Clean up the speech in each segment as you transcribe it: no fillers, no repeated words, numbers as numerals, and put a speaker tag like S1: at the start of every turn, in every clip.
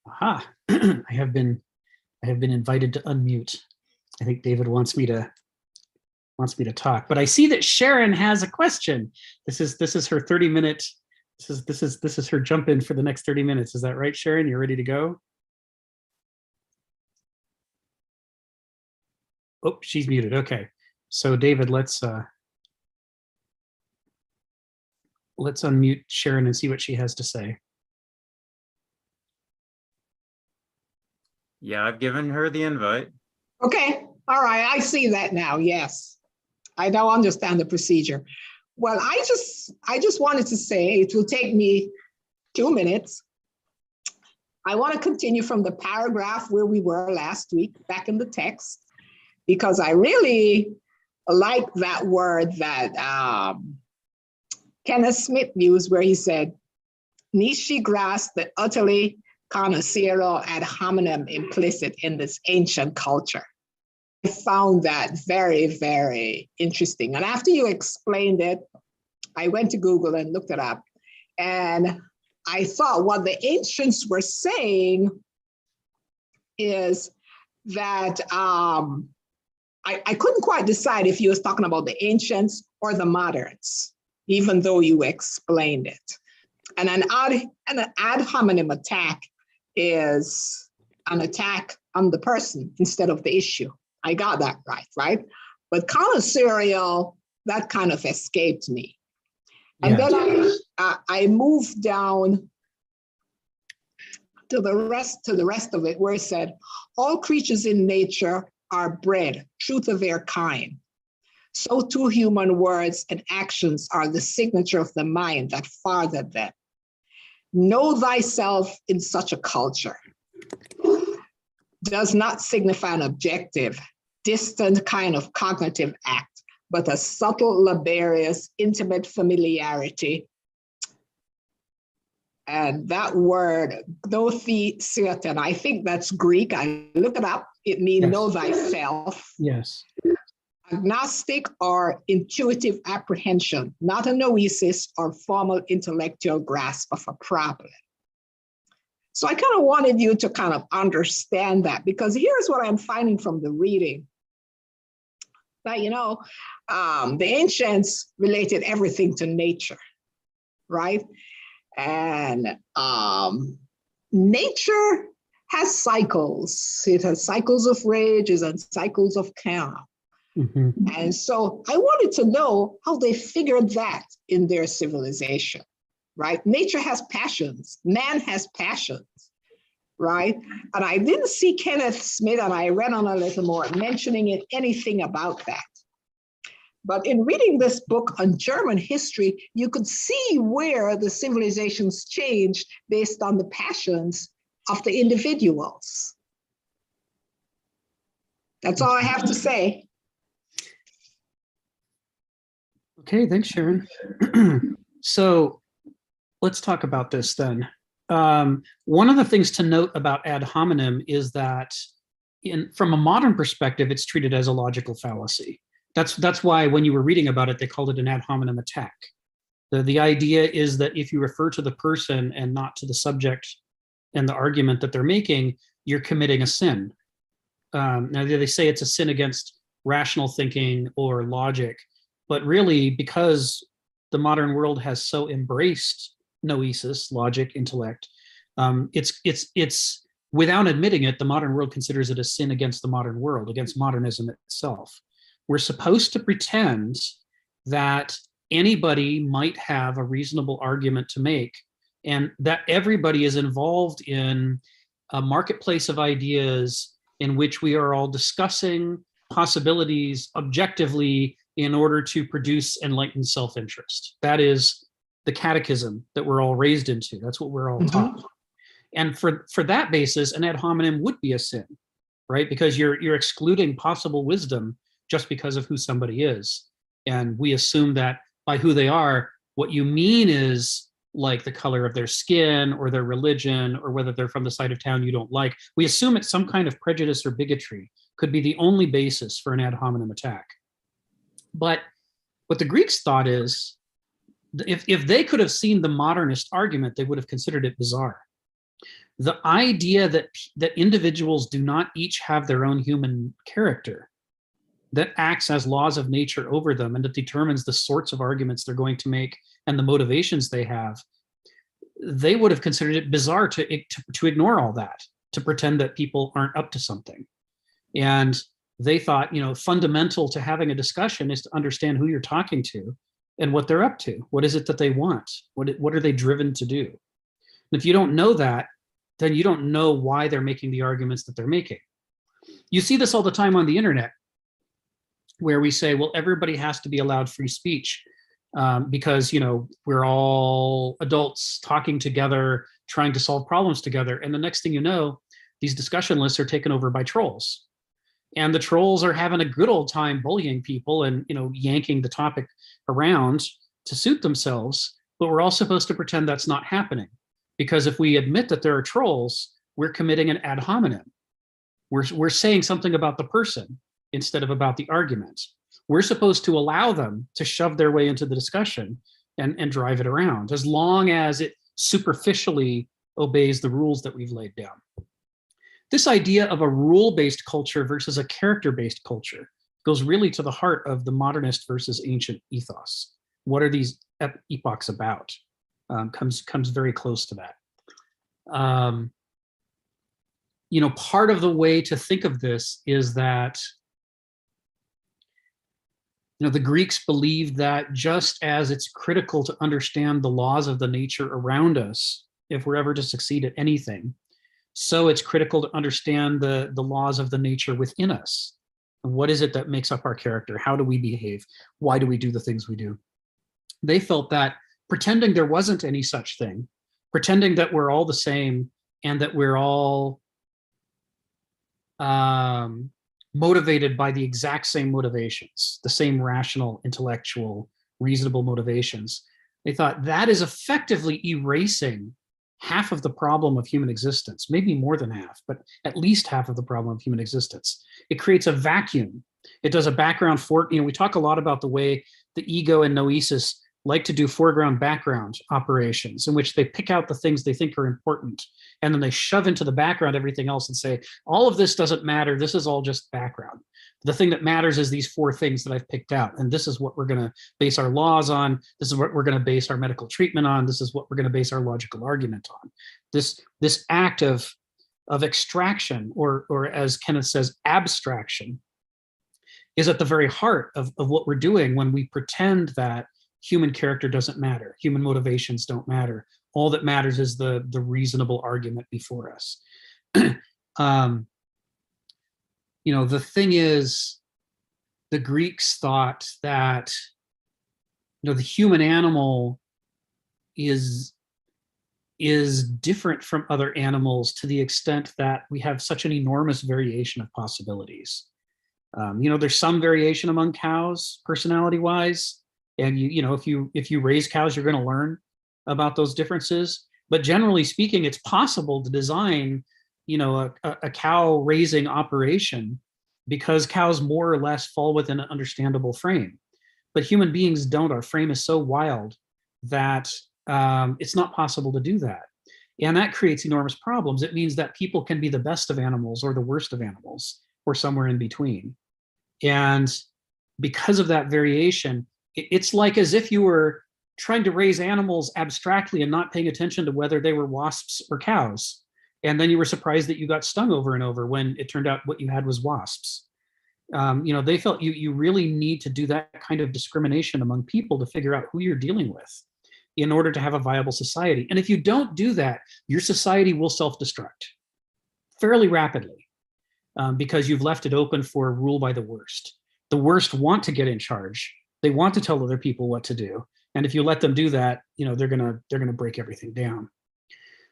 S1: Aha, I have been invited to unmute. I think David wants me to talk, but I see that Sharon has a question. This is her 30-minute. This is her jump in for the next 30 minutes. Is that right, Sharon? You're ready to go? Oh, she's muted. Okay, so David, let's unmute Sharon and see what she has to say.
S2: Yeah, I've given her the invite.
S3: Okay, all right, I see that now, yes. I now understand the procedure. Well, I just wanted to say, it will take me 2 minutes. I want to continue from the paragraph where we were last week, back in the text, because I really like that word that Kenneth Smith used, where he said, Nishi grasped the utterly connoisseur ad hominem implicit in this ancient culture. I found that very, very interesting. And after you explained it, I went to Google and looked it up. And I thought what the ancients were saying is that I couldn't quite decide if you was talking about the ancients or the moderns, even though you explained it. And an ad hominem attack is an attack on the person instead of the issue. I got that right? But connoisseurial, that kind of escaped me. And then I moved down to the rest of it, where it said, all creatures in nature are bred true to their kind. So too human words and actions are the signature of the mind that fathered them. Know thyself in such a culture does not signify an objective, distant kind of cognitive act, but a subtle, laborious, intimate familiarity. And that word, gnosis, I think that's Greek. I looked it up. It means know thyself.
S1: Yes.
S3: Agnostic or intuitive apprehension, not a noesis or formal intellectual grasp of a problem. So I kind of wanted you to kind of understand that, because here's what I'm finding from the reading. That, the ancients related everything to nature, right? And nature has cycles. It has cycles of rages and cycles of calm. Mm-hmm. And so I wanted to know how they figured that in their civilization, right? Nature has passions. Man has passions, right? And I didn't see Kenneth Smith, and I read on a little more, mentioning anything about that. But in reading this book on German history, you could see where the civilizations changed based on the passions of the individuals. That's all I have to say.
S1: Okay, thanks, Sharon. So let's talk about this then. One of the things to note about ad hominem is that from a modern perspective, it's treated as a logical fallacy. That's why when you were reading about it, they called it an ad hominem attack. The idea is that if you refer to the person and not to the subject and the argument that they're making, you're committing a sin. Now they say it's a sin against rational thinking or logic, but really, because the modern world has so embraced noesis, logic, intellect, it's without admitting it, the modern world considers it a sin against the modern world, against modernism itself. We're supposed to pretend that anybody might have a reasonable argument to make, and that everybody is involved in a marketplace of ideas in which we are all discussing possibilities objectively in order to produce enlightened self-interest. That is the catechism that we're all raised into. That's what we're all taught. And for that basis, an ad hominem would be a sin, right? Because you're excluding possible wisdom just because of who somebody is. And we assume that by who they are, what you mean is like the color of their skin or their religion or whether they're from the side of town you don't like. We assume it's some kind of prejudice or bigotry could be the only basis for an ad hominem attack. But what the Greeks thought is, if they could have seen the modernist argument, they would have considered it bizarre. The idea that individuals do not each have their own human character that acts as laws of nature over them and that determines the sorts of arguments they're going to make and the motivations they have, they would have considered it bizarre to ignore all that, to pretend that people aren't up to something. And they thought, fundamental to having a discussion is to understand who you're talking to and what they're up to. What is it that they want? What are they driven to do? And if you don't know that, then you don't know why they're making the arguments that they're making. You see this all the time on the internet, where we say, well, everybody has to be allowed free speech because, we're all adults talking together, trying to solve problems together. And the next thing you know, these discussion lists are taken over by trolls. And the trolls are having a good old time bullying people and, yanking the topic around to suit themselves. But we're all supposed to pretend that's not happening. Because if we admit that there are trolls, we're committing an ad hominem. We're saying something about the person instead of about the argument. We're supposed to allow them to shove their way into the discussion and drive it around, as long as it superficially obeys the rules that we've laid down. This idea of a rule-based culture versus a character-based culture goes really to the heart of the modernist versus ancient ethos. What are these epochs about? Comes very close to that. Part of the way to think of this is that the Greeks believed that just as it's critical to understand the laws of the nature around us if we're ever to succeed at anything, so it's critical to understand the laws of the nature within us. And what is it that makes up our character? How do we behave? Why do we do the things we do? They felt that pretending there wasn't any such thing, pretending that we're all the same and that we're all motivated by the exact same motivations, the same rational, intellectual, reasonable motivations. They thought that is effectively erasing half of the problem of human existence, maybe more than half, but at least half of the problem of human existence. It creates a vacuum. It does a background for, we talk a lot about the way the ego and Gnosis like to do foreground background operations in which they pick out the things they think are important and then they shove into the background everything else and say, all of this doesn't matter. This is all just background. The thing that matters is these 4 things that I've picked out. And this is what we're going to base our laws on. This is what we're going to base our medical treatment on. This is what we're going to base our logical argument on. This act of extraction, or as Kenneth says, abstraction, is at the very heart of what we're doing when we pretend that human character doesn't matter. Human motivations don't matter. All that matters is the reasonable argument before us. The thing is, the Greeks thought that the human animal is different from other animals to the extent that we have such an enormous variation of possibilities. There's some variation among cows, personality-wise. And if you raise cows, you're going to learn about those differences. But generally speaking, it's possible to design, a cow raising operation because cows more or less fall within an understandable frame. But human beings don't. Our frame is so wild that it's not possible to do that. And that creates enormous problems. It means that people can be the best of animals or the worst of animals or somewhere in between. And because of that variation, it's like as if you were trying to raise animals abstractly and not paying attention to whether they were wasps or cows. And then you were surprised that you got stung over and over when it turned out what you had was wasps. They felt you really need to do that kind of discrimination among people to figure out who you're dealing with in order to have a viable society. And if you don't do that, your society will self-destruct fairly rapidly because you've left it open for rule by the worst. The worst want to get in charge. They want to tell other people what to do. And if you let them do that, they're gonna break everything down.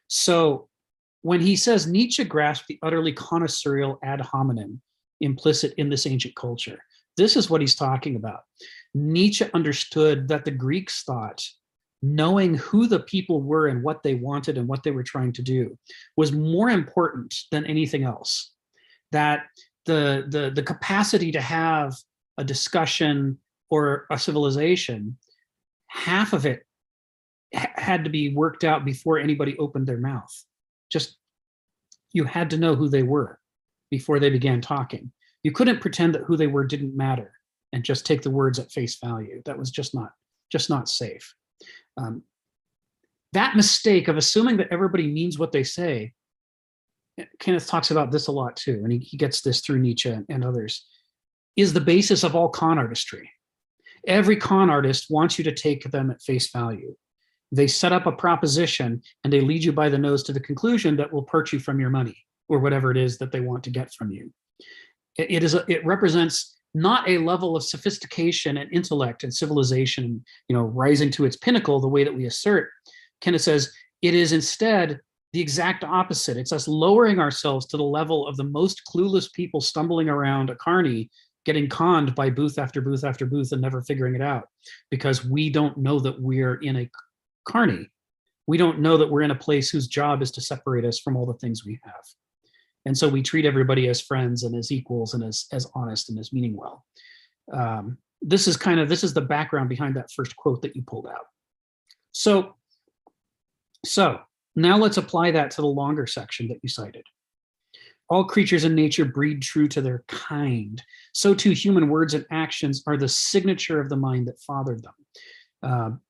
S1: So when he says Nietzsche grasped the utterly connoisseurial ad hominem implicit in this ancient culture, this is what he's talking about. Nietzsche understood that the Greeks thought knowing who the people were and what they wanted and what they were trying to do was more important than anything else. That the capacity to have a discussion or a civilization, half of it had to be worked out before anybody opened their mouth. Just You had to know who they were before they began talking. You couldn't pretend that who they were didn't matter and just take the words at face value. That was just not safe. That mistake of assuming that everybody means what they say, Kenneth talks about this a lot too, and he gets this through Nietzsche and others, is the basis of all con artistry. Every con artist wants you to take them at face value. They set up a proposition and they lead you by the nose to the conclusion that will perch you from your money or whatever it is that they want to get from you. It represents not a level of sophistication and intellect and civilization, rising to its pinnacle the way that we assert. Kenneth says it is instead the exact opposite. It's us lowering ourselves to the level of the most clueless people stumbling around a carny, getting conned by booth after booth after booth and never figuring it out because we don't know that we're in a carny. We don't know that we're in a place whose job is to separate us from all the things we have. And so we treat everybody as friends and as equals and as honest and as meaning well. This is the background behind that first quote that you pulled out. So now let's apply that to the longer section that you cited. All creatures in nature breed true to their kind. So too human words and actions are the signature of the mind that fathered them.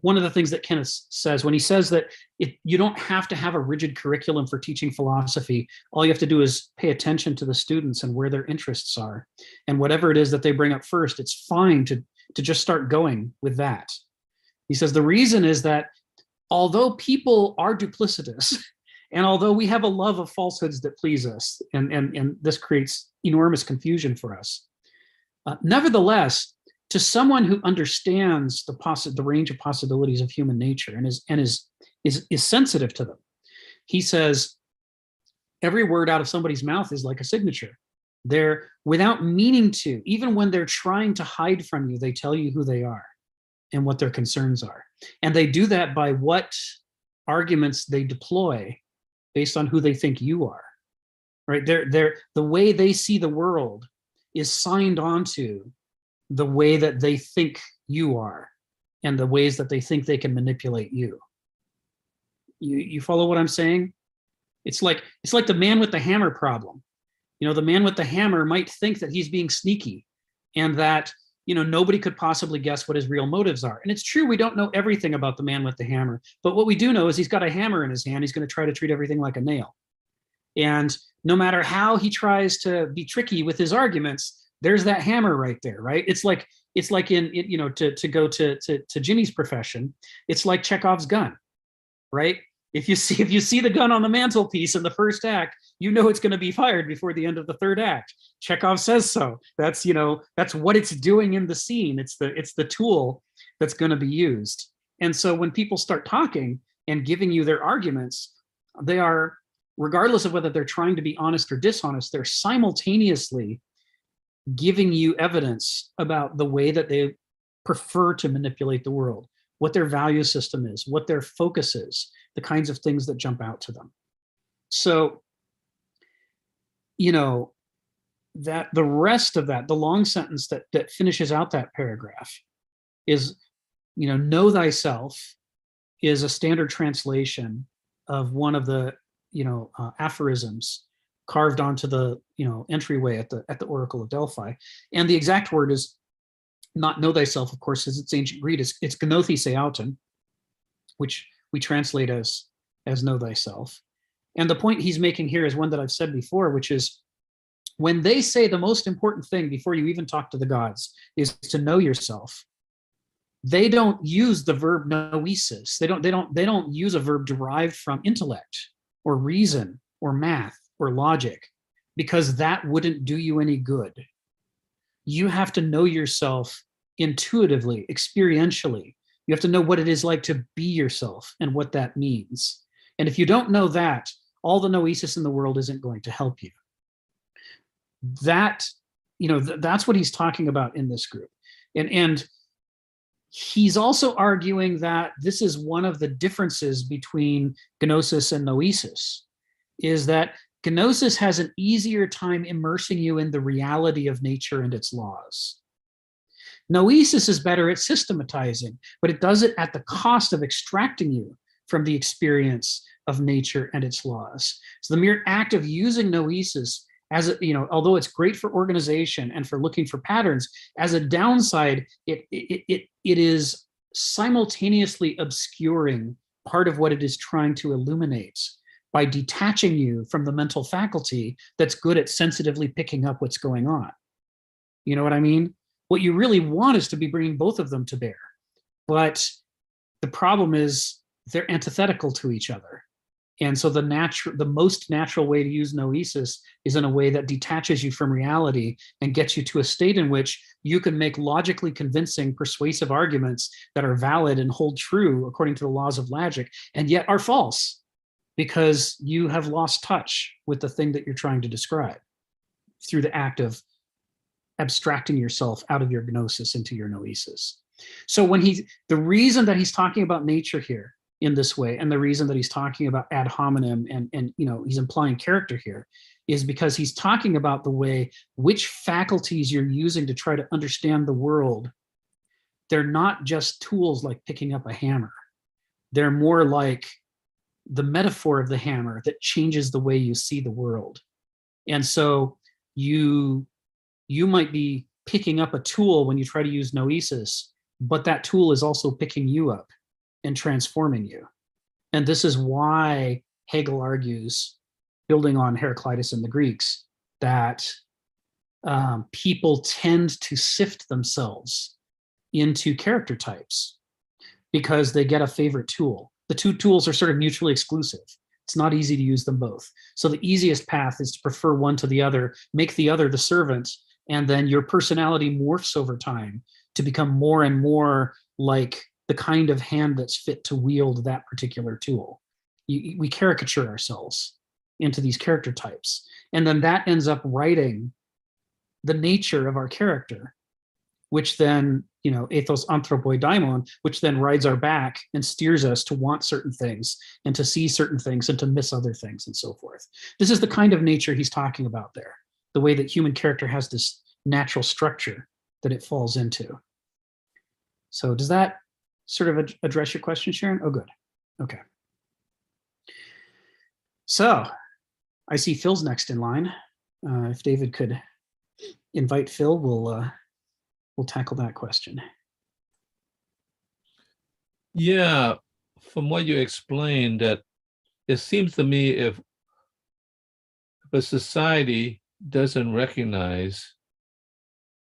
S1: One of the things that Kenneth says when he says that you don't have to have a rigid curriculum for teaching philosophy. All you have to do is pay attention to the students and where their interests are. And whatever it is that they bring up first, it's fine to just start going with that. He says the reason is that although people are duplicitous, and although we have a love of falsehoods that please us, and this creates enormous confusion for us, nevertheless, to someone who understands the range of possibilities of human nature and is sensitive to them, he says every word out of somebody's mouth is like a signature. They're without meaning to, even when they're trying to hide from you, they tell you who they are and what their concerns are. And they do that by what arguments they deploy based on who they think you are, right? The way they see the world is signed onto the way that they think you are and the ways that they think they can manipulate you. You follow what I'm saying? It's like the man with the hammer problem. The man with the hammer might think that he's being sneaky and that nobody could possibly guess what his real motives are. And it's true, we don't know everything about the man with the hammer, but what we do know is he's got a hammer in his hand. He's going to try to treat everything like a nail. And no matter how he tries to be tricky with his arguments, there's that hammer right there, right? It's like to go to Ginny's profession, it's like Chekhov's gun, right? If you see the gun on the mantelpiece in the first act, it's going to be fired before the end of the third act. Chekhov says so. That's what it's doing in the scene. It's the tool that's going to be used. And so when people start talking and giving you their arguments, they are, regardless of whether they're trying to be honest or dishonest, they're simultaneously giving you evidence about the way that they prefer to manipulate the world, what their value system is, what their focus is, the kinds of things that jump out to them. So, that the rest of that, the long sentence that finishes out that paragraph is, know thyself is a standard translation of one of the, aphorisms carved onto the, entryway at the Oracle of Delphi. And the exact word is not know thyself, of course, as it's ancient Greek. It's gnosis eauton, which we translate as know thyself. And the point he's making here is one that I've said before, which is when they say the most important thing before you even talk to the gods is to know yourself, they don't use the verb noesis. They don't use a verb derived from intellect or reason or math or logic, because that wouldn't do you any good. You have to know yourself intuitively, experientially. You have to know what it is like to be yourself and what that means. And if you don't know that, all the noesis in the world isn't going to help you. That's what he's talking about in this group. And he's also arguing that this is one of the differences between Gnosis and Noesis, is that Gnosis has an easier time immersing you in the reality of nature and its laws. Noesis is better at systematizing, but it does it at the cost of extracting you from the experience of nature and its laws. So the mere act of using noesis as a, although it's great for organization and for looking for patterns, as a downside, it is simultaneously obscuring part of what it is trying to illuminate by detaching you from the mental faculty that's good at sensitively picking up what's going on. You know what I mean? What you really want is to be bringing both of them to bear. But the problem is they're antithetical to each other. And so the most natural way to use noesis is in a way that detaches you from reality and gets you to a state in which you can make logically convincing, persuasive arguments that are valid and hold true according to the laws of logic, and yet are false because you have lost touch with the thing that you're trying to describe through the act of abstracting yourself out of your gnosis into your noesis. So the reason that he's talking about nature here in this way, and the reason that he's talking about ad hominem and he's implying character here, is because he's talking about the way which faculties you're using to try to understand the world. They're not just tools like picking up a hammer. They're more like the metaphor of the hammer that changes the way you see the world. And so you might be picking up a tool when you try to use noesis, but that tool is also picking you up and transforming you. And this is why Hegel argues, building on Heraclitus and the Greeks, that people tend to sift themselves into character types because they get a favorite tool. The two tools are sort of mutually exclusive. It's not easy to use them both. So the easiest path is to prefer one to the other, make the other the servant, and then your personality morphs over time to become more and more like the kind of hand that's fit to wield that particular tool. We caricature ourselves into these character types. And then that ends up writing the nature of our character, which then, ethos anthropoi daimon, which then rides our back and steers us to want certain things and to see certain things and to miss other things and so forth. This is the kind of nature he's talking about there, the way that human character has this natural structure that it falls into. So does that sort of address your question, Sharon? Oh, good. Okay. So I see Phil's next in line. If David could invite Phil, we'll tackle that question.
S4: Yeah, from what you explained, that it seems to me if a society doesn't recognize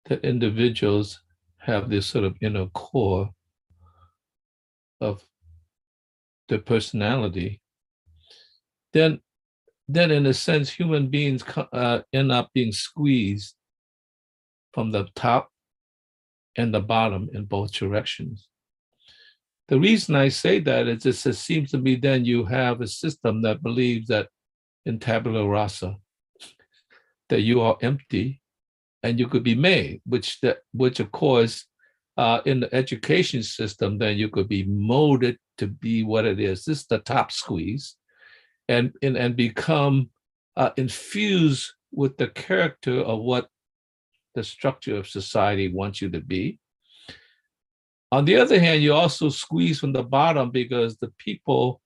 S4: that individuals have this sort of inner core of their personality, then in a sense, human beings end up being squeezed from the top and the bottom in both directions. The reason I say that is it seems to me then you have a system that believes that in tabula rasa, that you are empty and you could be made, which of course, in the education system, then you could be molded to be what it is. This is the top squeeze, and become infused with the character of what the structure of society wants you to be. On the other hand, you also squeeze from the bottom because the people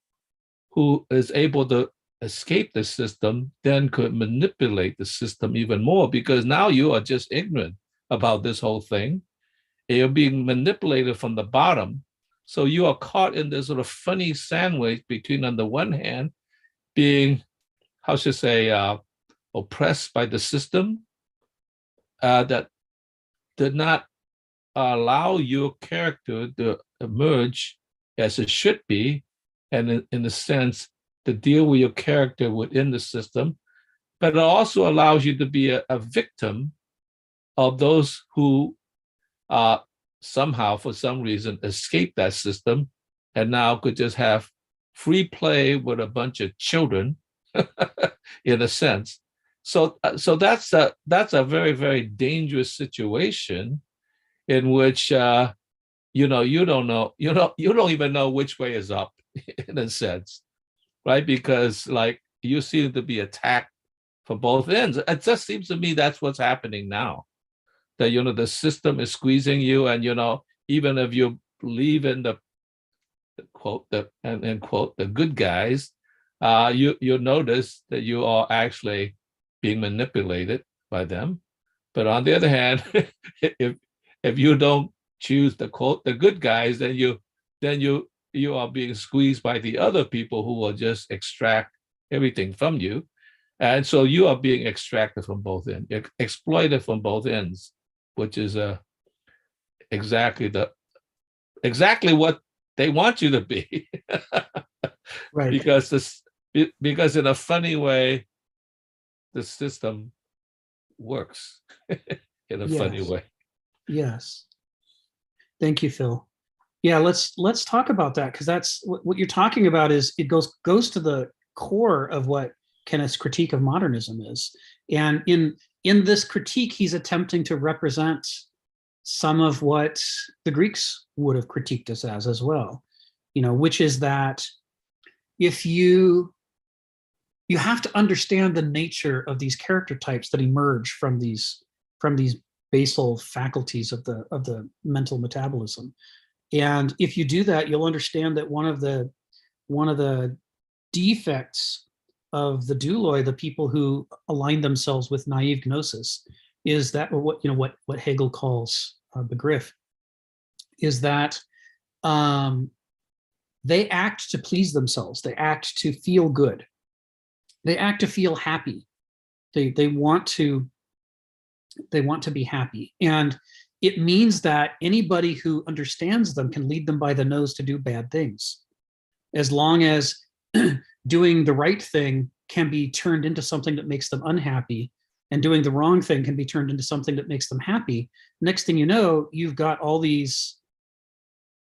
S4: who is able to escape the system then could manipulate the system even more, because now you are just ignorant about this whole thing. You're being manipulated from the bottom. So you are caught in this sort of funny sandwich between, on the one hand, being, how should I say, oppressed by the system that did not allow your character to emerge as it should be, and in a sense, to deal with your character within the system, but it also allows you to be a victim of those who somehow, for some reason, escape that system and now could just have free play with a bunch of children, in a sense. So that's a very, very dangerous situation in which you don't even know which way is up, in a sense, right? Because like you seem to be attacked from both ends. It just seems to me that's what's happening now. That the system is squeezing you, and even if you believe in the quote the end quote the good guys, you'll notice that you are actually being manipulated by them. But on the other hand, if you don't choose the good guys, then you are being squeezed by the other people who will just extract everything from you. And so you are being extracted from both ends, exploited from both ends, which is exactly what they want you to be.
S1: Right.
S4: Because in a funny way, the system works in a funny
S1: Yes.
S4: way.
S1: Yes. Thank you, Phil. Yeah, let's talk about that, because that's what you're talking about. Is it goes to the core of what Kenneth's critique of modernism is. And in this critique, he's attempting to represent some of what the Greeks would have critiqued us as well, which is that if you have to understand the nature of these character types that emerge from these basal faculties of the mental metabolism. And if you do that, you'll understand that one of the defects of the douloi, the people who align themselves with naive gnosis, is that, or what Hegel calls begriff, is that they act to please themselves. They act to feel good. They act to feel happy. They want to be happy. And it means that anybody who understands them can lead them by the nose to do bad things, as long as doing the right thing can be turned into something that makes them unhappy, and doing the wrong thing can be turned into something that makes them happy. Next thing you know, you've got all these,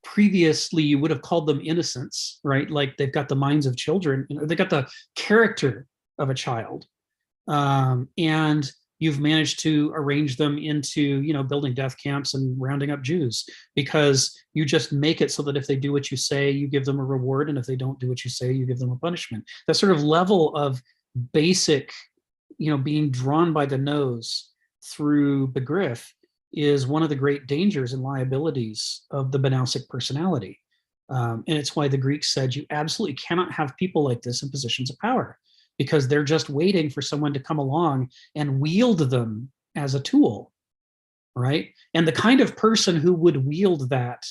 S1: previously you would have called them innocents, right? Like they've got the minds of children, they've got the character of a child. And you've managed to arrange them into, building death camps and rounding up Jews, because you just make it so that if they do what you say, you give them a reward. And if they don't do what you say, you give them a punishment. That sort of level of basic, being drawn by the nose through begriff is one of the great dangers and liabilities of the Banausic personality. And it's why the Greeks said you absolutely cannot have people like this in positions of power, because they're just waiting for someone to come along and wield them as a tool, right? And the kind of person who would wield that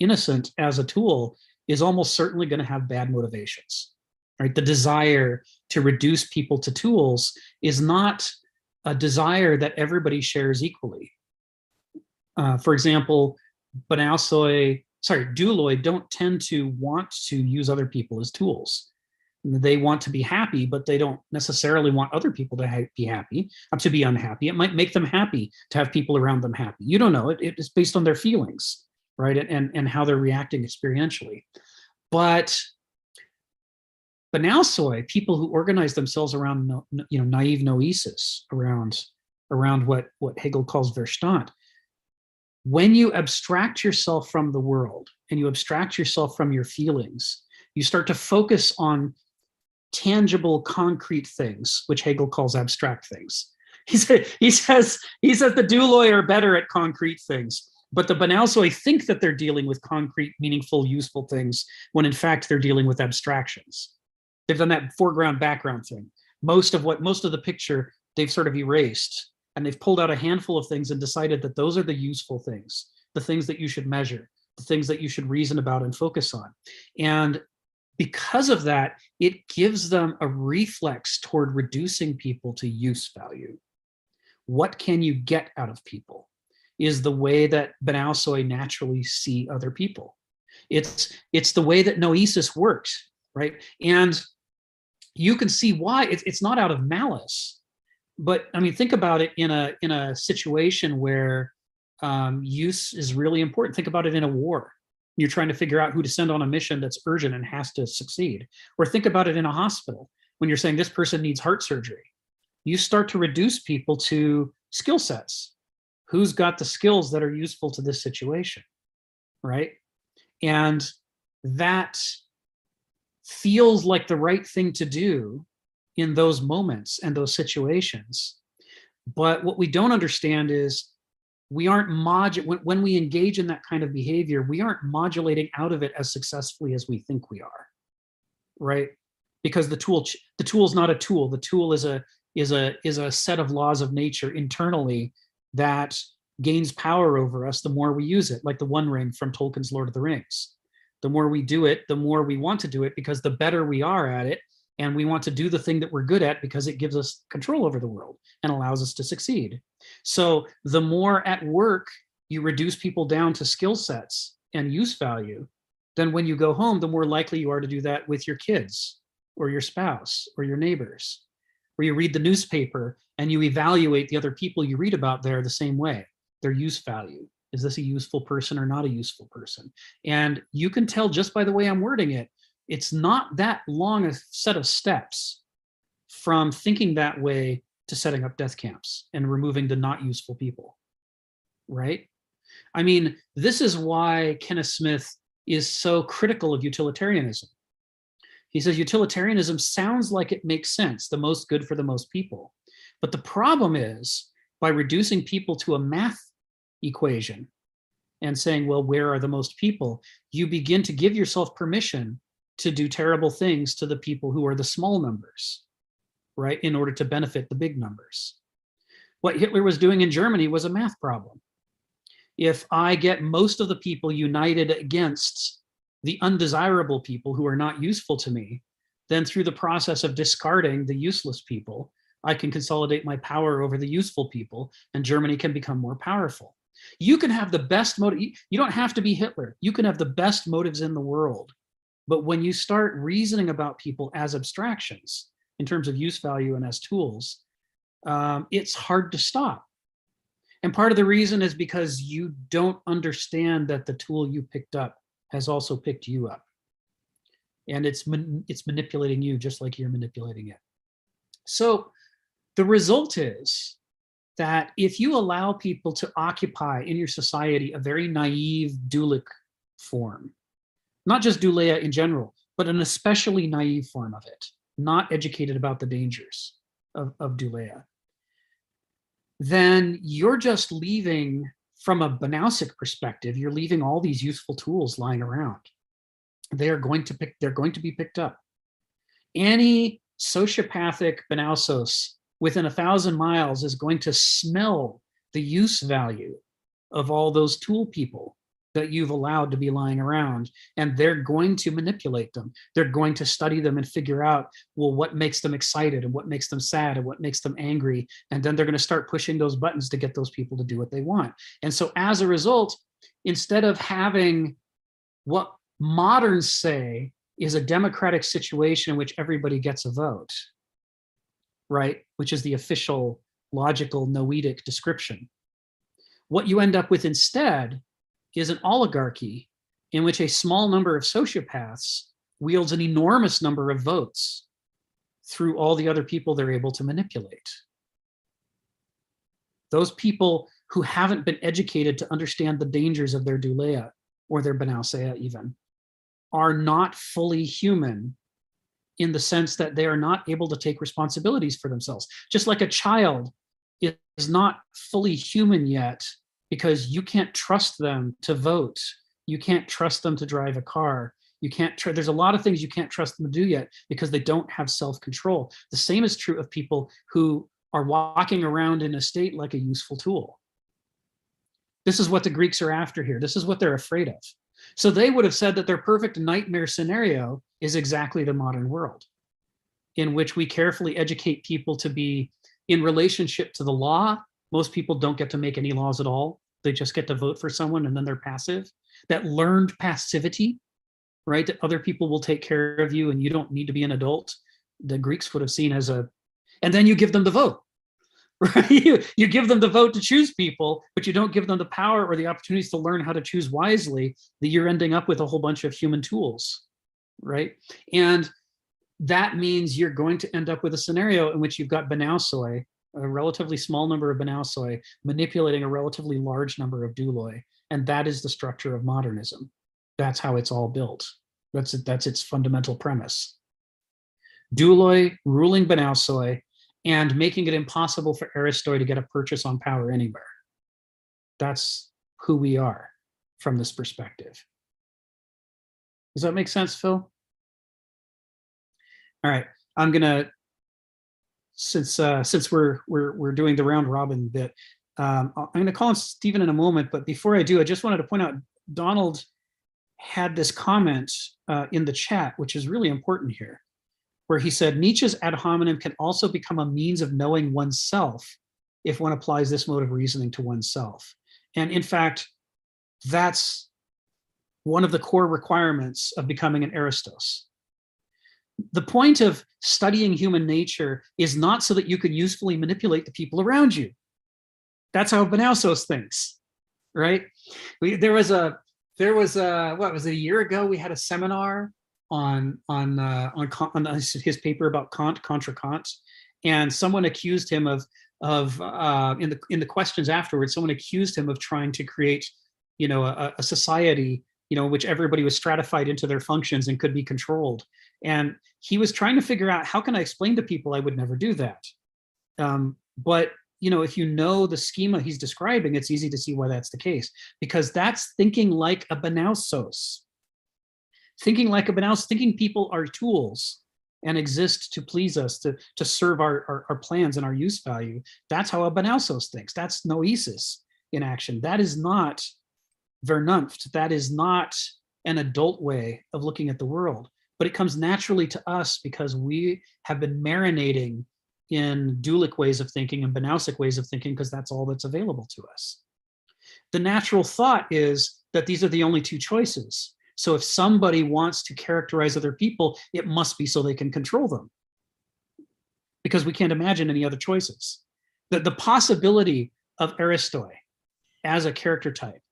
S1: innocent as a tool is almost certainly going to have bad motivations, right? The desire to reduce people to tools is not a desire that everybody shares equally. For example, douloi don't tend to want to use other people as tools. They want to be happy, but they don't necessarily want other people to be happy, to be unhappy. It might make them happy to have people around them happy. You don't know. It's based on their feelings, right? And how they're reacting experientially. But Banausoi, people who organize themselves around naive noesis, around what Hegel calls Verstand, when you abstract yourself from the world and you abstract yourself from your feelings, you start to focus on tangible, concrete things, which Hegel calls abstract things. He says the douloi are better at concrete things, but the Banausoi think that they're dealing with concrete, meaningful, useful things, when in fact they're dealing with abstractions. They've done that foreground background thing. Most of the picture they've sort of erased, and they've pulled out a handful of things and decided that those are the useful things, the things that you should measure, the things that you should reason about and focus on. And because of that, it gives them a reflex toward reducing people to use value. What can you get out of people is the way that Banausoi naturally see other people. It's the way that noesis works, right? And you can see why. It's not out of malice, but I mean, think about it in a situation where use is really important. Think about it in a war. You're trying to figure out who to send on a mission that's urgent and has to succeed. Or think about it in a hospital when you're saying this person needs heart surgery. You start to reduce people to skill sets. Who's got the skills that are useful to this situation, right? And that feels like the right thing to do in those moments and those situations. But what we don't understand is we aren't when we engage in that kind of behavior, we aren't modulating out of it as successfully as we think we are, right? because the tool is not a tool. The tool is a set of laws of nature internally that gains power over us the more we use it, like the One Ring from Tolkien's Lord of the Rings. The more we do it, the more we want to do it, because the better we are at it, and we want to do the thing that we're good at because it gives us control over the world and allows us to succeed. So the more at work you reduce people down to skill sets and use value, then when you go home, the more likely you are to do that with your kids or your spouse or your neighbors. Or you read the newspaper and you evaluate the other people you read about there the same way, their use value. Is this a useful person or not a useful person? And you can tell just by the way I'm wording it, it's not that long a set of steps from thinking that way to setting up death camps and removing the not useful people, right? I mean, this is why Kenneth Smith is so critical of utilitarianism. He says utilitarianism sounds like it makes sense, the most good for the most people. But the problem is, by reducing people to a math equation and saying, well, where are the most people? You begin to give yourself permission to do terrible things to the people who are the small numbers, right? In order to benefit the big numbers. What Hitler was doing in Germany was a math problem. If I get most of the people united against the undesirable people who are not useful to me, then through the process of discarding the useless people, I can consolidate my power over the useful people, and Germany can become more powerful. You can have the best motive. You don't have to be Hitler. You can have the best motives in the world. But when you start reasoning about people as abstractions in terms of use value and as tools, it's hard to stop. And part of the reason is because you don't understand that the tool you picked up has also picked you up. And it's manipulating you just like you're manipulating it. So the result is that if you allow people to occupy in your society a very naive dualic form, not just douleia in general, but an especially naive form of it, not educated about the dangers of douleia, then you're just leaving, from a Banausic perspective, you're leaving all these useful tools lying around. They're going to be picked up. Any sociopathic Banausos within 1,000 miles is going to smell the use value of all those tool people that you've allowed to be lying around, and they're going to manipulate them. They're going to study them and figure out, well, what makes them excited and what makes them sad and what makes them angry, and then they're going to start pushing those buttons to get those people to do what they want. And so as a result, instead of having what moderns say is a democratic situation in which everybody gets a vote, right, which is the official logical noetic description, what you end up with instead is an oligarchy in which a small number of sociopaths wields an enormous number of votes through all the other people they're able to manipulate. Those people who haven't been educated to understand the dangers of their douleia or their Banauseia even are not fully human in the sense that they are not able to take responsibilities for themselves. Just like a child is not fully human yet, because you can't trust them to vote. You can't trust them to drive a car. You can't, there's a lot of things you can't trust them to do yet because they don't have self-control. The same is true of people who are walking around in a state like a useful tool. This is what the Greeks are after here. This is what they're afraid of. So they would have said that their perfect nightmare scenario is exactly the modern world, in which we carefully educate people to be in relationship to the law. Most people don't get to make any laws at all. They just get to vote for someone and then they're passive. That learned passivity, right? That other people will take care of you and you don't need to be an adult. The Greeks would have seen as a, and then you give them the vote, right? You give them the vote to choose people, but you don't give them the power or the opportunities to learn how to choose wisely, that you're ending up with a whole bunch of human tools, right? And that means you're going to end up with a scenario in which you've got Banausoi, a relatively small number of Banausoi manipulating a relatively large number of douloi. And that is the structure of modernism. That's how it's all built. That's its fundamental premise. Douloi ruling Banausoi and making it impossible for Aristoi to get a purchase on power anywhere. That's who we are from this perspective. Does that make sense, Phil? All right, I'm gonna, since we're doing the round robin bit, I'm gonna call on Stephen in a moment, but before I do, I just wanted to point out Donald had this comment in the chat, which is really important here, where he said Nietzsche's ad hominem can also become a means of knowing oneself if one applies this mode of reasoning to oneself. And in fact, that's one of the core requirements of becoming an Aristos. The point of studying human nature is not so that you can usefully manipulate the people around you. That's how Benausos thinks, right? There was what was it, a year ago? We had a seminar on his paper about Kant, contra Kant, and someone accused him of in the questions afterwards, someone accused him of trying to create, a society, in which everybody was stratified into their functions and could be controlled. And he was trying to figure out, how can I explain to people I would never do that? But if you know the schema he's describing, it's easy to see why that's the case, because that's thinking like a Benausos. Thinking like a Benausos, thinking people are tools and exist to please us, to serve our plans and our use value. That's how a Benausos thinks. That's Noesis in action. That is not Vernunft. That is not an adult way of looking at the world, but it comes naturally to us because we have been marinating in dualic ways of thinking and Benausic ways of thinking, because that's all that's available to us. The natural thought is that these are the only two choices. So if somebody wants to characterize other people, it must be so they can control them, because we can't imagine any other choices. The possibility of Aristoi as a character type,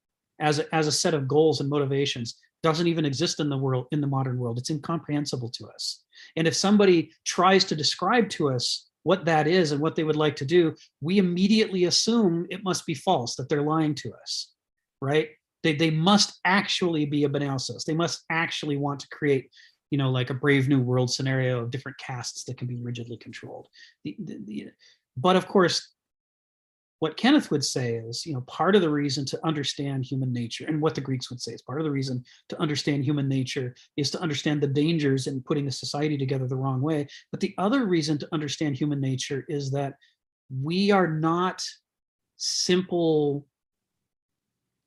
S1: as a set of goals and motivations, doesn't even exist in the modern world. It's incomprehensible to us. And if somebody tries to describe to us what that is and what they would like to do, we immediately assume it must be false, that they're lying to us, right? They must actually be a Benausos. They must actually want to create, like a Brave New World scenario of different castes that can be rigidly controlled. But of course, what Kenneth would say is, part of the reason to understand human nature, and what the Greeks would say is part of the reason to understand human nature is to understand the dangers in putting a society together the wrong way. But the other reason to understand human nature is that we are not simple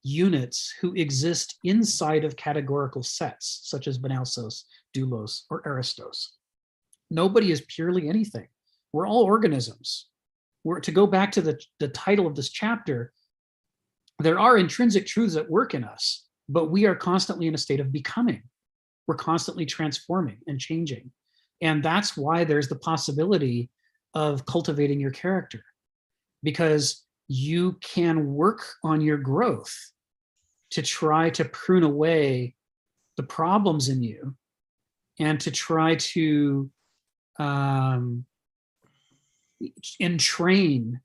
S1: units who exist inside of categorical sets, such as Benausos, Doulos, or Aristos. Nobody is purely anything. We're all organisms. To go back to the title of this chapter, there are intrinsic truths at work in us, but we are constantly in a state of becoming. We're constantly transforming and changing. And that's why there's the possibility of cultivating your character, because you can work on your growth to try to prune away the problems in you and to try to entrain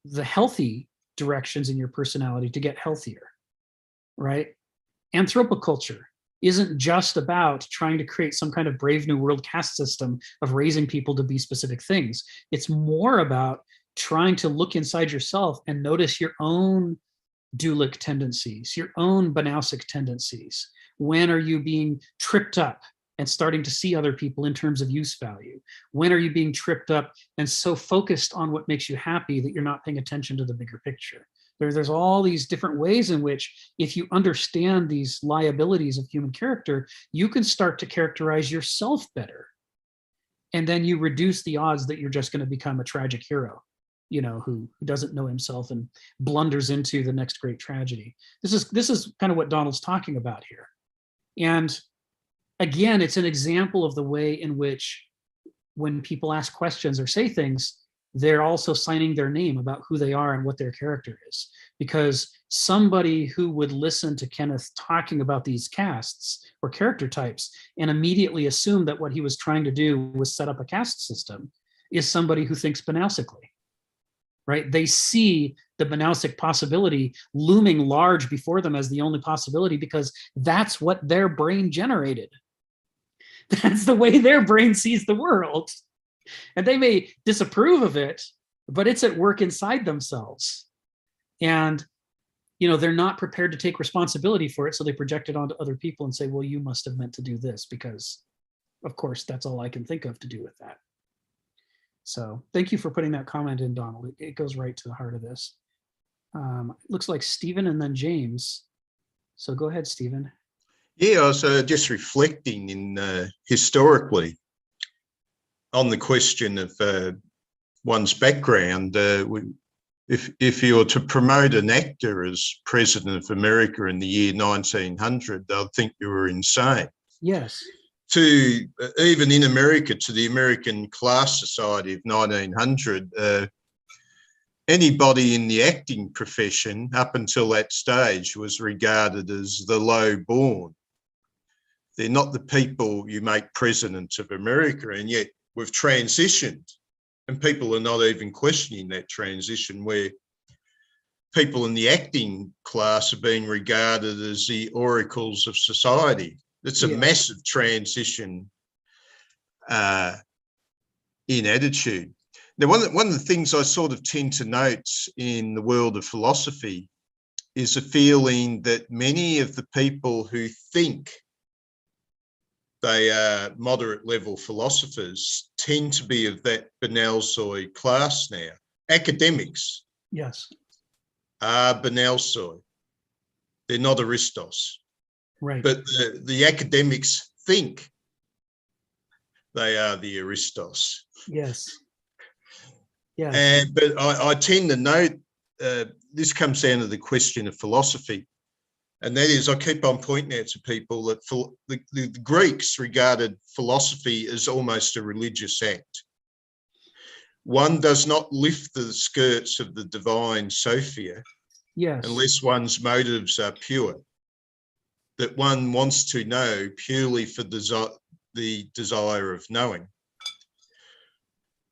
S1: the healthy directions in your personality to get healthier, right? Anthropoculture isn't just about trying to create some kind of Brave New World caste system of raising people to be specific things. It's more about trying to look inside yourself and notice your own dualic tendencies, your own Benausic tendencies. When are you being tripped up and starting to see other people in terms of use value? When are you being tripped up and so focused on what makes you happy that you're not paying attention to the bigger picture? There's all these different ways in which, if you understand these liabilities of human character, you can start to characterize yourself better. And then you reduce the odds that you're just going to become a tragic hero, who doesn't know himself and blunders into the next great tragedy. This is kind of what Donald's talking about here. And again, it's an example of the way in which, when people ask questions or say things, they're also signing their name about who they are and what their character is. Because somebody who would listen to Kenneth talking about these castes or character types and immediately assume that what he was trying to do was set up a caste system is somebody who thinks Benausically, right? They see the Benausic possibility looming large before them as the only possibility, because that's what their brain generated. That's the way their brain sees the world. And they may disapprove of it, but it's at work inside themselves. And, they're not prepared to take responsibility for it. So they project it onto other people and say, well, you must have meant to do this because of course, that's all I can think of to do with that. So thank you for putting that comment in, Donald. It goes right to the heart of this. Looks like Stephen and then James. So go ahead, Stephen.
S5: Yeah, I was just reflecting in historically on the question of one's background. If you were to promote an actor as president of America in the year 1900, they'd think you were insane.
S1: Yes.
S5: To even in America, to the American Class Society of 1900, anybody in the acting profession up until that stage was regarded as the low-born. They're not the people you make president of America, and yet we've transitioned, and people are not even questioning that transition, where people in the acting class are being regarded as the oracles of society. It's a massive transition in attitude. Now, one of the things I sort of tend to note in the world of philosophy is a feeling that many of the people who think they are moderate level philosophers tend to be of that Benalsoi class now. Academics are Benalsoi. They're not Aristos.
S1: Right.
S5: But the academics think they are the Aristos.
S1: Yes. Yes.
S5: But I tend to note this comes down to the question of philosophy. And that is, I keep on pointing out to people that the Greeks regarded philosophy as almost a religious act. One does not lift the skirts of the divine Sophia unless one's motives are pure. That one wants to know purely for the desire of knowing.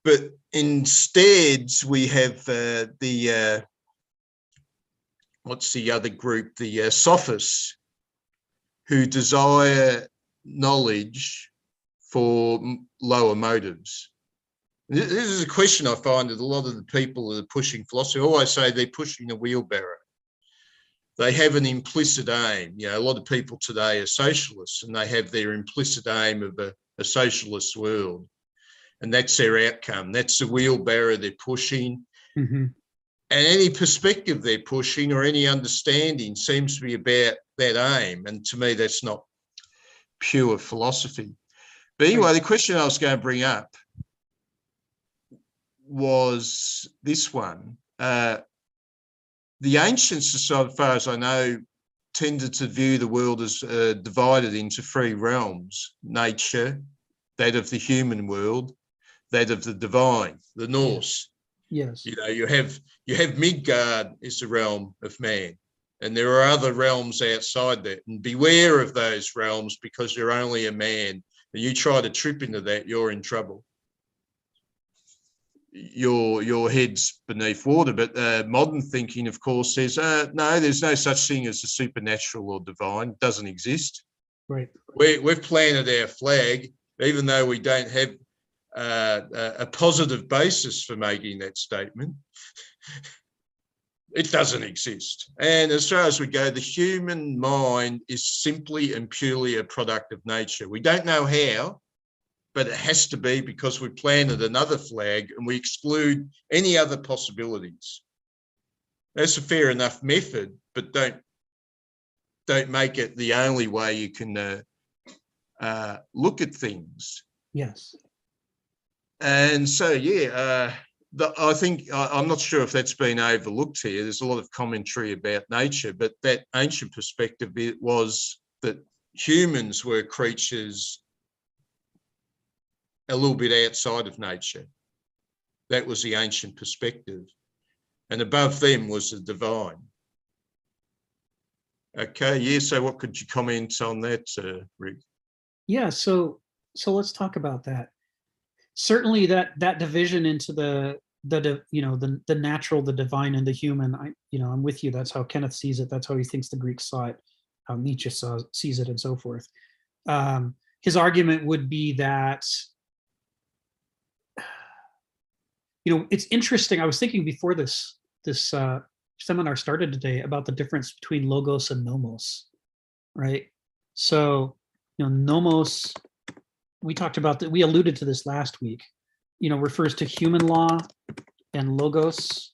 S5: But instead, we have what's the other group? The sophists, who desire knowledge for lower motives. This is a question I find that a lot of the people that are pushing philosophy always say they're pushing a wheelbarrow. They have an implicit aim. You know, a lot of people today are socialists, and they have their implicit aim of a socialist world. And that's their outcome. That's the wheelbarrow they're pushing.
S1: Mm-hmm.
S5: And any perspective they're pushing or any understanding seems to be about that aim. And to me, that's not pure philosophy. But anyway, the question I was going to bring up was this one. The ancients, as far as I know, tended to view the world as divided into three realms: nature, that of the human world, that of the divine, the Norse.
S1: Yes.
S5: You know, you have Midgard is the realm of man, and there are other realms outside that. And beware of those realms, because you're only a man, and you try to trip into that, you're in trouble. Your head's beneath water. But modern thinking, of course, says no, there's no such thing as the supernatural or divine. It doesn't exist.
S1: Right.
S5: We've planted our flag, even though we don't have a positive basis for making that statement. It doesn't exist. And as far as we go, the human mind is simply and purely a product of nature. We don't know how, but it has to be, because we planted another flag and we exclude any other possibilities. That's a fair enough method, but don't make it the only way you can look at things.
S1: Yes.
S5: And so, I think, I'm not sure if that's been overlooked here. There's a lot of commentary about nature, but that ancient perspective was that humans were creatures a little bit outside of nature. That was the ancient perspective. And above them was the divine. Okay, so what could you comment on that, Rick?
S1: Yeah, so let's talk about that. Certainly that division into the natural, the divine, and the human, I'm with you. That's how Kenneth sees it. That's how he thinks the Greeks saw it, how Nietzsche sees it, and so forth. His argument would be that, it's interesting. I was thinking before this seminar started today about the difference between logos and nomos, right? So, nomos we talked about that, we alluded to this last week, refers to human law, and logos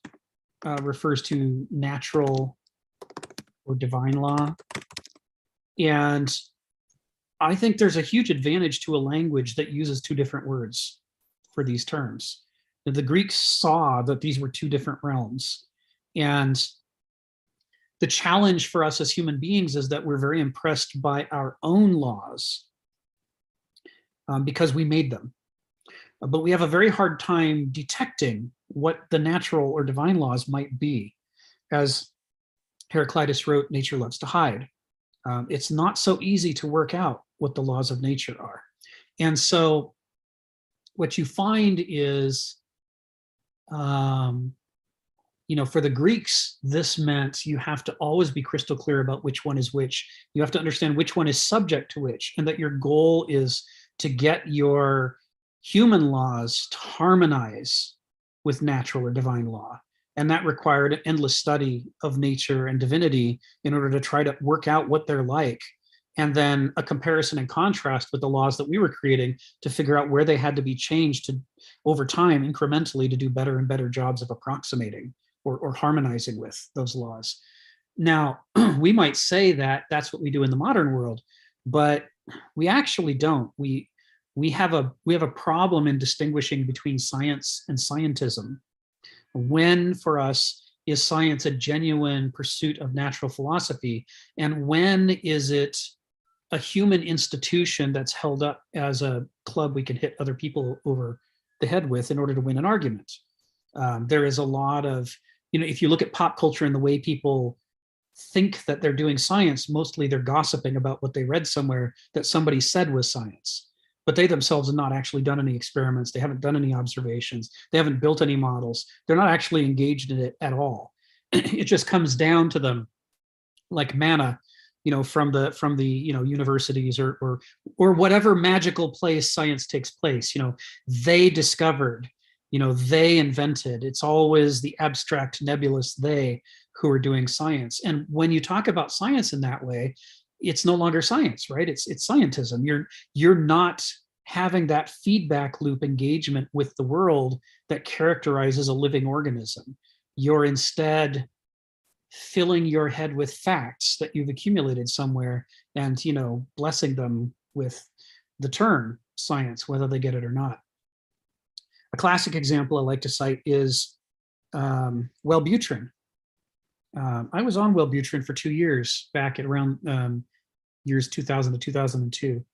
S1: refers to natural or divine law. And I think there's a huge advantage to a language that uses two different words for these terms. The Greeks saw that these were two different realms. And the challenge for us as human beings is that we're very impressed by our own laws because we made them. But we have a very hard time detecting what the natural or divine laws might be. As Heraclitus wrote, nature loves to hide. It's not so easy to work out what the laws of nature are. And so what you find is, for the Greeks, this meant you have to always be crystal clear about which one is which. You have to understand which one is subject to which, and that your goal is to get your human laws to harmonize with natural or divine law. And that required an endless study of nature and divinity in order to try to work out what they're like. And then a comparison and contrast with the laws that we were creating to figure out where they had to be changed to, over time, incrementally, to do better and better jobs of approximating or harmonizing with those laws. Now, we might say that that's what we do in the modern world, but we actually don't. We have a problem in distinguishing between science and scientism. When, for us, is science a genuine pursuit of natural philosophy? And when is it a human institution that's held up as a club we can hit other people over the head with in order to win an argument? There is a lot of, if you look at pop culture and the way people think that they're doing science, mostly they're gossiping about what they read somewhere that somebody said was science. But they themselves have not actually done any experiments. They haven't done any observations. They haven't built any models. They're not actually engaged in it at all. It just comes down to them like manna, from the universities or whatever magical place science takes place. They discovered, they invented. It's always the abstract, nebulous they who are doing science. And when you talk about science in that way, it's no longer science, right? It's scientism. You're not having that feedback loop engagement with the world that characterizes a living organism. You're instead filling your head with facts that you've accumulated somewhere and, blessing them with the term science, whether they get it or not. A classic example I like to cite is Wellbutrin. I was on Wellbutrin for 2 years back at around years 2000 to 2002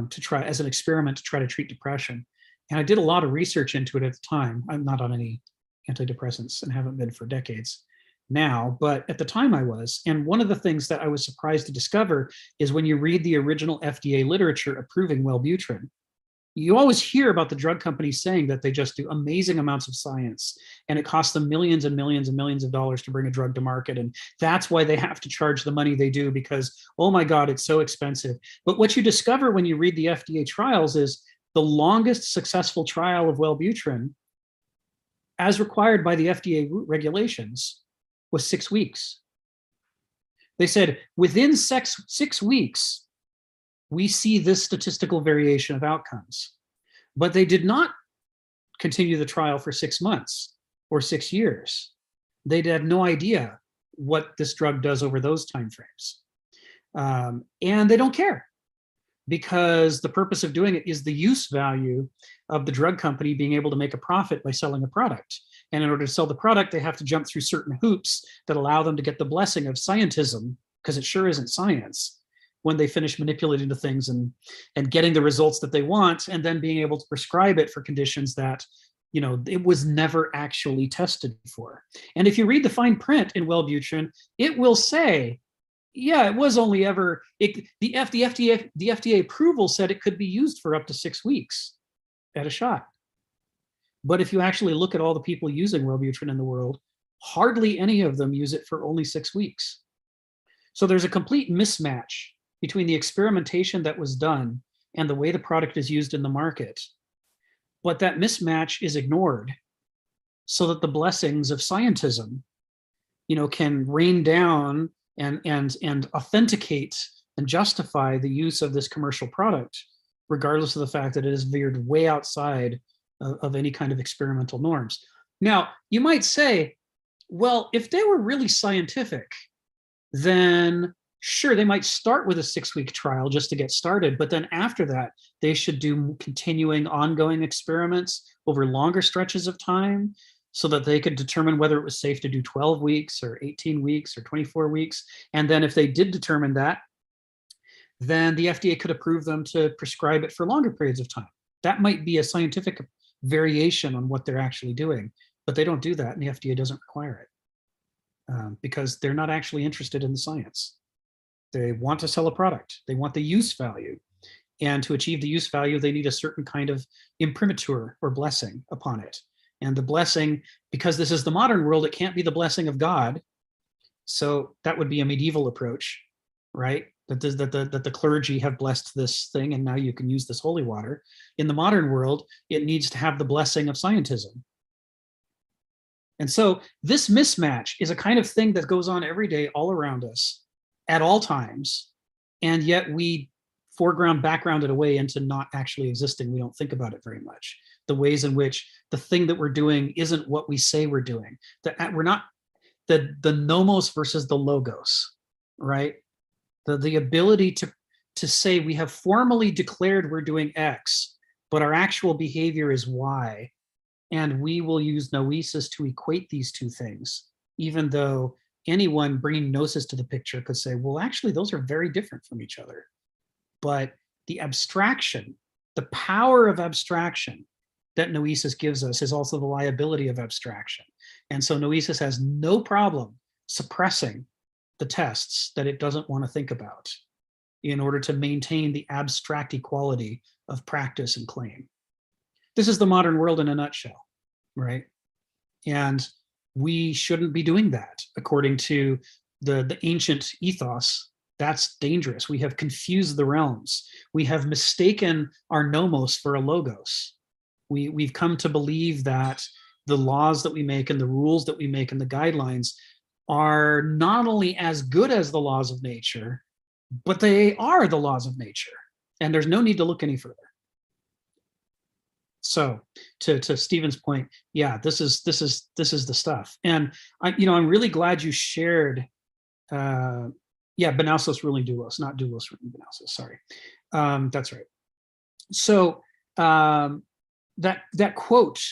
S1: to try as an experiment to try to treat depression. And I did a lot of research into it at the time. I'm not on any antidepressants and haven't been for decades now, but at the time I was. And one of the things that I was surprised to discover is when you read the original FDA literature approving Wellbutrin, you always hear about the drug companies saying that they just do amazing amounts of science and it costs them millions and millions and millions of dollars to bring a drug to market. And that's why they have to charge the money they do because, oh my God, it's so expensive. But what you discover when you read the FDA trials is the longest successful trial of Wellbutrin, as required by the FDA regulations, was 6 weeks. They said within 6 weeks, we see this statistical variation of outcomes. But they did not continue the trial for 6 months or 6 years. They had no idea what this drug does over those timeframes. And they don't care because the purpose of doing it is the use value of the drug company being able to make a profit by selling a product. And in order to sell the product, they have to jump through certain hoops that allow them to get the blessing of scientism, because it sure isn't science, when they finish manipulating the things and getting the results that they want, and then being able to prescribe it for conditions that, it was never actually tested for. And if you read the fine print in Wellbutrin, it will say, yeah, it was only ever, the FDA approval said it could be used for up to 6 weeks at a shot. But if you actually look at all the people using Wellbutrin in the world, hardly any of them use it for only 6 weeks. So there's a complete mismatch between the experimentation that was done and the way the product is used in the market. But that mismatch is ignored so that the blessings of scientism, can rain down and authenticate and justify the use of this commercial product regardless of the fact that it is veered way outside of any kind of experimental norms. Now, you might say, well, if they were really scientific, then sure, they might start with a 6-week trial just to get started, but then after that, they should do continuing ongoing experiments over longer stretches of time so that they could determine whether it was safe to do 12 weeks or 18 weeks or 24 weeks. And then if they did determine that, then the FDA could approve them to prescribe it for longer periods of time. That might be a scientific variation on what they're actually doing, but they don't do that, and the FDA doesn't require it because they're not actually interested in the science. They want to sell a product. They want the use value. And to achieve the use value, they need a certain kind of imprimatur or blessing upon it. And the blessing, because this is the modern world, it can't be the blessing of God. So that would be a medieval approach, right? That the clergy have blessed this thing and now you can use this holy water. In the modern world, it needs to have the blessing of scientism. And so this mismatch is a kind of thing that goes on every day all around us at all times. And yet we foreground, background it away into not actually existing. We don't think about it very much. The ways in which the thing that we're doing isn't what we say we're doing. That we're not the nomos versus the logos, right? The ability to say we have formally declared we're doing X, but our actual behavior is Y. And we will use noesis to equate these two things, even though anyone bringing gnosis to the picture could say, well, actually, those are very different from each other. But the abstraction, the power of abstraction that noesis gives us is also the liability of abstraction. And so noesis has no problem suppressing the tests that it doesn't want to think about in order to maintain the abstract equality of practice and claim. This is the modern world in a nutshell, right? And we shouldn't be doing that according to the ancient ethos. That's dangerous. We have confused the realms. We have mistaken our nomos for a logos. We've come to believe that the laws that we make and the rules that we make and the guidelines are not only as good as the laws of nature, but they are the laws of nature. And there's no need to look any further. So to Stephen's point, yeah, this is the stuff. And I'm really glad you shared Benausos ruling doulos, not doulos ruling Benausos, sorry. That's right. So that quote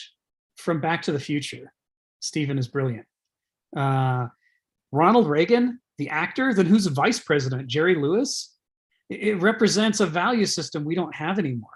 S1: from Back to the Future, Stephen, is brilliant. Ronald Reagan, the actor, then who's a vice president, Jerry Lewis, it represents a value system we don't have anymore.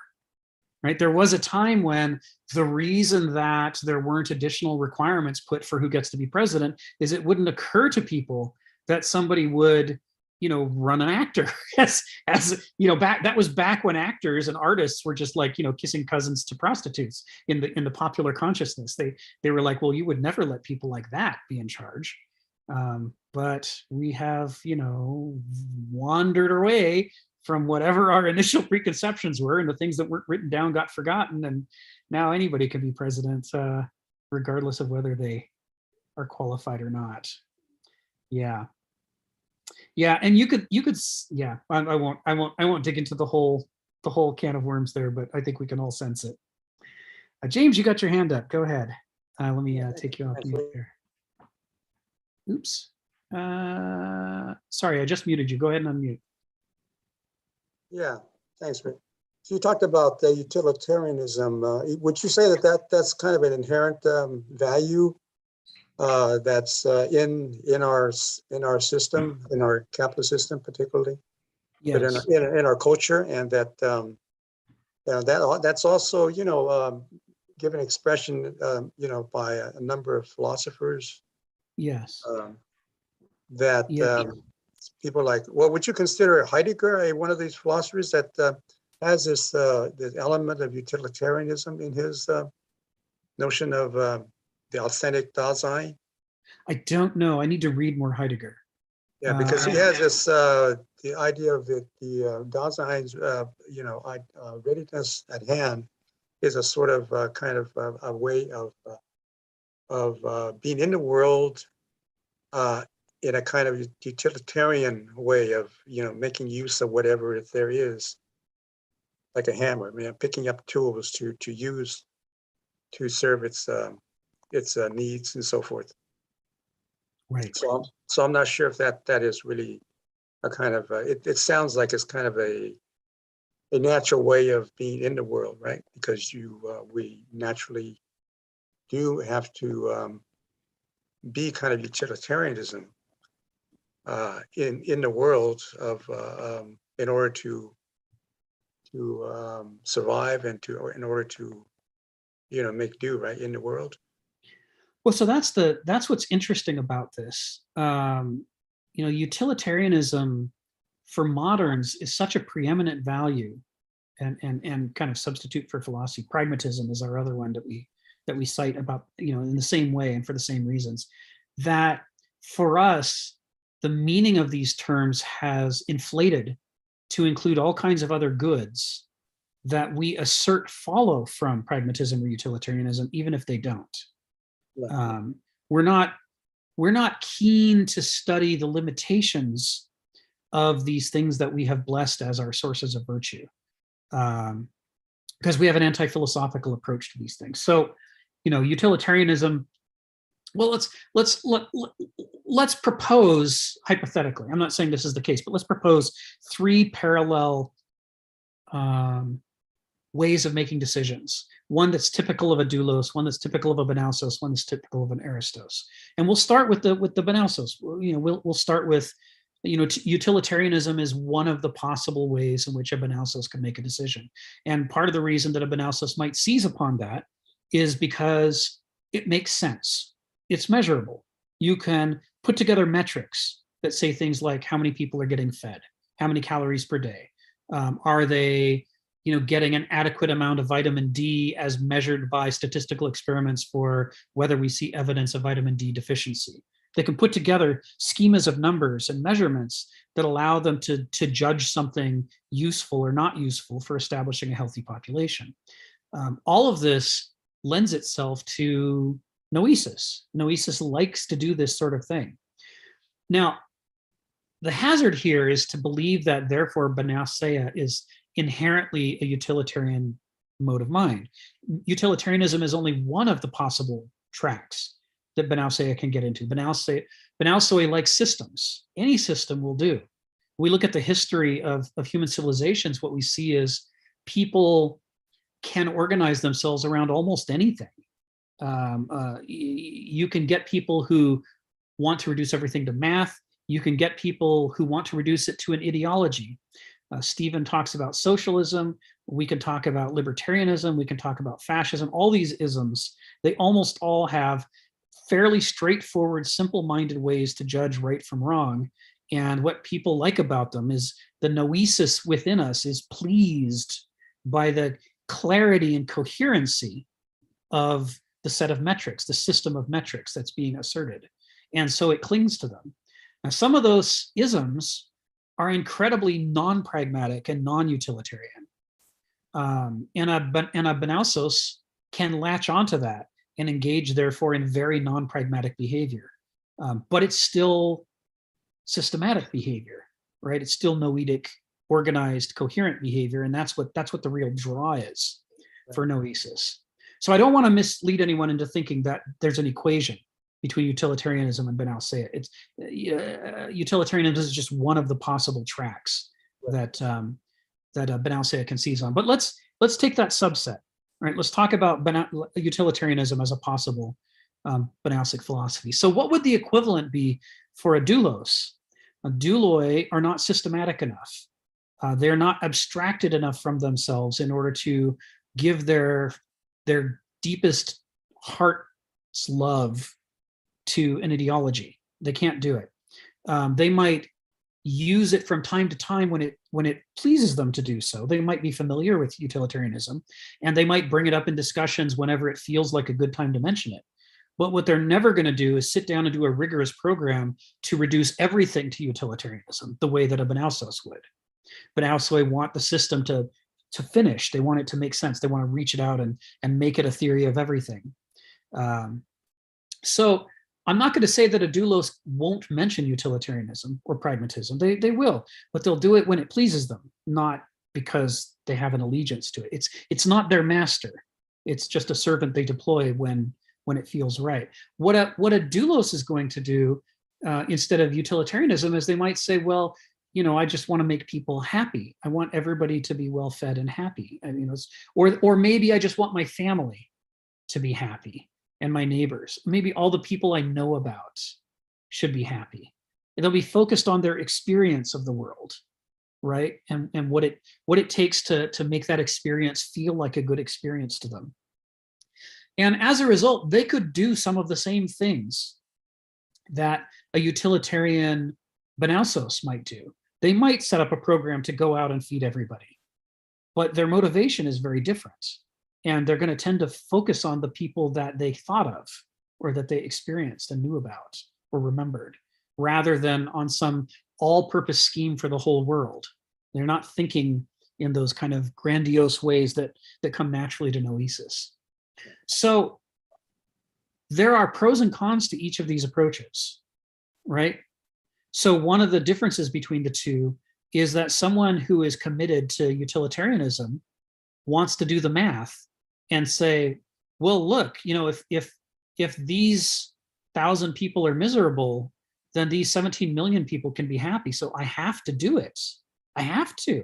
S1: Right? There was a time when the reason that there weren't additional requirements put for who gets to be president is it wouldn't occur to people that somebody would, run an actor as that was back when actors and artists were just like, kissing cousins to prostitutes in the popular consciousness. They were like, well, you would never let people like that be in charge. But we have, wandered away from whatever our initial preconceptions were, and the things that weren't written down got forgotten, and now anybody can be president, regardless of whether they are qualified or not. Yeah, and you could, I won't dig into the whole can of worms there, but I think we can all sense it. James, you got your hand up. Go ahead. Let me take you off mute there. Oops. Sorry, I just muted you. Go ahead and unmute.
S6: Yeah, thanks, Rick. So you talked about utilitarianism. Would you say that's kind of an inherent value that's in our system, in our capitalist system particularly,
S1: yes.
S6: But in our culture, and that that's also given expression by a number of philosophers.
S1: Yes.
S6: People like, well, would you consider Heidegger one of these philosophers that has this element of utilitarianism in his notion of the authentic Dasein?
S1: I don't know. I need to read more Heidegger.
S6: Yeah, because he has this the idea of the Dasein's readiness at hand is a sort of kind of a way of being in the world. In a kind of utilitarian way of, making use of whatever there is. like a hammer, picking up tools to use to serve its needs and so forth.
S1: Right.
S6: So I'm not sure if that is really a kind of it sounds like it's kind of a natural way of being in the world, right? Because we naturally do have to be kind of utilitarianism in the world of in order to survive and in order to make do, right, in the world.
S1: Well, so that's what's interesting about this. Utilitarianism for moderns is such a preeminent value, and kind of substitute for philosophy. Pragmatism is our other one that we cite about, in the same way and for the same reasons, that for us, the meaning of these terms has inflated to include all kinds of other goods that we assert follow from pragmatism or utilitarianism, even if they don't.
S6: Right.
S1: We're not keen to study the limitations of these things that we have blessed as our sources of virtue, because we have an anti-philosophical approach to these things. So, utilitarianism. Well, let's propose hypothetically. I'm not saying this is the case, but let's propose three parallel ways of making decisions. One that's typical of a doulos, one that's typical of a benausos, one that's typical of an aristos. And we'll start with the benausos. We'll start with, utilitarianism is one of the possible ways in which a benausos can make a decision. And part of the reason that a benausos might seize upon that is because it makes sense. It's measurable. You can put together metrics that say things like how many people are getting fed, how many calories per day, are they getting an adequate amount of vitamin D as measured by statistical experiments for whether we see evidence of vitamin D deficiency. They can put together schemas of numbers and measurements that allow them to judge something useful or not useful for establishing a healthy population. All of this lends itself to Noesis. Noesis likes to do this sort of thing. Now, the hazard here is to believe that therefore Benauseia is inherently a utilitarian mode of mind. Utilitarianism is only one of the possible tracks that Benauseia can get into. Benauseia likes systems. Any system will do. We look at the history of human civilizations, what we see is people can organize themselves around almost anything. You can get people who want to reduce everything to math. You can get people who want to reduce it to an ideology. Stephen talks about socialism. We can talk about libertarianism. We can talk about fascism. All these isms, they almost all have fairly straightforward, simple-minded ways to judge right from wrong. And what people like about them is the noesis within us is pleased by the clarity and coherency of the set of metrics, the system of metrics that's being asserted. And so it clings to them. Now, some of those isms are incredibly non-pragmatic and non-utilitarian. And a benausos can latch onto that and engage, therefore, in very non-pragmatic behavior. But it's still systematic behavior, right? It's still noetic, organized, coherent behavior, and that's what the real draw is for noesis. So I don't want to mislead anyone into thinking that there's an equation between utilitarianism and benauseia. It's utilitarianism is just one of the possible tracks that benauseia can seize on. But let's take that subset, right? Let's talk about utilitarianism as a possible benausic philosophy. So what would the equivalent be for a doulos? A douloi are not systematic enough. They're not abstracted enough from themselves in order to give their deepest heart's love to an ideology. They can't do it. They might use it from time to time when it pleases them to do so. They might be familiar with utilitarianism, and they might bring it up in discussions whenever it feels like a good time to mention it. But what they're never going to do is sit down and do a rigorous program to reduce everything to utilitarianism the way that a benausos would. Benausos want the system to finish. They want it to make sense. They want to reach it out and make it a theory of everything. So I'm not going to say that a doulos won't mention utilitarianism or pragmatism. They will, but they'll do it when it pleases them, not because they have an allegiance to it. It's not their master. It's just a servant they deploy when it feels right. What a doulos is going to do instead of utilitarianism is they might say, well, I just want to make people happy. I want everybody to be well fed and happy. And, or maybe I just want my family to be happy and my neighbors. Maybe all the people I know about should be happy. And they'll be focused on their experience of the world, right? And what it takes to make that experience feel like a good experience to them. And as a result, they could do some of the same things that a utilitarian Benausos might do. They might set up a program to go out and feed everybody, but their motivation is very different. And they're going to tend to focus on the people that they thought of or that they experienced and knew about or remembered, rather than on some all-purpose scheme for the whole world. They're not thinking in those kind of grandiose ways that come naturally to Noesis. So there are pros and cons to each of these approaches, right? So one of the differences between the two is that someone who is committed to utilitarianism wants to do the math and say, well, look, if these 1,000 people are miserable, then these 17 million people can be happy. So I have to do it. I have to.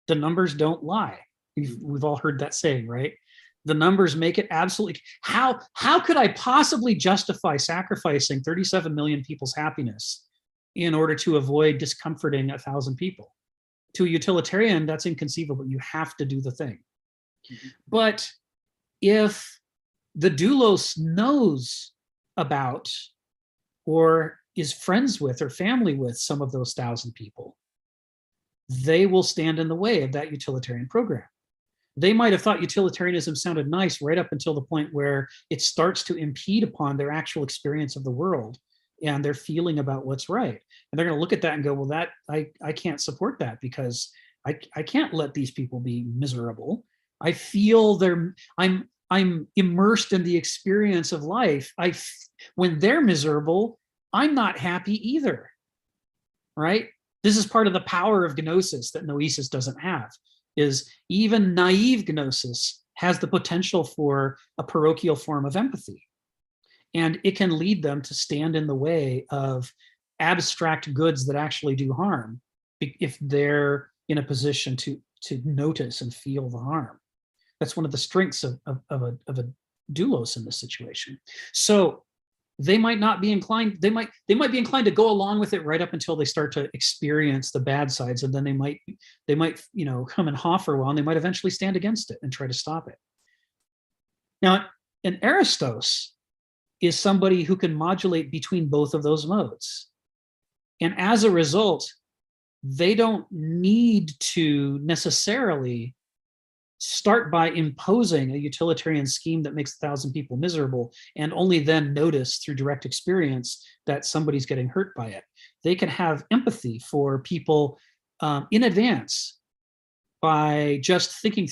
S1: The numbers don't lie. We've all heard that saying, right? The numbers make it absolutely. How could I possibly justify sacrificing 37 million people's happiness in order to avoid discomforting 1,000 people? To a utilitarian, that's inconceivable. You have to do the thing. Mm-hmm. But if the doulos knows about or is friends with or family with some of those 1,000 people, they will stand in the way of that utilitarian program. They might have thought utilitarianism sounded nice right up until the point where it starts to impede upon their actual experience of the world and their feeling about what's right. And they're going to look at that and go, well, that I can't support that because I can't let these people be miserable. I feel I'm immersed in the experience of life. When they're miserable, I'm not happy either, right? This is part of the power of Gnosis that Noesis doesn't have, is even naive Gnosis has the potential for a parochial form of empathy. And it can lead them to stand in the way of abstract goods that actually do harm if they're in a position to notice and feel the harm. That's one of the strengths of a doulos in this situation. So they might not be inclined, they might be inclined to go along with it right up until they start to experience the bad sides, and then they might come and haw for a while, and they might eventually stand against it and try to stop it. Now, an Aristos is somebody who can modulate between both of those modes. And as a result, they don't need to necessarily start by imposing a utilitarian scheme that makes 1,000 people miserable and only then notice through direct experience that somebody's getting hurt by it. They can have empathy for people in advance by just thinking,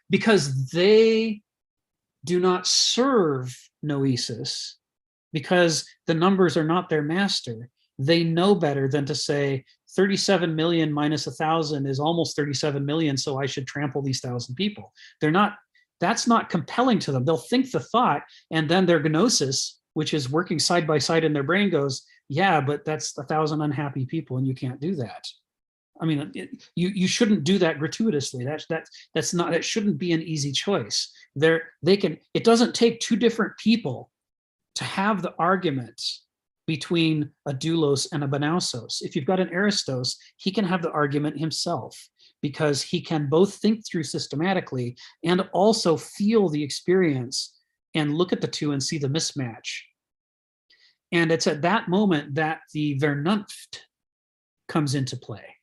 S1: because they do not serve Noesis, because the numbers are not their master. They know better than to say 37 million minus 1,000 is almost 37 million, so I should trample these 1,000 people. That's not compelling to them. They'll think the thought, and then their gnosis, which is working side by side in their brain, goes, yeah, but that's 1,000 unhappy people, and you can't do that. I mean, you shouldn't do that gratuitously. That shouldn't be an easy choice. It doesn't take two different people to have the argument between a doulos and a benausos. If you've got an Aristos, he can have the argument himself because he can both think through systematically and also feel the experience and look at the two and see the mismatch. And it's at that moment that the Vernunft comes into play,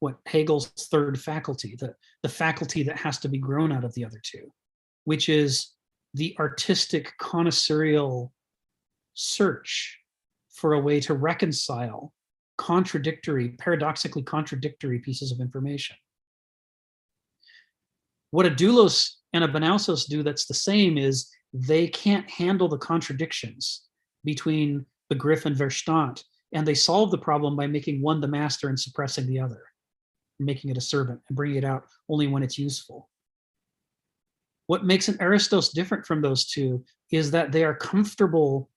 S1: what Hegel's third faculty, the faculty that has to be grown out of the other two, which is the artistic connoisseurial search for a way to reconcile paradoxically contradictory pieces of information. What a doulos and a benausos do that's the same is they can't handle the contradictions between Begriff and Verstand, and they solve the problem by making one the master and suppressing the other. making it a servant and bringing it out only when it's useful. What makes an Aristos different from those two is that they are comfortable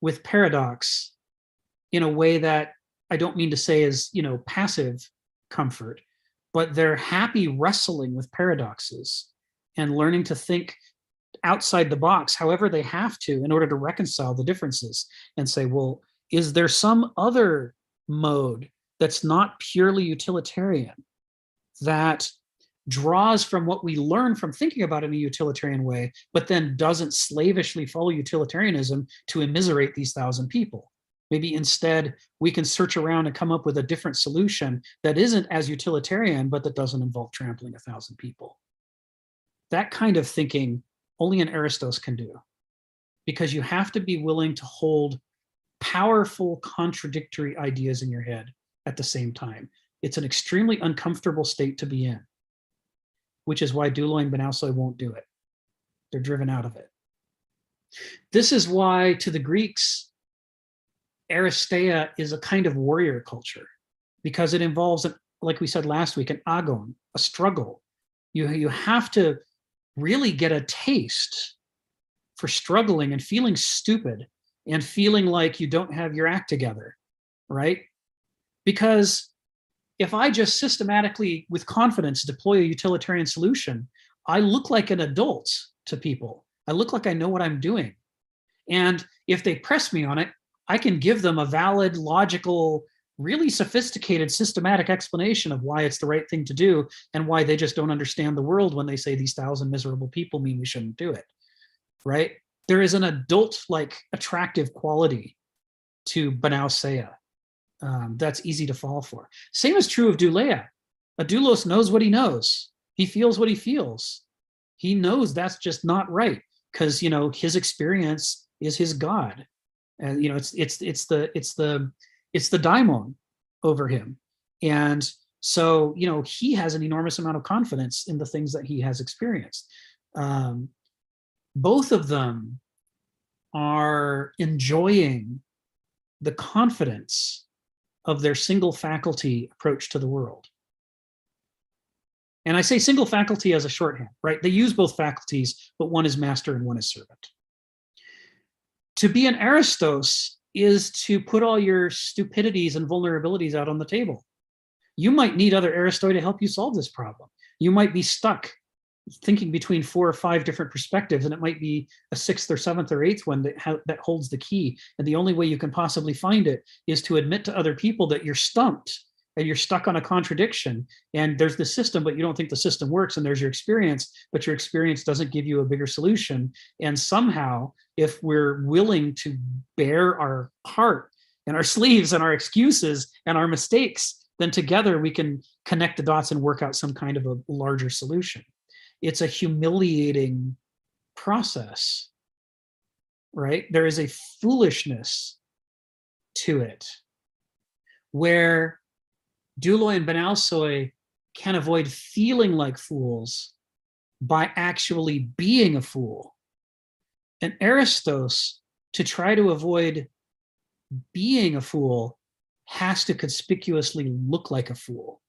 S1: with paradox in a way that I don't mean to say is, passive comfort, but they're happy wrestling with paradoxes and learning to think outside the box, however they have to, in order to reconcile the differences and say, well, is there some other mode that's not purely utilitarian that draws from what we learn from thinking about it in a utilitarian way, but then doesn't slavishly follow utilitarianism to immiserate these 1,000 people? Maybe instead we can search around and come up with a different solution that isn't as utilitarian, but that doesn't involve trampling 1,000 people. That kind of thinking only an Aristos can do, because you have to be willing to hold powerful contradictory ideas in your head at the same time. It's an extremely uncomfortable state to be in, which is why Douloi and Benousoi won't do it. They're driven out of it. This is why, to the Greeks, Aristeia is a kind of warrior culture, because it involves, like we said last week, an agon, a struggle. You have to really get a taste for struggling and feeling stupid and feeling like you don't have your act together, right? Because if I just systematically, with confidence, deploy a utilitarian solution, I look like an adult to people. I look like I know what I'm doing. And if they press me on it, I can give them a valid, logical, really sophisticated, systematic explanation of why it's the right thing to do and why they just don't understand the world when they say these 1,000 miserable people mean we shouldn't do it, right? There is an adult-like attractive quality to Benousoi that's easy to fall for. Same is true of Douleia. A doulos knows what he knows. He feels what he feels. He knows that's just not right because, his experience is his God. And, it's the daimon over him. And so, he has an enormous amount of confidence in the things that he has experienced. Both of them are enjoying the confidence of their single faculty approach to the world. And I say single faculty as a shorthand, right? They use both faculties, but one is master and one is servant. To be an Aristos is to put all your stupidities and vulnerabilities out on the table. You might need other Aristoi to help you solve this problem. You might be stuck thinking between 4 or 5 different perspectives, and it might be a 6th or 7th or 8th one that holds the key. And the only way you can possibly find it is to admit to other people that you're stumped and you're stuck on a contradiction. And there's the system, but you don't think the system works. And there's your experience, but your experience doesn't give you a bigger solution. And somehow, if we're willing to bear our heart and our sleeves and our excuses and our mistakes, then together we can connect the dots and work out some kind of a larger solution. It's a humiliating process, right? There is a foolishness to it where Douloi and Benousoi can avoid feeling like fools by actually being a fool. And Aristos, to try to avoid being a fool, has to conspicuously look like a fool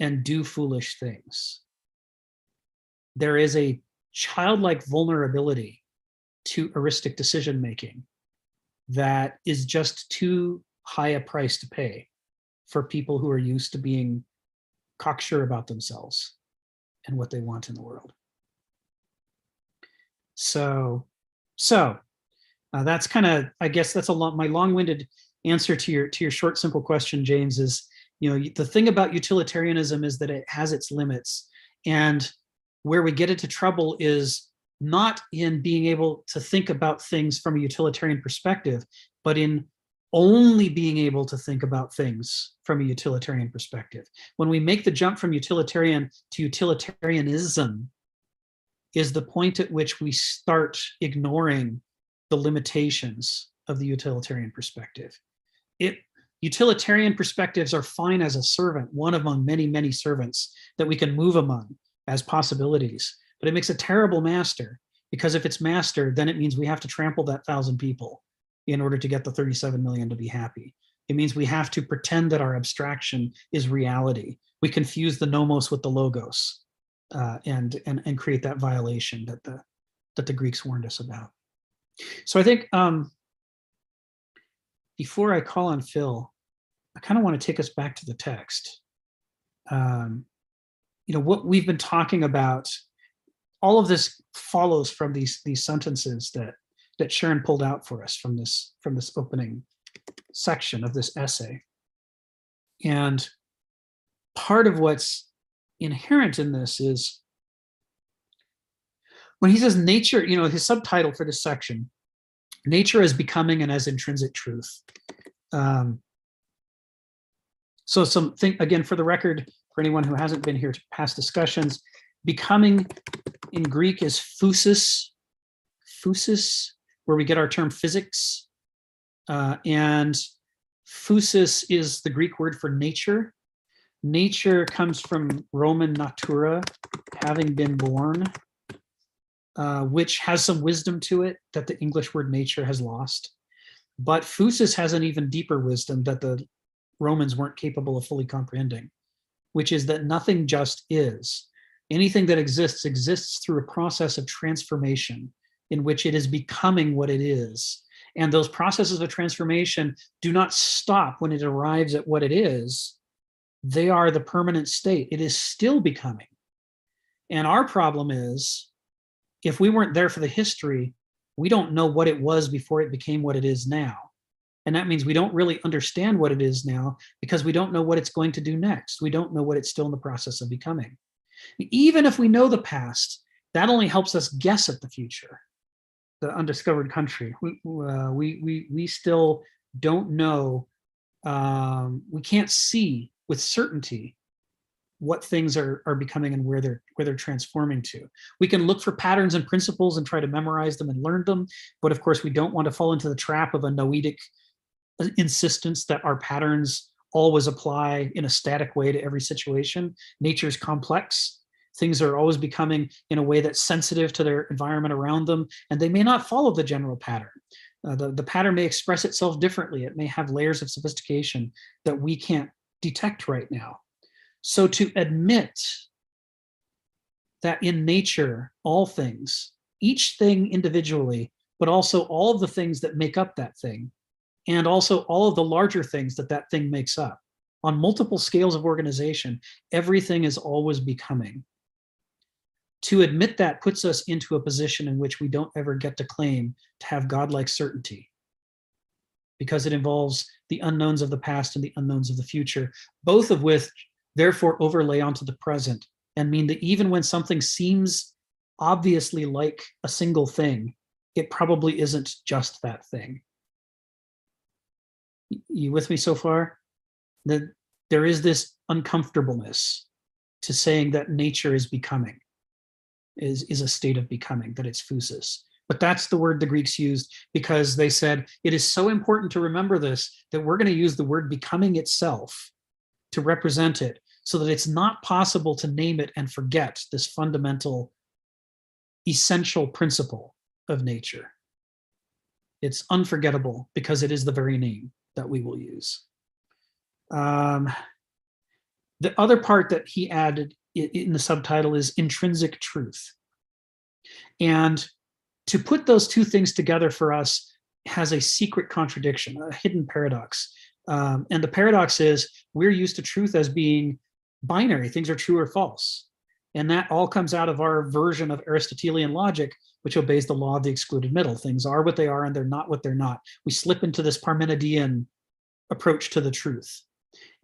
S1: and do foolish things. There is a childlike vulnerability to heuristic decision-making that is just too high a price to pay for people who are used to being cocksure about themselves and what they want in the world. So that's kind of, I guess that's my long-winded answer to your short, simple question, James, is, the thing about utilitarianism is that it has its limits. And where we get into trouble is not in being able to think about things from a utilitarian perspective, but in only being able to think about things from a utilitarian perspective. When we make the jump from utilitarian to utilitarianism is the point at which we start ignoring the limitations of the utilitarian perspective. Utilitarian perspectives are fine as a servant, one among many, many servants that we can move among as possibilities, but it makes a terrible master, because if it's master, then it means we have to trample that 1,000 people in order to get the 37 million to be happy. It means we have to pretend that our abstraction is reality. we confuse the nomos with the logos, and create that violation that the Greeks warned us about. So I think before I call on Phil, I kind of want to take us back to the text. What we've been talking about, all of this follows from these sentences that Sharon pulled out for us from this opening section of this essay. And part of what's inherent in this is when he says nature, his subtitle for this section, nature as becoming and as intrinsic truth. So something, again, for the record, for anyone who hasn't been here to past discussions, becoming in Greek is phusis, where we get our term physics. And phusis is the Greek word for nature. Nature comes from Roman natura, having been born, which has some wisdom to it that the English word nature has lost. But phusis has an even deeper wisdom that the Romans weren't capable of fully comprehending, which is that nothing just is. Anything that exists through a process of transformation in which it is becoming what it is. And those processes of transformation do not stop when it arrives at what it is. They are the permanent state. It is still becoming. And our problem is, if we weren't there for the history, we don't know what it was before it became what it is now. And that means we don't really understand what it is now because we don't know what it's going to do next. We don't know what it's still in the process of becoming. Even if we know the past, that only helps us guess at the future, the undiscovered country. We still don't know. We can't see with certainty what things are becoming and where they're transforming to. We can look for patterns and principles and try to memorize them and learn them, but of course we don't want to fall into the trap of a noetic insistence that our patterns always apply in a static way to every situation. Nature is complex. Things are always becoming in a way that's sensitive to their environment around them, and they may not follow the general pattern. The pattern may express itself differently. It may have layers of sophistication that we can't detect right now. So to admit that in nature, all things, each thing individually, but also all of the things that make up that thing, and also all of the larger things that thing makes up, on multiple scales of organization, everything is always becoming. To admit that puts us into a position in which we don't ever get to claim to have godlike certainty, because it involves the unknowns of the past and the unknowns of the future, both of which therefore overlay onto the present and mean that even when something seems obviously like a single thing, it probably isn't just that thing. You with me so far? That there is this uncomfortableness to saying that nature is becoming, is a state of becoming, that it's phusis. But that's the word the Greeks used because they said it is so important to remember this that we're going to use the word becoming itself to represent it, so that it's not possible to name it and forget this fundamental, essential principle of nature. It's unforgettable because it is the very name that we will use. The other part that he added in the subtitle is intrinsic truth. And to put those two things together for us has a secret contradiction, a hidden paradox. And the paradox is we're used to truth as being binary. Things are true or false. And that all comes out of our version of Aristotelian logic, which obeys the law of the excluded middle. Things are what they are and they're not what they're not. We slip into this Parmenidean approach to the truth.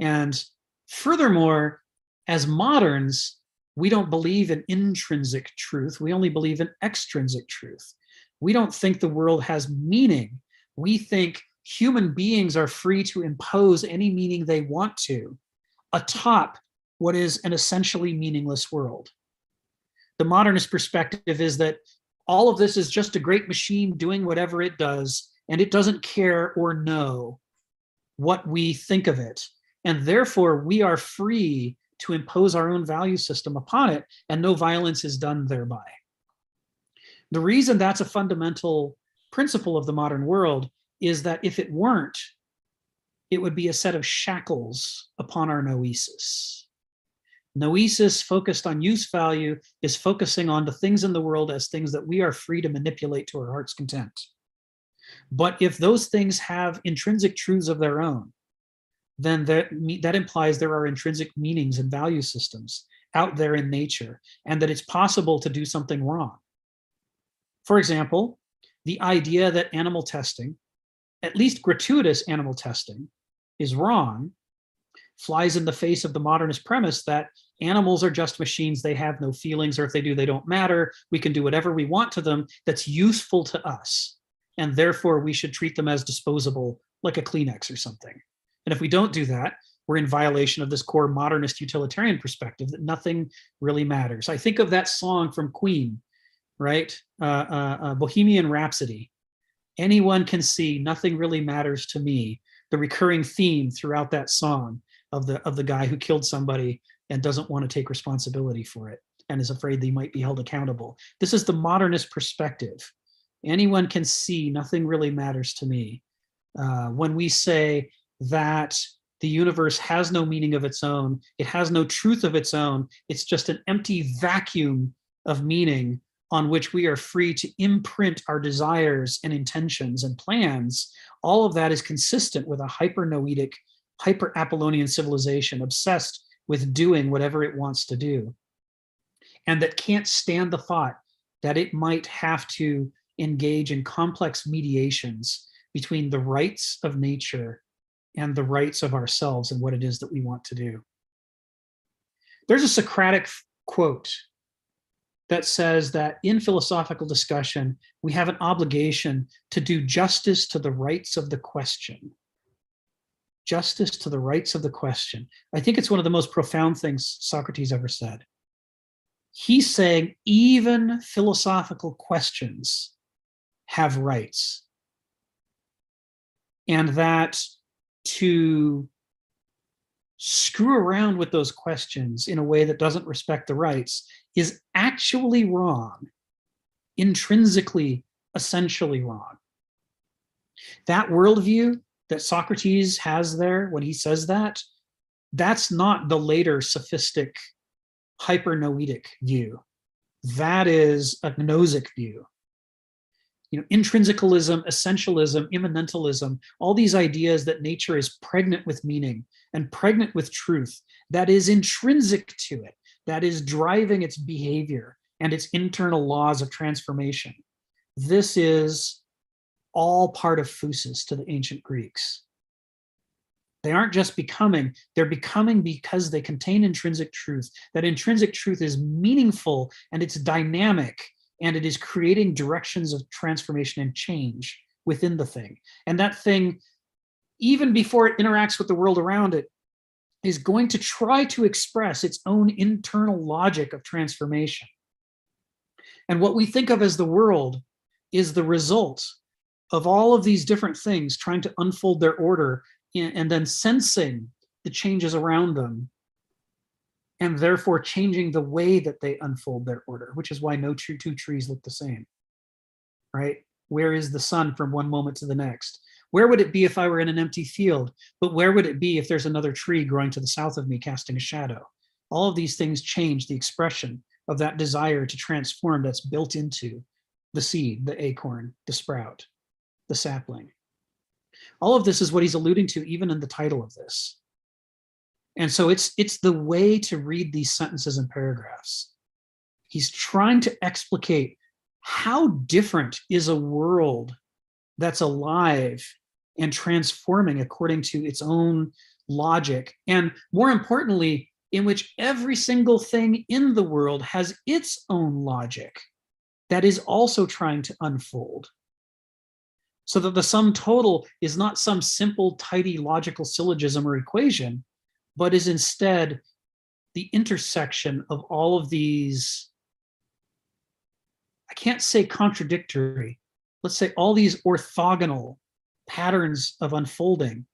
S1: And furthermore, as moderns, we don't believe in intrinsic truth. We only believe in extrinsic truth. We don't think the world has meaning. We think human beings are free to impose any meaning they want to atop what is an essentially meaningless world. The modernist perspective is that all of this is just a great machine doing whatever it does, and it doesn't care or know what we think of it. And therefore, we are free to impose our own value system upon it, and no violence is done thereby. The reason that's a fundamental principle of the modern world is that if it weren't, it would be a set of shackles upon our noesis. Noesis, focused on use value, is focusing on the things in the world as things that we are free to manipulate to our heart's content. But if those things have intrinsic truths of their own, then that implies there are intrinsic meanings and value systems out there in nature, and that it's possible to do something wrong. For example, the idea that animal testing, at least gratuitous animal testing, is wrong flies in the face of the modernist premise that animals are just machines, they have no feelings, or if they do, they don't matter. We can do whatever we want to them that's useful to us, and therefore we should treat them as disposable, like a Kleenex or something. And if we don't do that, we're in violation of this core modernist utilitarian perspective that nothing really matters. I think of that song from Queen, right? Bohemian Rhapsody. Anyone can see, nothing really matters to me. The recurring theme throughout that song of the guy who killed somebody and doesn't want to take responsibility for it and is afraid they might be held accountable. This is the modernist perspective. Anyone can see, nothing really matters to me. When we say that the universe has no meaning of its own, it has no truth of its own, it's just an empty vacuum of meaning on which we are free to imprint our desires and intentions and plans, all of that is consistent with a hyper-noetic, hyper-Apollonian civilization obsessed with doing whatever it wants to do, and that can't stand the thought that it might have to engage in complex mediations between the rights of nature and the rights of ourselves and what it is that we want to do. There's a Socratic quote that says that in philosophical discussion, we have an obligation to do justice to the rights of the question. Justice to the rights of the question. I think it's one of the most profound things Socrates ever said. He's saying even philosophical questions have rights, and that to screw around with those questions in a way that doesn't respect the rights is actually wrong, intrinsically, essentially wrong. That worldview that Socrates has there when he says that, that's not the later sophistic hyper-noetic view. That is a gnosic view. You know, intrinsicalism, essentialism, immanentalism, all these ideas that nature is pregnant with meaning and pregnant with truth, that is intrinsic to it, that is driving its behavior and its internal laws of transformation. This is all part of physis to the ancient Greeks. They aren't just becoming, they're becoming because they contain intrinsic truth. That intrinsic truth is meaningful and it's dynamic, and it is creating directions of transformation and change within the thing. And that thing, even before it interacts with the world around it, is going to try to express its own internal logic of transformation. And what we think of as the world is the result of all of these different things trying to unfold their order and then sensing the changes around them, and therefore changing the way that they unfold their order, which is why no two trees look the same, right? Where is the sun from one moment to the next? Where would it be if I were in an empty field? But where would it be if there's another tree growing to the south of me casting a shadow? All of these things change the expression of that desire to transform that's built into the seed, the acorn, the sprout, the sapling. All of this is what he's alluding to even in the title of this. And so it's the way to read these sentences and paragraphs. He's trying to explicate how different is a world that's alive and transforming according to its own logic, and more importantly, in which every single thing in the world has its own logic that is also trying to unfold. So that the sum total is not some simple, tidy logical syllogism or equation, but is instead the intersection of all of these, I can't say contradictory, let's say all these orthogonal patterns of unfolding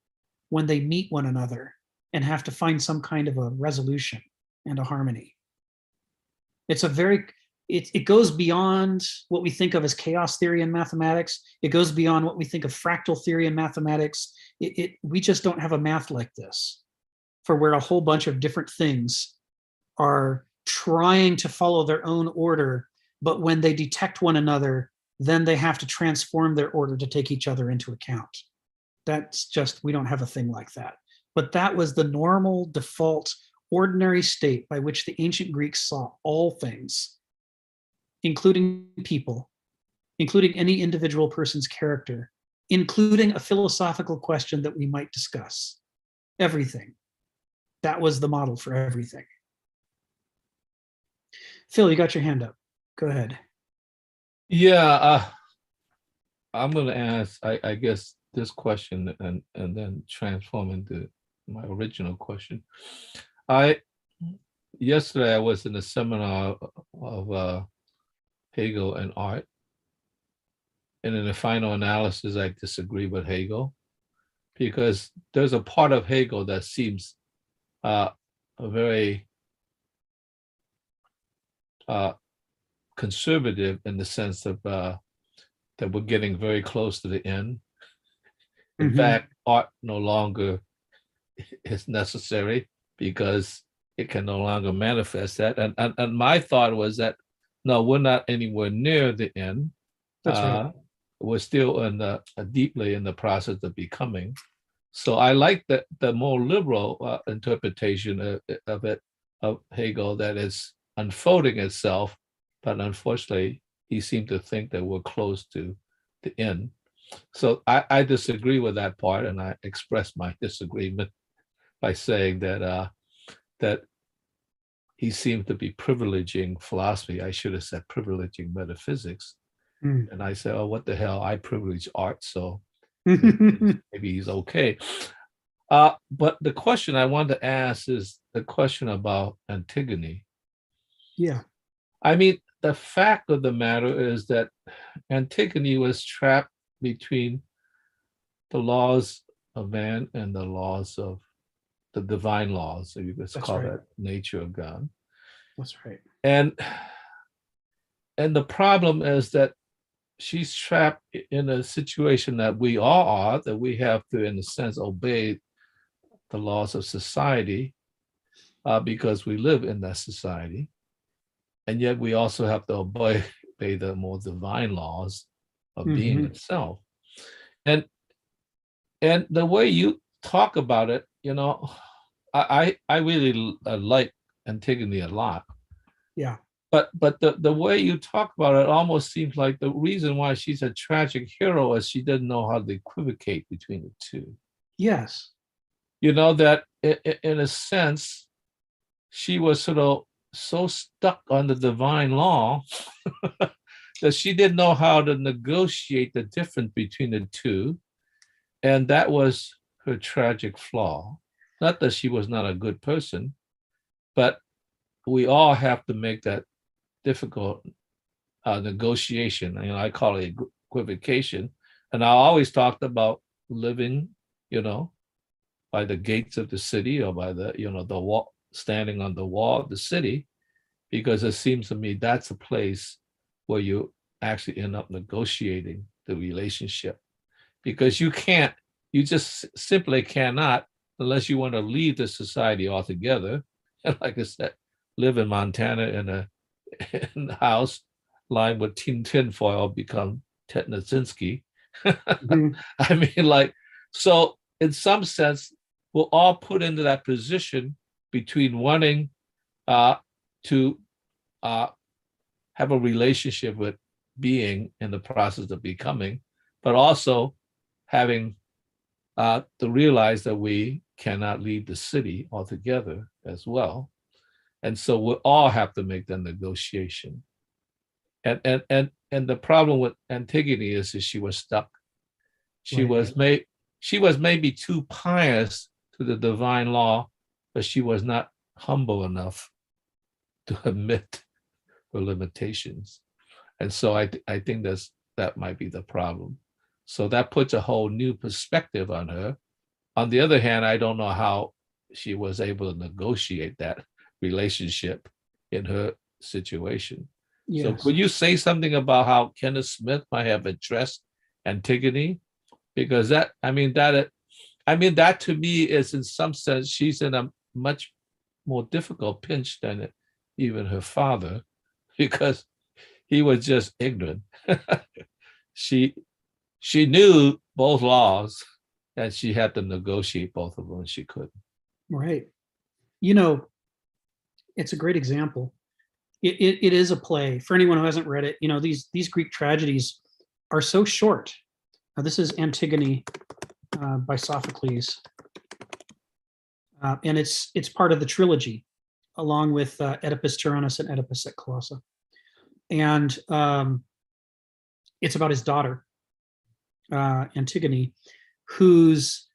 S1: when they meet one another and have to find some kind of a resolution and a harmony. It's a very, it goes beyond what we think of as chaos theory in mathematics. It goes beyond what we think of fractal theory in mathematics. We just don't have a math like this, for where a whole bunch of different things are trying to follow their own order, but when they detect one another, then they have to transform their order to take each other into account. That's just, we don't have a thing like that. But that was the normal, default, ordinary state by which the ancient Greeks saw all things, including people, including any individual person's character, including a philosophical question that we might discuss. Everything. That was the model for everything. Phil, you got your hand up. Go ahead.
S4: Yeah, I'm going to ask, I guess, this question and then transform into my original question. Yesterday I was in a seminar of Hegel and art, and in the final analysis, I disagree with Hegel because there's a part of Hegel that seems a very conservative in the sense of that we're getting very close to the end. In fact, art no longer is necessary because it can no longer manifest that. And my thought was that, no, we're not anywhere near the end.
S1: That's right.
S4: We're still in the deeply in the process of becoming. So I like the more liberal interpretation of it, of Hegel, that is unfolding itself, but unfortunately, he seemed to think that we're close to the end. So I disagree with that part, and I express my disagreement by saying that that he seemed to be privileging philosophy. I should have said privileging metaphysics. And I said, oh, what the hell? I privilege art, so maybe he's okay. But the question I want to ask is the question about Antigone.
S1: Yeah.
S4: I mean, the fact of the matter is that Antigone was trapped between the laws of man and the laws of the divine laws, so you could call that nature of God.
S1: That's right.
S4: And the problem is that she's trapped in a situation that we all are, that we have to, in a sense, obey the laws of society because we live in that society. And yet we also have to obey the more divine laws of being itself. And the way you talk about it, you know, I really like Antigone a lot.
S1: Yeah.
S4: But the way you talk about it almost seems like the reason why she's a tragic hero is she doesn't know how to equivocate between the two.
S1: Yes.
S4: You know, that in a sense, she was sort of so stuck on the divine law that she didn't know how to negotiate the difference between the two. And that was her tragic flaw. Not that she was not a good person, but we all have to make that difficult negotiation. You know, I call it equivocation. And I always talked about living, you know, by the gates of the city or by the, you know, the wall, standing on the wall of the city, because it seems to me that's a place where you actually end up negotiating the relationship. Because you just simply cannot, unless you want to leave the society altogether. And like I said, live in Montana in a house lined with tin foil, become Ted Nowinski. I mean, like, so in some sense, we're all put into that position between wanting to have a relationship with being in the process of becoming, but also having to realize that we cannot leave the city altogether as well. And so we all have to make the negotiation. And the problem with Antigone is that she was stuck. She was maybe too pious to the divine law, but she was not humble enough to admit her limitations. And so I think that might be the problem. So that puts a whole new perspective on her. On the other hand, I don't know how she was able to negotiate that relationship in her situation.
S1: Yes.
S4: So could you say something about how Kenneth Smith might have addressed Antigone? Because that to me is, in some sense, she's in a much more difficult pinch than even her father, because he was just ignorant. She knew both laws, and she had to negotiate both of them, and she couldn't.
S1: Right. You know, it's a great example. It is a play. For anyone who hasn't read it, you know, these Greek tragedies are so short. Now, this is Antigone by Sophocles. And it's part of the trilogy, along with Oedipus Tyrannus and Oedipus at Colossa. And it's about his daughter, Antigone, whose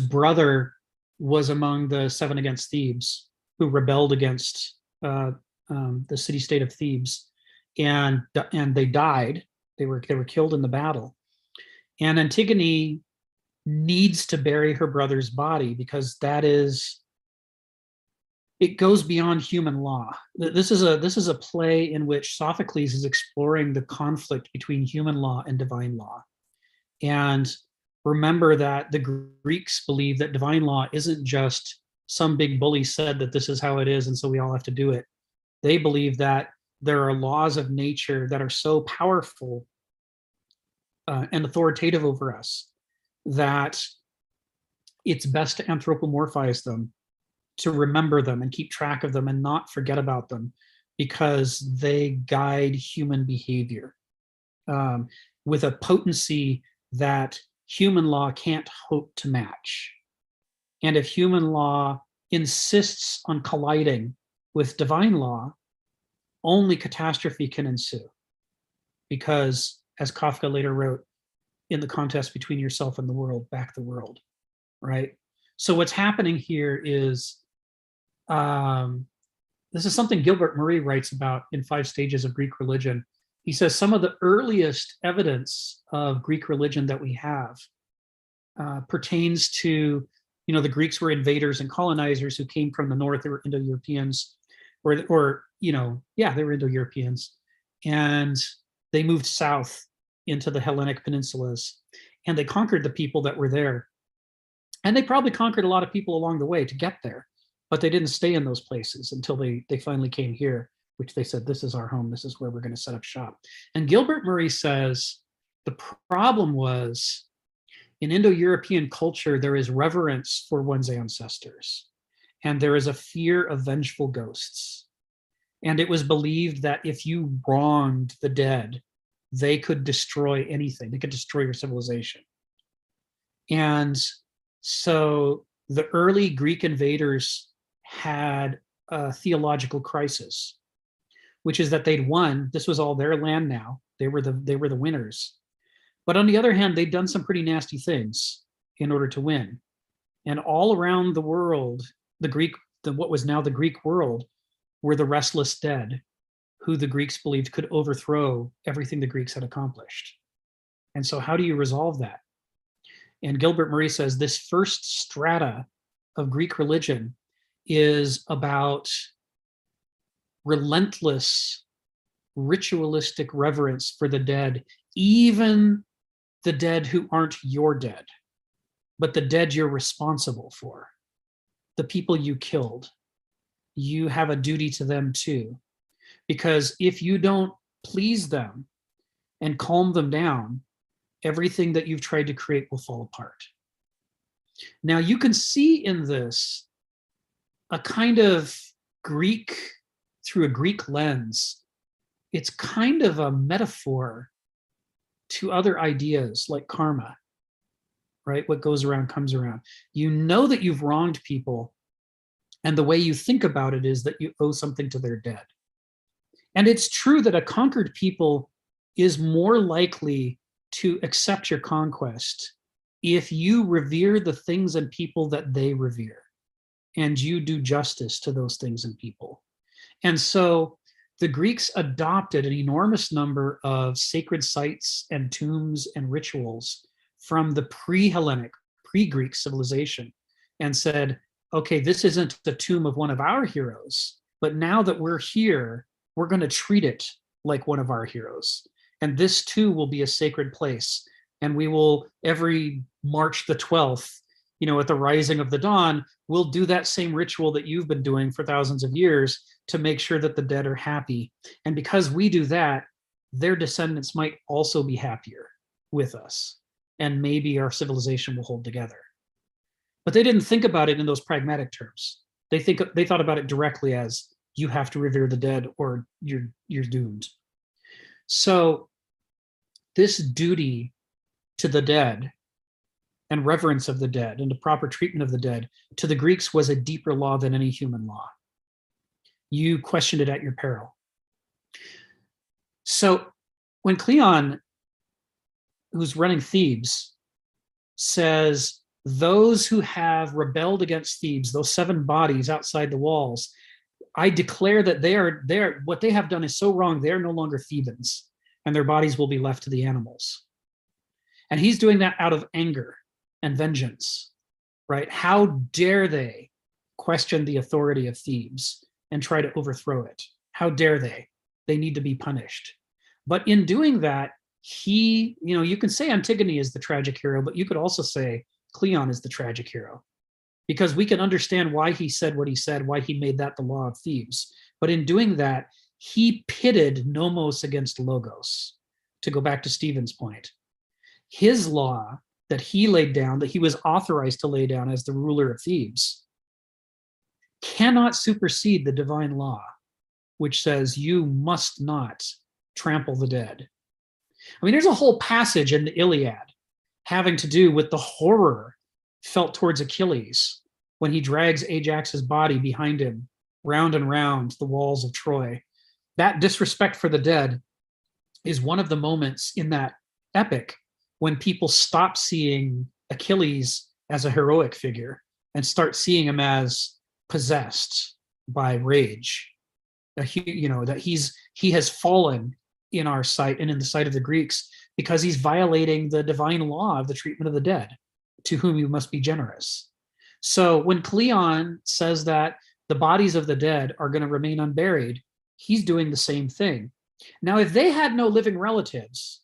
S1: brother was among the 7 against Thebes, who rebelled against the city-state of Thebes, and they died. They were killed in the battle. And Antigone needs to bury her brother's body because it goes beyond human law. This is a play in which Sophocles is exploring the conflict between human law and divine law. And remember that the Greeks believe that divine law isn't just some big bully said that this is how it is and so we all have to do it. They believe that there are laws of nature that are so powerful and authoritative over us that it's best to anthropomorphize them, to remember them and keep track of them and not forget about them, because they guide human behavior with a potency that human law can't hope to match. And if human law insists on colliding with divine law, only catastrophe can ensue. Because, as Kafka later wrote, in the contest between yourself and the world, back the world, right? So what's happening here is, this is something Gilbert Murray writes about in 5 Stages of Greek Religion. He says some of the earliest evidence of Greek religion that we have pertains to, you know, the Greeks were invaders and colonizers who came from the north. They were Indo-Europeans, or you know, yeah, they were Indo-Europeans, and they moved south into the Hellenic peninsulas, and they conquered the people that were there. And they probably conquered a lot of people along the way to get there, but they didn't stay in those places until they finally came here, which they said, this is our home, this is where we're going to set up shop. And Gilbert Murray says the problem was, in Indo-European culture, there is reverence for one's ancestors, and there is a fear of vengeful ghosts. And it was believed that if you wronged the dead, they could destroy anything. They could destroy your civilization. And so the early Greek invaders had a theological crisis, which is that they'd won. This was all their land now. They were the winners. But on the other hand, they'd done some pretty nasty things in order to win. And all around the world, what was now the Greek world, were the restless dead, who the Greeks believed could overthrow everything the Greeks had accomplished. And so how do you resolve that? And Gilbert Murray says this first strata of Greek religion is about relentless ritualistic reverence for the dead, even the dead who aren't your dead, but the dead you're responsible for, the people you killed. You have a duty to them too. Because if you don't please them and calm them down, everything that you've tried to create will fall apart. Now you can see in this a kind of Greek, through a Greek lens, it's kind of a metaphor to other ideas like karma, right? What goes around comes around. You know that you've wronged people, and the way you think about it is that you owe something to their dead. And it's true that a conquered people is more likely to accept your conquest if you revere the things and people that they revere, and you do justice to those things and people. And so the Greeks adopted an enormous number of sacred sites and tombs and rituals from the pre-Hellenic, pre-Greek civilization, and said, okay, this isn't the tomb of one of our heroes, but now that we're here, we're going to treat it like one of our heroes. And this too will be a sacred place. And we will, every March the 12th, at the rising of the dawn, we'll do that same ritual that you've been doing for thousands of years to make sure that the dead are happy. And because we do that, their descendants might also be happier with us. And maybe our civilization will hold together. But they didn't think about it in those pragmatic terms. They thought about it directly as you have to revere the dead or you're doomed. So this duty to the dead and reverence of the dead and the proper treatment of the dead to the Greeks was a deeper law than any human law. You questioned it at your peril. So when Cleon, who's running Thebes, says, those who have rebelled against Thebes, those 7 bodies outside the walls, I declare that they're what they have done is so wrong, they're no longer Thebans, and their bodies will be left to the animals. And he's doing that out of anger and vengeance, right? How dare they question the authority of Thebes and try to overthrow it? How dare they? They need to be punished. But in doing that, he, you can say Antigone is the tragic hero, but you could also say Cleon is the tragic hero, because we can understand why he said what he said, why he made that the law of Thebes. But in doing that, he pitted nomos against logos, to go back to Stephen's point. His law that he laid down, that he was authorized to lay down as the ruler of Thebes, cannot supersede the divine law, which says you must not trample the dead. I mean, there's a whole passage in the Iliad having to do with the horror felt towards Achilles when he drags Ajax's body behind him round and round the walls of Troy. That disrespect for the dead is one of the moments in that epic when people stop seeing Achilles as a heroic figure and start seeing him as possessed by rage. That he has fallen in our sight and in the sight of the Greeks because he's violating the divine law of the treatment of the dead, to whom you must be generous. So when Cleon says that the bodies of the dead are going to remain unburied, he's doing the same thing. Now, if they had no living relatives,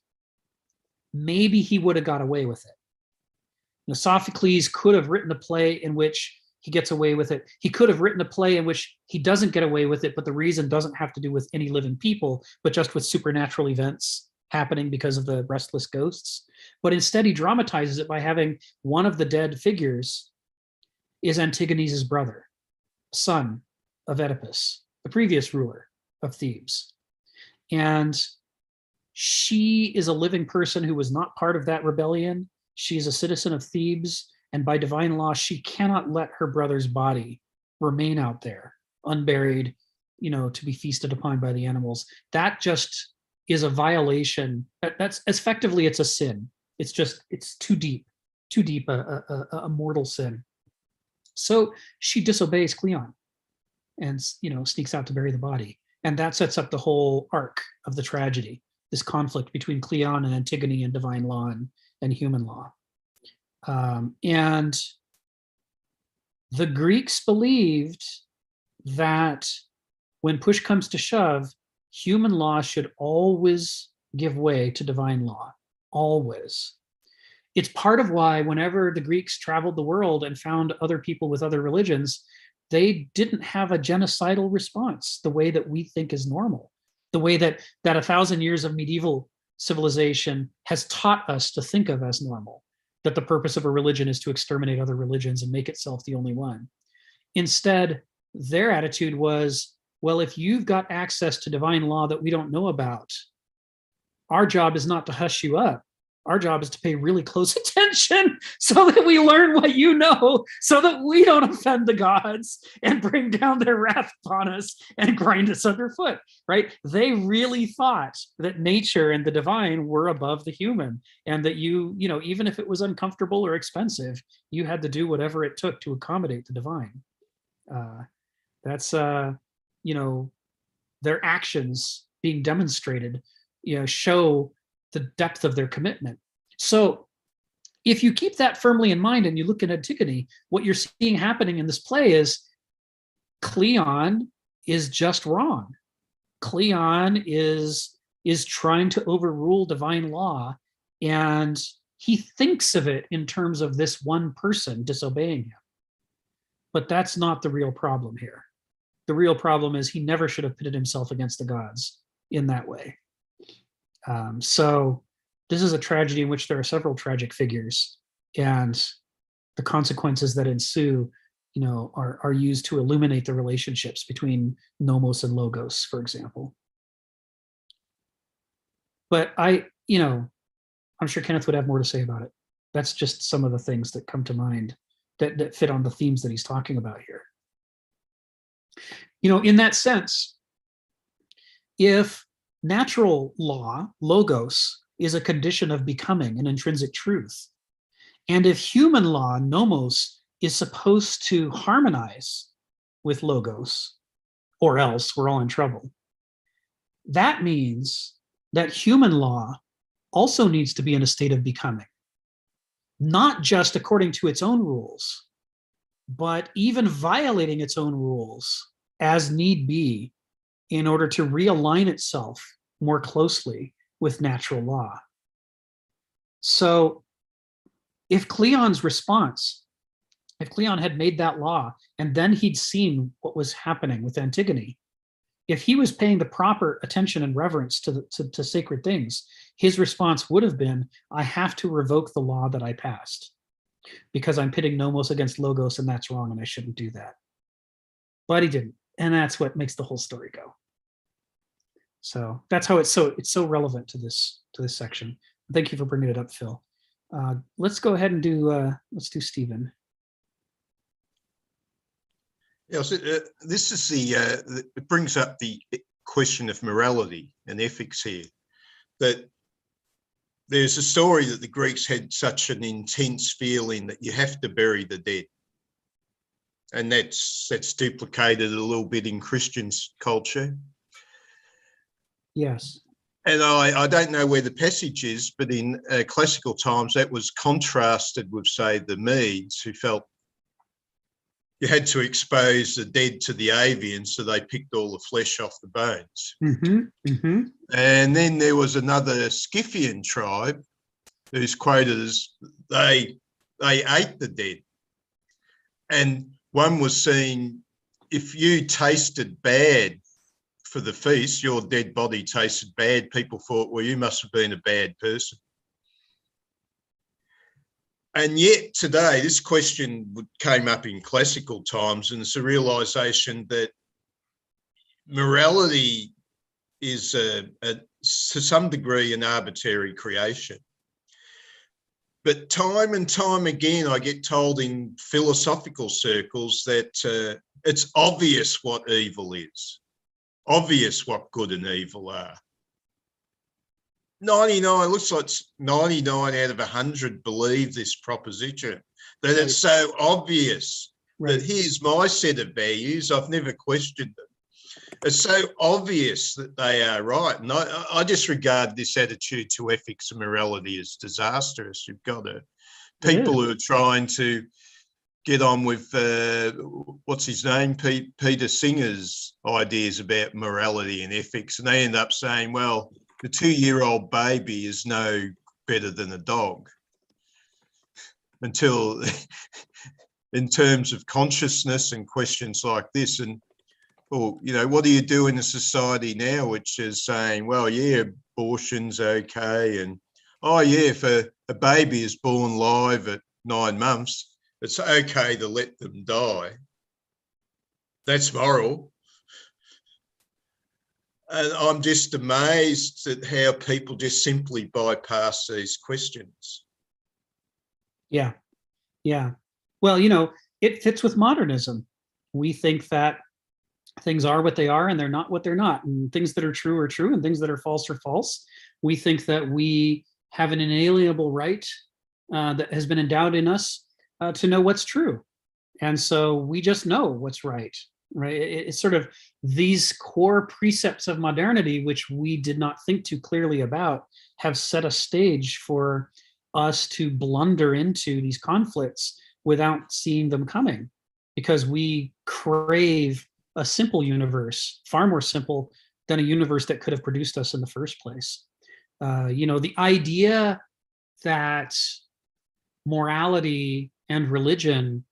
S1: maybe he would have got away with it. Sophocles could have written a play in which he gets away with it. He could have written a play in which he doesn't get away with it, but the reason doesn't have to do with any living people, but just with supernatural events happening because of the restless ghosts. But instead, he dramatizes it by having one of the dead figures is Antigone's brother, son of Oedipus, the previous ruler of Thebes. And she is a living person who was not part of that rebellion. She is a citizen of Thebes, and by divine law, she cannot let her brother's body remain out there, unburied, to be feasted upon by the animals. That just is a violation. That's effectively, it's a sin. It's too deep, a mortal sin. So she disobeys Cleon and, sneaks out to bury the body. And that sets up the whole arc of the tragedy, this conflict between Cleon and Antigone and divine law and human law. And the Greeks believed that when push comes to shove, human law should always give way to divine law, always. It's part of why whenever the Greeks traveled the world and found other people with other religions, they didn't have a genocidal response the way that we think is normal, the way that 1,000 years of medieval civilization has taught us to think of as normal, that the purpose of a religion is to exterminate other religions and make itself the only one. Instead, their attitude was, well, if you've got access to divine law that we don't know about, our job is not to hush you up. Our job is to pay really close attention so that we learn what you know, so that we don't offend the gods and bring down their wrath upon us and grind us underfoot, right? They really thought that nature and the divine were above the human, and that even if it was uncomfortable or expensive, you had to do whatever it took to accommodate the divine. That's their actions being demonstrated, show the depth of their commitment. So if you keep that firmly in mind and you look at Antigone, what you're seeing happening in this play is Cleon is just wrong. Cleon is trying to overrule divine law, and he thinks of it in terms of this one person disobeying him. But that's not the real problem here. The real problem is he never should have pitted himself against the gods in that way. So this is a tragedy in which there are several tragic figures, and the consequences that ensue, are used to illuminate the relationships between nomos and logos, for example. But I'm sure Kenneth would have more to say about it. That's just some of the things that come to mind that fit on the themes that he's talking about here. In that sense, if natural law, logos, is a condition of becoming an intrinsic truth, and if human law, nomos, is supposed to harmonize with logos, or else we're all in trouble, that means that human law also needs to be in a state of becoming, not just according to its own rules, but even violating its own rules as need be in order to realign itself more closely with natural law. So if Cleon's response, if Cleon had made that law and then he'd seen what was happening with Antigone, if he was paying the proper attention and reverence to sacred things, his response would have been, I have to revoke the law that I passed because I'm pitting nomos against logos and that's wrong and I shouldn't do that. But he didn't. And that's what makes the whole story go. So that's how it's so relevant to this section. Thank you for bringing it up, Phil. Let's go ahead and let's do Stephen.
S5: Yeah, so, this is it brings up the question of morality and ethics here. That there's a story that the Greeks had such an intense feeling that you have to bury the dead. And that's duplicated a little bit in Christian culture.
S1: Yes.
S5: And I don't know where the passage is, but in classical times that was contrasted with, say, the Medes, who felt you had to expose the dead to the avians, so they picked all the flesh off the bones.
S1: Mm-hmm, mm-hmm.
S5: And then there was another Scythian tribe who's quoted as they ate the dead. And one was saying, if you tasted bad for the feast, your dead body tasted bad, people thought, well, you must have been a bad person. And yet today, this question came up in classical times, and it's a realisation that morality is, to some degree, an arbitrary creation. But time and time again, I get told in philosophical circles that it's obvious what evil is, obvious what good and evil are. 99, looks like 99 out of 100 believe this proposition, that it's so obvious that here's my set of values, I've never questioned them. It's so obvious that they are right. And I just regard this attitude to ethics and morality as disastrous. You've got people who are trying to get on with, what's his name, Peter Singer's ideas about morality and ethics. And they end up saying, well, the 2-year-old baby is no better than a dog. Until, in terms of consciousness and questions like this, and well, what do you do in a society now which is saying, well, yeah, abortion's okay, and oh yeah, if a baby is born live at 9 months, it's okay to let them die. That's moral. And I'm just amazed at how people just simply bypass these questions.
S1: Yeah. Well, it fits with modernism. We think that things are what they are and they're not what they're not. And things that are true, and things that are false are false. We think that we have an inalienable right that has been endowed in us to know what's true. And so we just know what's right? It's sort of these core precepts of modernity, which we did not think too clearly about, have set a stage for us to blunder into these conflicts without seeing them coming, because we crave a simple universe, far more simple than a universe that could have produced us in the first place. The idea that morality and religion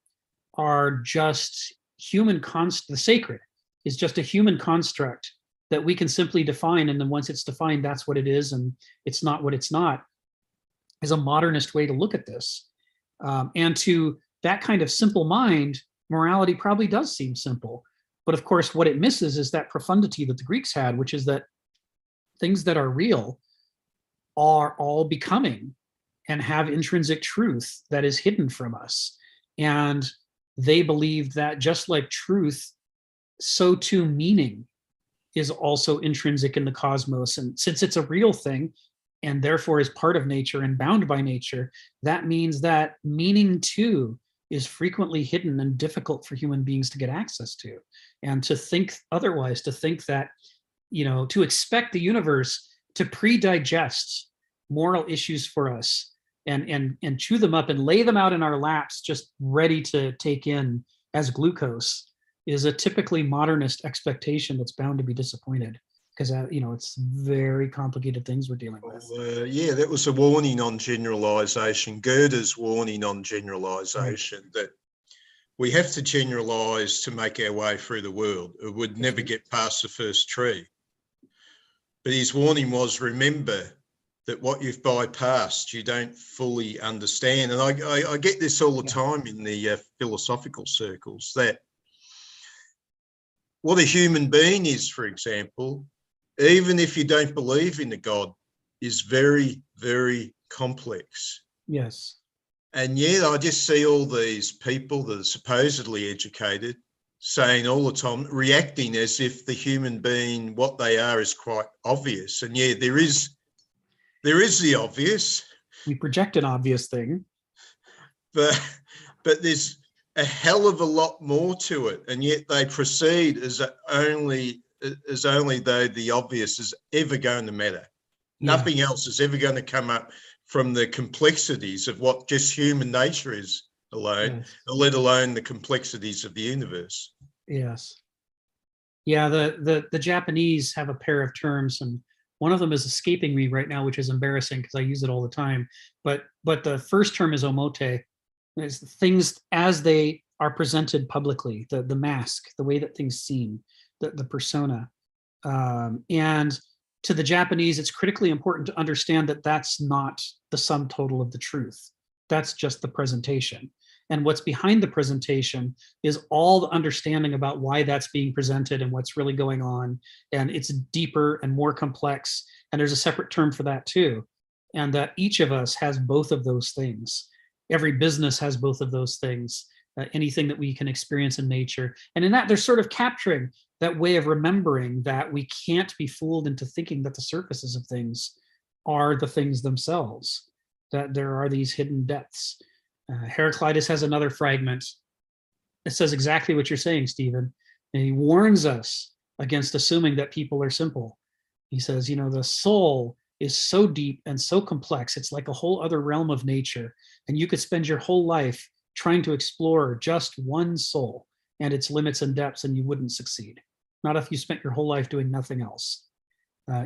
S1: are just the sacred is just a human construct that we can simply define, and then once it's defined, that's what it is, and it's not what it's not, is a modernist way to look at this. And to that kind of simple mind, morality probably does seem simple. But of course, what it misses is that profundity that the Greeks had, which is that things that are real are all becoming and have intrinsic truth that is hidden from us. And they believed that just like truth, so too meaning is also intrinsic in the cosmos. And since it's a real thing and therefore is part of nature and bound by nature, that means that meaning too is frequently hidden and difficult for human beings to get access to. And to think otherwise, to think that, to expect the universe to pre-digest moral issues for us and chew them up and lay them out in our laps, just ready to take in as glucose, is a typically modernist expectation that's bound to be disappointed, because it's very complicated things we're dealing with.
S5: Yeah, that was a warning on generalization. Goethe's warning on generalization, right, that we have to generalize to make our way through the world. It would never get past the first tree. But his warning was, remember that what you've bypassed, you don't fully understand. And I get this all the time in the philosophical circles, that what a human being is, for example, even if you don't believe in a God, is very, very complex.
S1: Yes.
S5: And yet I just see all these people that are supposedly educated saying all the time, reacting as if the human being, what they are, is quite obvious. And yeah, there is the obvious.
S1: We project an obvious thing.
S5: But there's a hell of a lot more to it. And yet they proceed as only though the obvious is ever going to matter. Yeah. Nothing else is ever going to come up from the complexities of what just human nature is alone, yes, let alone the complexities of the universe.
S1: Yes. Yeah, the Japanese have a pair of terms, and one of them is escaping me right now, which is embarrassing because I use it all the time. But the first term is omote. It's things as they are presented publicly, the mask, the way that things seem, the persona. And to the Japanese, it's critically important to understand that that's not the sum total of the truth. That's just the presentation. And what's behind the presentation is all the understanding about why that's being presented and what's really going on. And it's deeper and more complex. And there's a separate term for that too. And that each of us has both of those things. Every business has both of those things, anything that we can experience in nature. And in that, they're sort of capturing that way of remembering that we can't be fooled into thinking that the surfaces of things are the things themselves, that there are these hidden depths. Heraclitus has another fragment that says exactly what you're saying, Stephen. And he warns us against assuming that people are simple. He says, the soul is so deep and so complex. It's like a whole other realm of nature. And you could spend your whole life trying to explore just one soul and its limits and depths, and you wouldn't succeed. Not if you spent your whole life doing nothing else.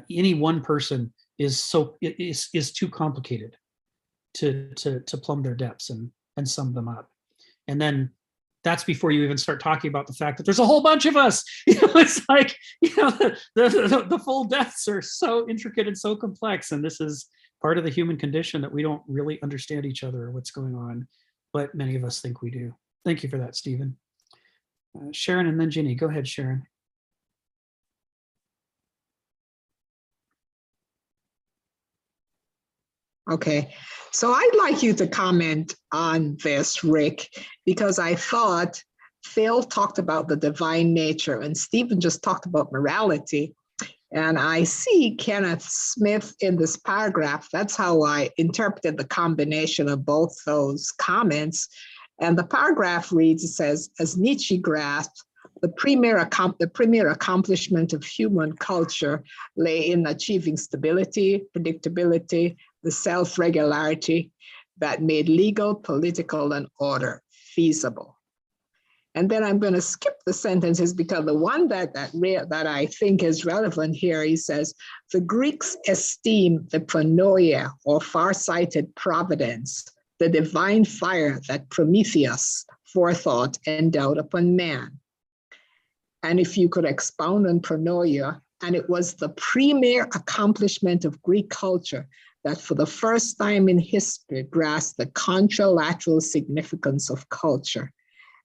S1: Any one person is too complicated to plumb their depths and sum them up. And then that's before you even start talking about the fact that there's a whole bunch of us. It's like, the full depths are so intricate and so complex. And this is part of the human condition, that we don't really understand each other or what's going on, but many of us think we do. Thank you for that, Stephen. Sharon and then Ginny. Go ahead, Sharon.
S3: Okay, so I'd like you to comment on this, Rick, because I thought Phil talked about the divine nature and Stephen just talked about morality. And I see Kenneth Smith in this paragraph. That's how I interpreted the combination of both those comments. And the paragraph reads, it says, as Nietzsche grasped, the premier accomplishment of human culture lay in achieving stability, predictability, the self-regularity that made legal, political, and order feasible. And then I'm going to skip the sentences because the one that I think is relevant here, he says, the Greeks esteem the pronoia, or far-sighted providence, the divine fire that Prometheus, forethought, endowed upon man. And if you could expound on pronoia, and it was the premier accomplishment of Greek culture that for the first time in history grasped the contralateral significance of culture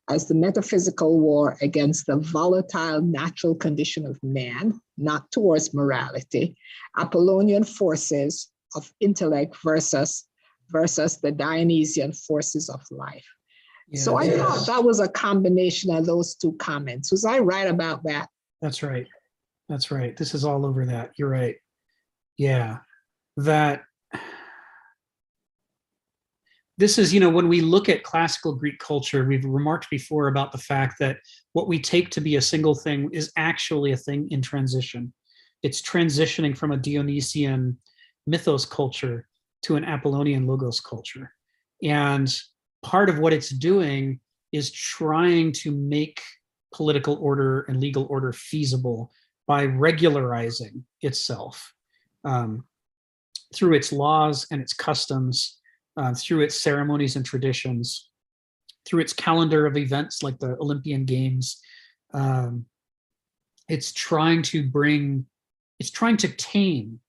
S3: as the metaphysical war against the volatile natural condition of man, not towards morality, Apollonian forces of intellect versus the Dionysian forces of life.
S1: Yeah,
S3: So I thought that was a combination of those two comments. Was I right about that?
S1: that's right. That's right. This is all over that. You're right. Yeah. That this is, when we look at classical Greek culture, we've remarked before about the fact that what we take to be a single thing is actually a thing in transition. It's transitioning from a Dionysian mythos culture to an Apollonian logos culture. And part of what it's doing is trying to make political order and legal order feasible by regularizing itself through its laws and its customs, through its ceremonies and traditions, through its calendar of events like the Olympian Games. It's trying to tame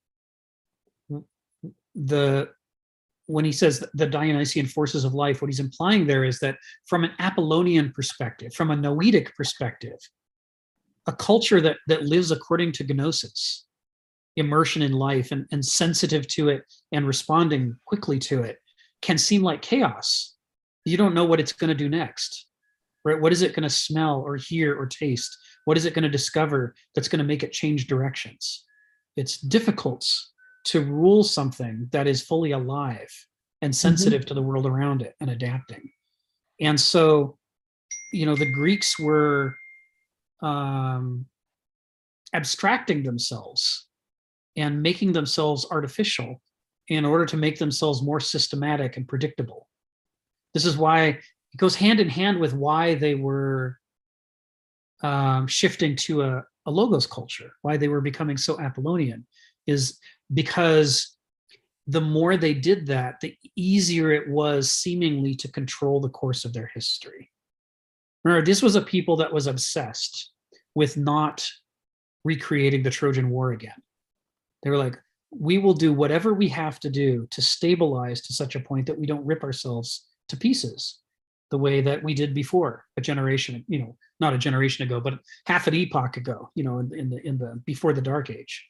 S1: when he says the Dionysian forces of life, what he's implying there is that from an Apollonian perspective, from a Noetic perspective, a culture that lives according to Gnosis, immersion in life and sensitive to it and responding quickly to it, can seem like chaos. You don't know what it's going to do next, right? What is it going to smell or hear or taste? What is it going to discover that's going to make it change directions? It's difficult to rule something that is fully alive and sensitive to the world around it and adapting. And so, the Greeks were abstracting themselves and making themselves artificial in order to make themselves more systematic and predictable. This is why it goes hand in hand with why they were shifting to a logos culture, why they were becoming so Apollonian, is because the more they did that, the easier it was seemingly to control the course of their history. Remember, this was a people that was obsessed with not recreating the Trojan War again. They were like, we will do whatever we have to do to stabilize to such a point that we don't rip ourselves to pieces the way that we did before a generation, not a generation ago, but half an epoch ago, in the before the Dark Age.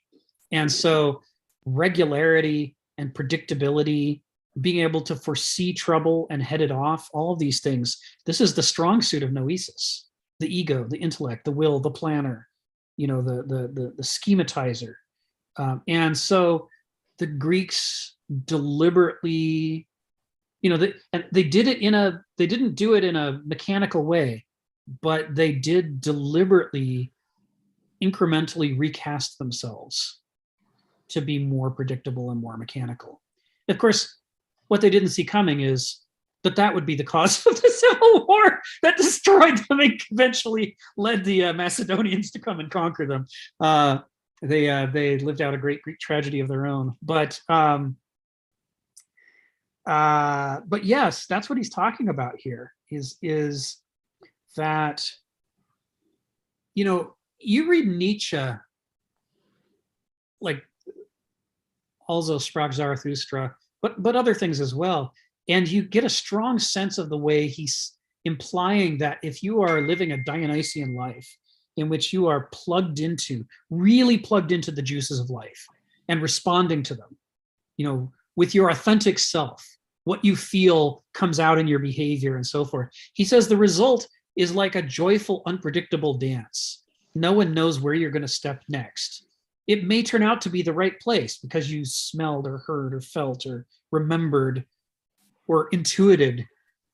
S1: And so regularity and predictability, being able to foresee trouble and head it off, all of these things, this is the strong suit of noesis: the ego, the intellect, the will, the planner, the schematizer. And so the Greeks deliberately, they did it they didn't do it in a mechanical way, but they did deliberately, incrementally recast themselves to be more predictable and more mechanical. Of course, what they didn't see coming is that would be the cause of the Civil War that destroyed them and eventually led the Macedonians to come and conquer them. They lived out a great Greek tragedy of their own. But yes, that's what he's talking about here, is that, you read Nietzsche, like also Sprach Zarathustra, but other things as well, and you get a strong sense of the way he's implying that if you are living a Dionysian life in which you are really plugged into the juices of life and responding to them, with your authentic self, what you feel comes out in your behavior and so forth. He says the result is like a joyful, unpredictable dance. No one knows where you're going to step next. It may turn out to be the right place because you smelled or heard or felt or remembered or intuited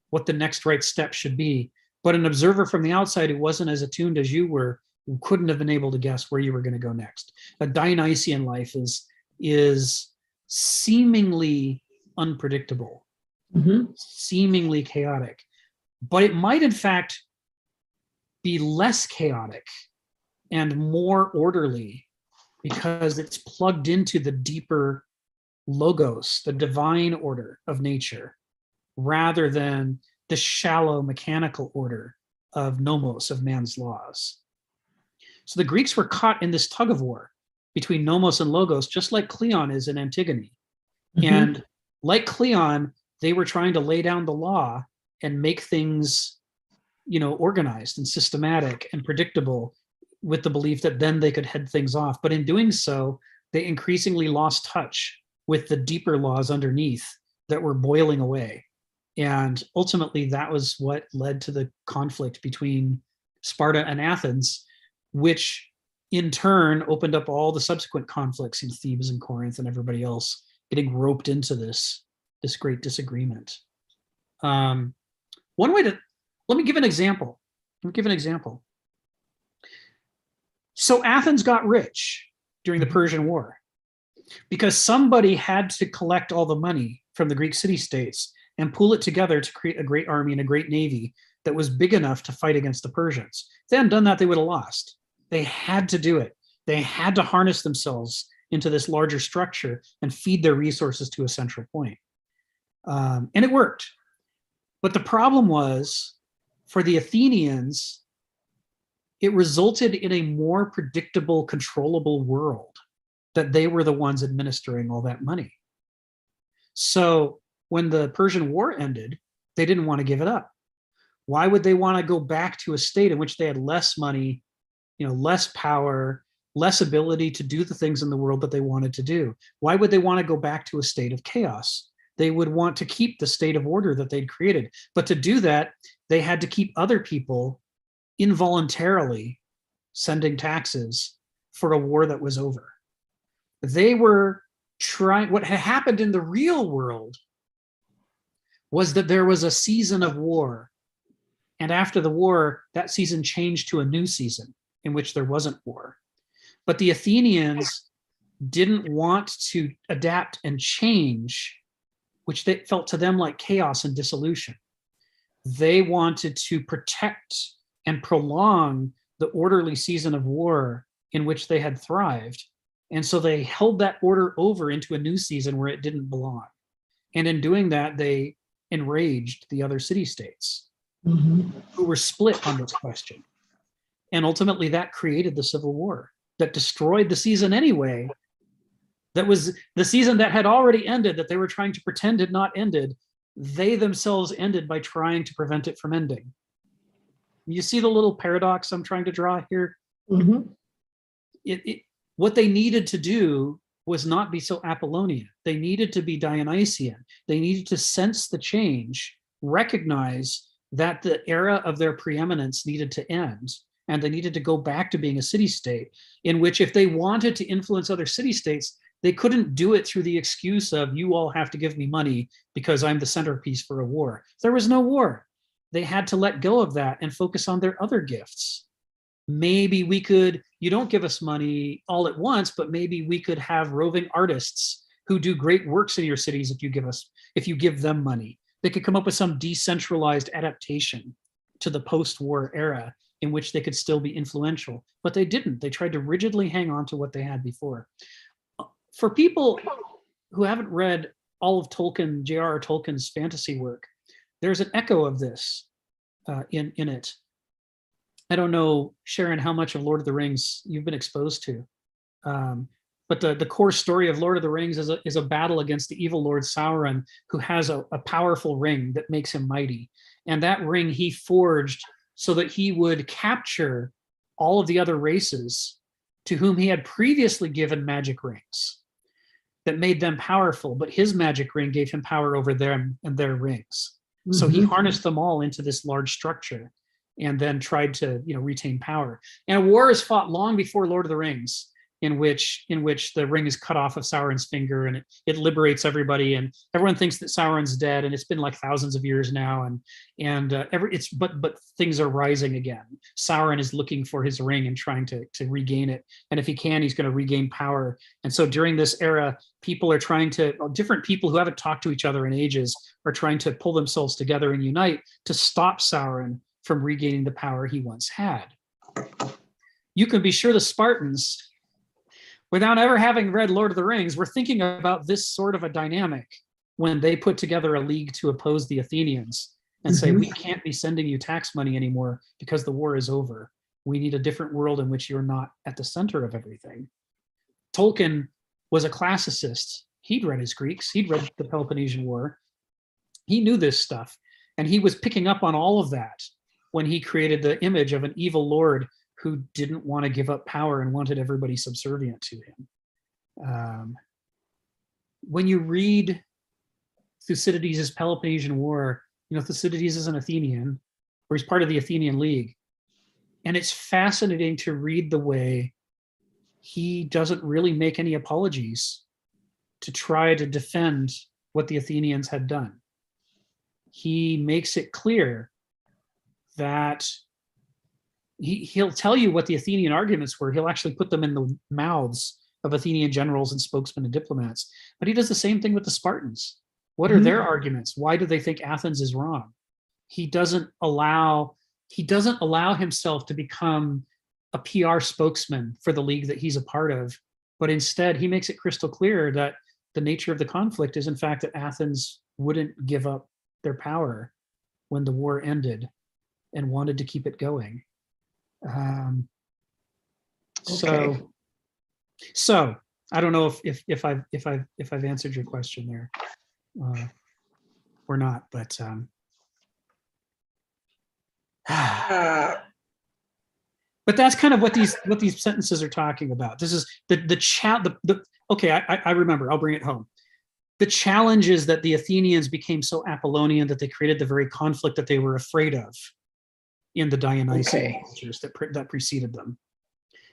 S1: what the next right step should be. But an observer from the outside who wasn't as attuned as you were couldn't have been able to guess where you were going to go next. A Dionysian life is seemingly unpredictable, seemingly chaotic, but it might in fact be less chaotic and more orderly because it's plugged into the deeper logos, the divine order of nature, rather than the shallow mechanical order of nomos, of man's laws. So the Greeks were caught in this tug of war between nomos and logos, just like Cleon is in Antigone. And like Cleon, they were trying to lay down the law and make things, organized and systematic and predictable, with the belief that then they could head things off. But in doing so, they increasingly lost touch with the deeper laws underneath that were boiling away. And ultimately, that was what led to the conflict between Sparta and Athens, which in turn opened up all the subsequent conflicts in Thebes and Corinth and everybody else getting roped into this great disagreement. One way to, let me give an example. So Athens got rich during the Persian War because somebody had to collect all the money from the Greek city-states and pool it together to create a great army and a great navy that was big enough to fight against the Persians. If they hadn't done that, they would have lost. They had to do it. They had to harness themselves into this larger structure and feed their resources to a central point. And it worked. But the problem was, for the Athenians, it resulted in a more predictable, controllable world that they were the ones administering all that money. So when the Persian War ended, they didn't want to give it up. Why would they want to go back to a state in which they had less money, less power, less ability to do the things in the world that they wanted to do? Why would they want to go back to a state of chaos? They would want to keep the state of order that they'd created. But to do that, they had to keep other people involuntarily sending taxes for a war that was over. They were trying, what had happened in the real world was that there was a season of war. And after the war, that season changed to a new season in which there wasn't war. But the Athenians didn't want to adapt and change, which they felt to them like chaos and dissolution. They wanted to protect and prolong the orderly season of war in which they had thrived. And so they held that order over into a new season where it didn't belong. And in doing that, they enraged the other city-states who were split on this question. And ultimately that created the Civil War that destroyed the season anyway. That was the season that had already ended, that they were trying to pretend had not ended. They themselves ended by trying to prevent it from ending. You see the little paradox I'm trying to draw here? What they needed to do was not be so Apollonian. They needed to be Dionysian. They needed to sense the change, recognize that the era of their preeminence needed to end, and they needed to go back to being a city-state, in which if they wanted to influence other city-states, they couldn't do it through the excuse of, you all have to give me money because I'm the centerpiece for a war. There was no war. They had to let go of that and focus on their other gifts. Maybe we could, you don't give us money all at once, but maybe we could have roving artists who do great works in your cities if you give them money. They could come up with some decentralized adaptation to the post-war era in which they could still be influential, but they didn't. They tried to rigidly hang on to what they had before. For people who haven't read all of Tolkien, J.R.R. Tolkien's fantasy work, there's an echo of this in it. I don't know, Sharon, how much of Lord of the Rings you've been exposed to, but the core story of Lord of the Rings is a battle against the evil Lord Sauron, who has a powerful ring that makes him mighty. And that ring he forged so that he would capture all of the other races to whom he had previously given magic rings that made them powerful, but his magic ring gave him power over them and their rings. So he harnessed them all into this large structure and then tried to, retain power. And a war is fought long before Lord of the Rings, in which the ring is cut off of Sauron's finger and it liberates everybody, and everyone thinks that Sauron's dead, and it's been like thousands of years now, but things are rising again. Sauron is looking for his ring and trying to regain it, and if he can, he's going to regain power. And so during this era, different people who haven't talked to each other in ages are trying to pull themselves together and unite to stop Sauron from regaining the power he once had. You can be sure the Spartans, without ever having read Lord of the Rings, were thinking about this sort of a dynamic when they put together a league to oppose the Athenians and say, we can't be sending you tax money anymore because the war is over. We need a different world in which you're not at the center of everything. Tolkien was a classicist. He'd read his Greeks. He'd read the Peloponnesian War. He knew this stuff. And he was picking up on all of that when he created the image of an evil lord who didn't want to give up power and wanted everybody subservient to him. When you read Thucydides' Peloponnesian War, you know, Thucydides is an Athenian, or he's part of the Athenian League. And it's fascinating to read the way he doesn't really make any apologies to try to defend what the Athenians had done. He makes it clear that he'll tell you what the Athenian arguments were. He'll actually put them in the mouths of Athenian generals and spokesmen and diplomats. But he does the same thing with the Spartans. What are their arguments? Why do they think Athens is wrong? He doesn't allow himself to become a PR spokesman for the league that he's a part of, but instead he makes it crystal clear that the nature of the conflict is in fact that Athens wouldn't give up their power when the war ended and wanted to keep it going. So I don't know if I've answered your question there or not, but but that's kind of what these sentences are talking about. This is okay, I remember, I'll bring it home. The challenge is that the Athenians became so Apollonian that they created the very conflict that they were afraid of in the Dionysian cultures that preceded them.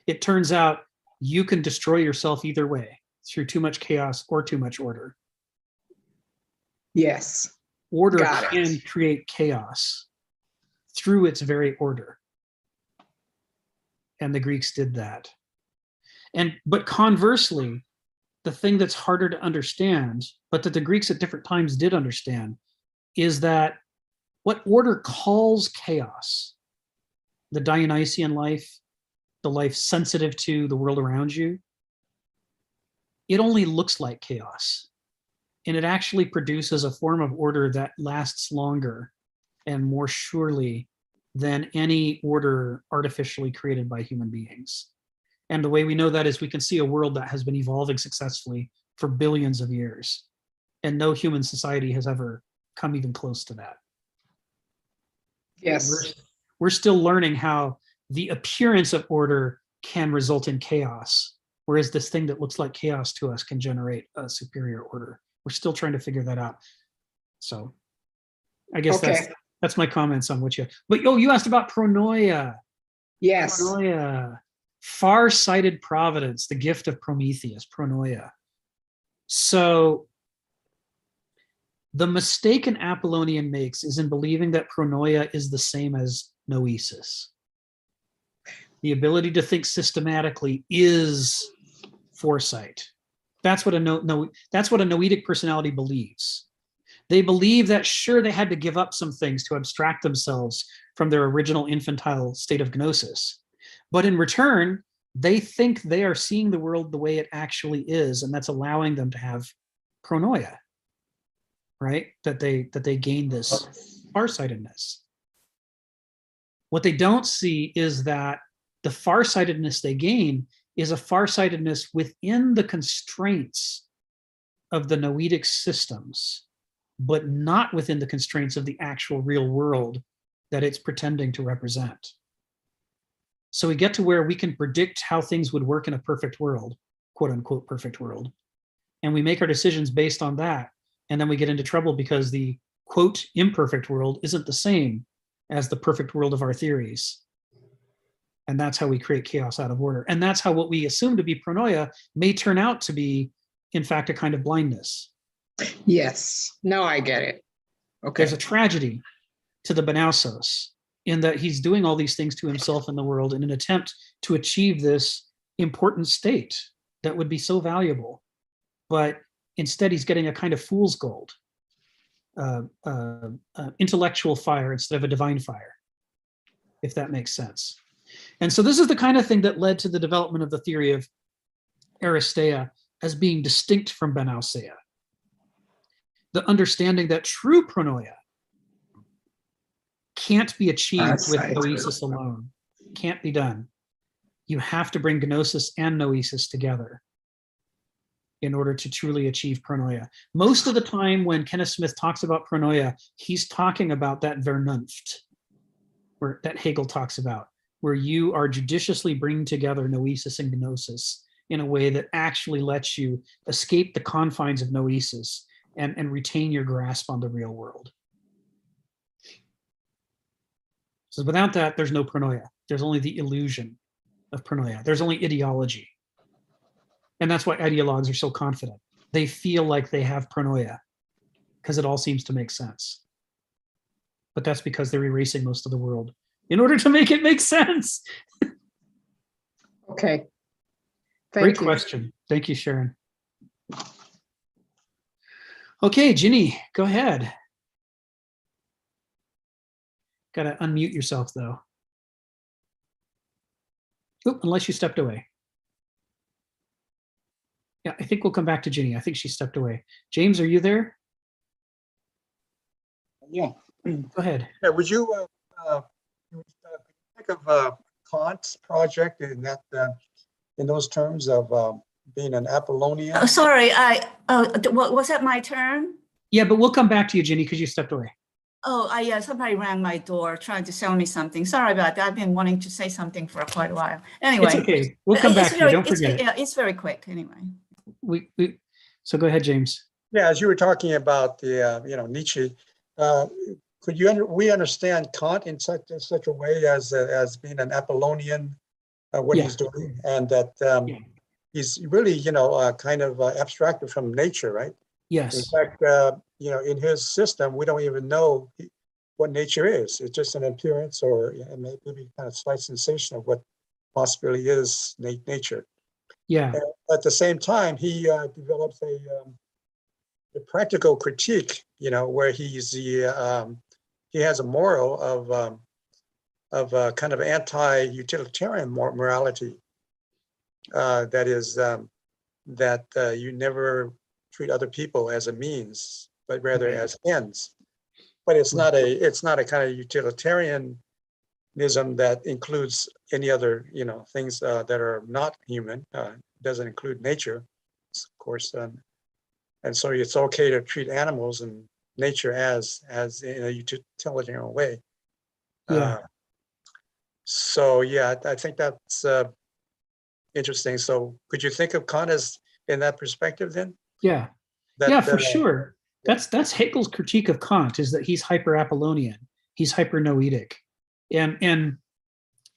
S1: It turns out you can destroy yourself either way, through too much chaos or too much order.
S3: Yes.
S1: Order can create chaos through its very order. And the Greeks did that. But conversely, the thing that's harder to understand, but that the Greeks at different times did understand, is that what order calls chaos, the Dionysian life, the life sensitive to the world around you, it only looks like chaos. And it actually produces a form of order that lasts longer and more surely than any order artificially created by human beings. And the way we know that is we can see a world that has been evolving successfully for billions of years, and no human society has ever come even close to that.
S3: Yes.
S1: We're still learning how the appearance of order can result in chaos, whereas this thing that looks like chaos to us can generate a superior order. We're still trying to figure that out. So I guess that's my comments on what but you asked about pronoia.
S3: Yes.
S1: Pronoia. Far-sighted providence, the gift of Prometheus, pronoia. So the mistake an Apollonian makes is in believing that pronoia is the same as noesis. The ability to think systematically is foresight. That's what that's what a noetic personality believes. They believe that sure, they had to give up some things to abstract themselves from their original infantile state of gnosis. But in return, they think they are seeing the world the way it actually is, and that's allowing them to have pronoia, right? That they gain this farsightedness. What they don't see is that the farsightedness they gain is a farsightedness within the constraints of the noetic systems, but not within the constraints of the actual real world that it's pretending to represent. So we get to where we can predict how things would work in a perfect world, quote unquote perfect world. And we make our decisions based on that. And then we get into trouble because the quote imperfect world isn't the same as the perfect world of our theories. And that's how we create chaos out of order. And that's how what we assume to be pronoia may turn out to be, in fact, a kind of blindness.
S3: Yes. No, I get it. Okay.
S1: There's a tragedy to the Banausos in that he's doing all these things to himself and the world in an attempt to achieve this important state that would be so valuable. But instead, he's getting a kind of fool's gold, intellectual fire instead of a divine fire. if that makes sense. And so this is the kind of thing that led to the development of the theory of Aristeia as being distinct from Benauseia. The understanding that true pronoia can't be achieved with noesis alone, can't be done. You have to bring gnosis and noesis together in order to truly achieve pronoia. Most of the time when Kenneth Smith talks about pronoia, he's talking about that Vernunft, that Hegel talks about, where you are judiciously bringing together noesis and gnosis in a way that actually lets you escape the confines of noesis and retain your grasp on the real world. So without that, there's no pronoia. There's only the illusion of pronoia. There's only ideology. And that's why ideologues are so confident. They feel like they have pronoia because it all seems to make sense. But that's because they're erasing most of the world in order to make it make sense.
S3: Okay.
S1: Great question. Thank you, Sharon. Okay, Ginny, go ahead. Got to unmute yourself, though. Oop, unless you stepped away. Yeah, I think we'll come back to Ginny. I think she stepped away. James, are you there?
S6: Yeah.
S1: Go ahead.
S6: Yeah, would you think of Kant's project in that in those terms of being an Apollonian?
S7: Oh, sorry, was that my turn?
S1: Yeah, but we'll come back to you, Ginny, because you stepped away.
S7: Oh, yeah, somebody rang my door trying to sell me something. Sorry about that. I've been wanting to say something for quite a while. Anyway.
S1: It's okay. We'll come back to you. Don't forget it.
S7: Yeah, it's very quick anyway.
S1: So go ahead, James.
S6: Yeah, as you were talking about the, Nietzsche, could we understand Kant in such a way as being an Apollonian, what he's doing, and that he's really, kind of abstracted from nature, right?
S1: Yes.
S6: In fact, in his system, we don't even know what nature is. It's just an appearance or maybe kind of slight sensation of what possibly is nature.
S1: Yeah.
S6: And at the same time, he develops a practical critique, where he has a moral of kind of anti-utilitarian morality. That is that you never treat other people as a means, but rather as ends. But it's not a kind of utilitarianism that includes any other things that are not human. Doesn't include nature, of course, and so it's okay to treat animals and nature as in a utilitarian way. So yeah, I think that's interesting. So could you think of Kant as in that perspective then?
S1: Yeah. For sure. That's Hegel's critique of Kant, is that he's hyper-Apollonian. He's hyper-noetic. And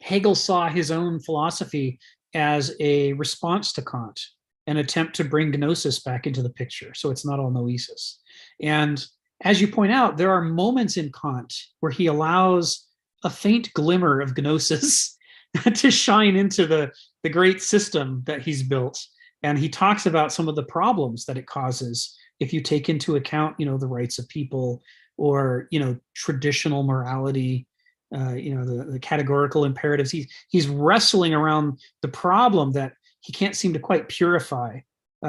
S1: Hegel saw his own philosophy as a response to Kant, an attempt to bring gnosis back into the picture. So it's not all noesis. And as you point out, there are moments in Kant where he allows a faint glimmer of gnosis to shine into the great system that he's built. And he talks about some of the problems that it causes if you take into account, the rights of people, or, traditional morality, the categorical imperatives. He's wrestling around the problem that he can't seem to quite purify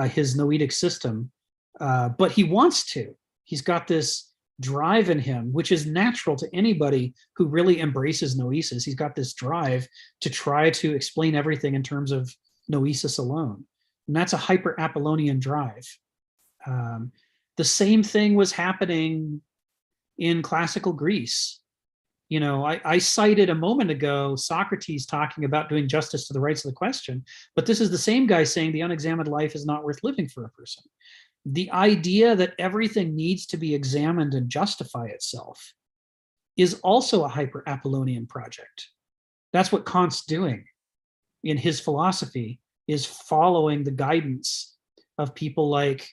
S1: his noetic system, but he wants to. He's got this drive in him, which is natural to anybody who really embraces noesis. He's got this drive to try to explain everything in terms of noesis alone. And that's a hyper-Apollonian drive. The same thing was happening in classical Greece. I cited a moment ago Socrates talking about doing justice to the rights of the question, but this is the same guy saying the unexamined life is not worth living for a person. The idea that everything needs to be examined and justify itself is also a hyper-Apollonian project. That's what Kant's doing in his philosophy, is following the guidance of people like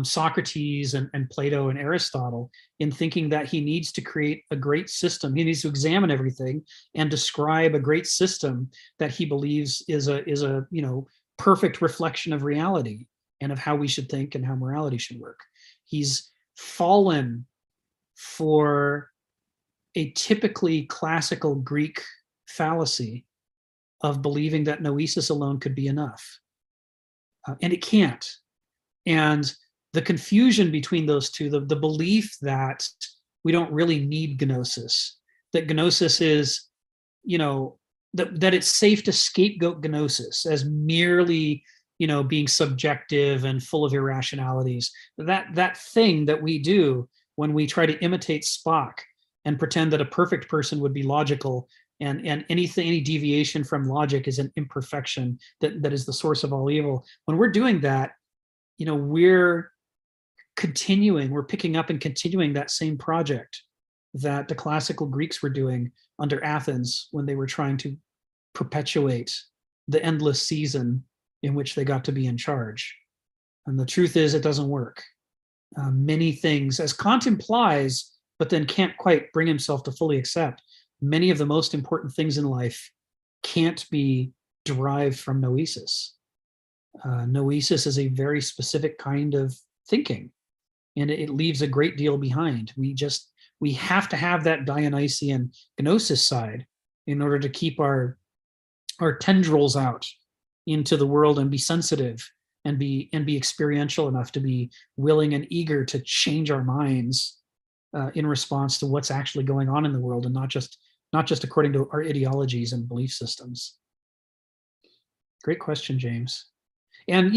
S1: Socrates and Plato and Aristotle in thinking that he needs to create a great system. He needs to examine everything and describe a great system that he believes is a perfect reflection of reality and of how we should think and how morality should work. He's fallen for a typically classical Greek fallacy of believing that noesis alone could be enough. And it can't. And the confusion between those two, the belief that we don't really need gnosis, that gnosis is, that it's safe to scapegoat gnosis as merely, being subjective and full of irrationalities. That thing that we do when we try to imitate Spock and pretend that a perfect person would be logical, and any deviation from logic is an imperfection that is the source of all evil. When we're doing that, we're picking up and continuing that same project that the classical Greeks were doing under Athens when they were trying to perpetuate the endless season in which they got to be in charge. And the truth is, it doesn't work. Many things, as Kant implies, but then can't quite bring himself to fully accept, many of the most important things in life can't be derived from noesis. Noesis is a very specific kind of thinking, and it leaves a great deal behind. We have to have that Dionysian gnosis side in order to keep our tendrils out into the world and be sensitive and be experiential enough to be willing and eager to change our minds in response to what's actually going on in the world, and not just according to our ideologies and belief systems. Great question, James. And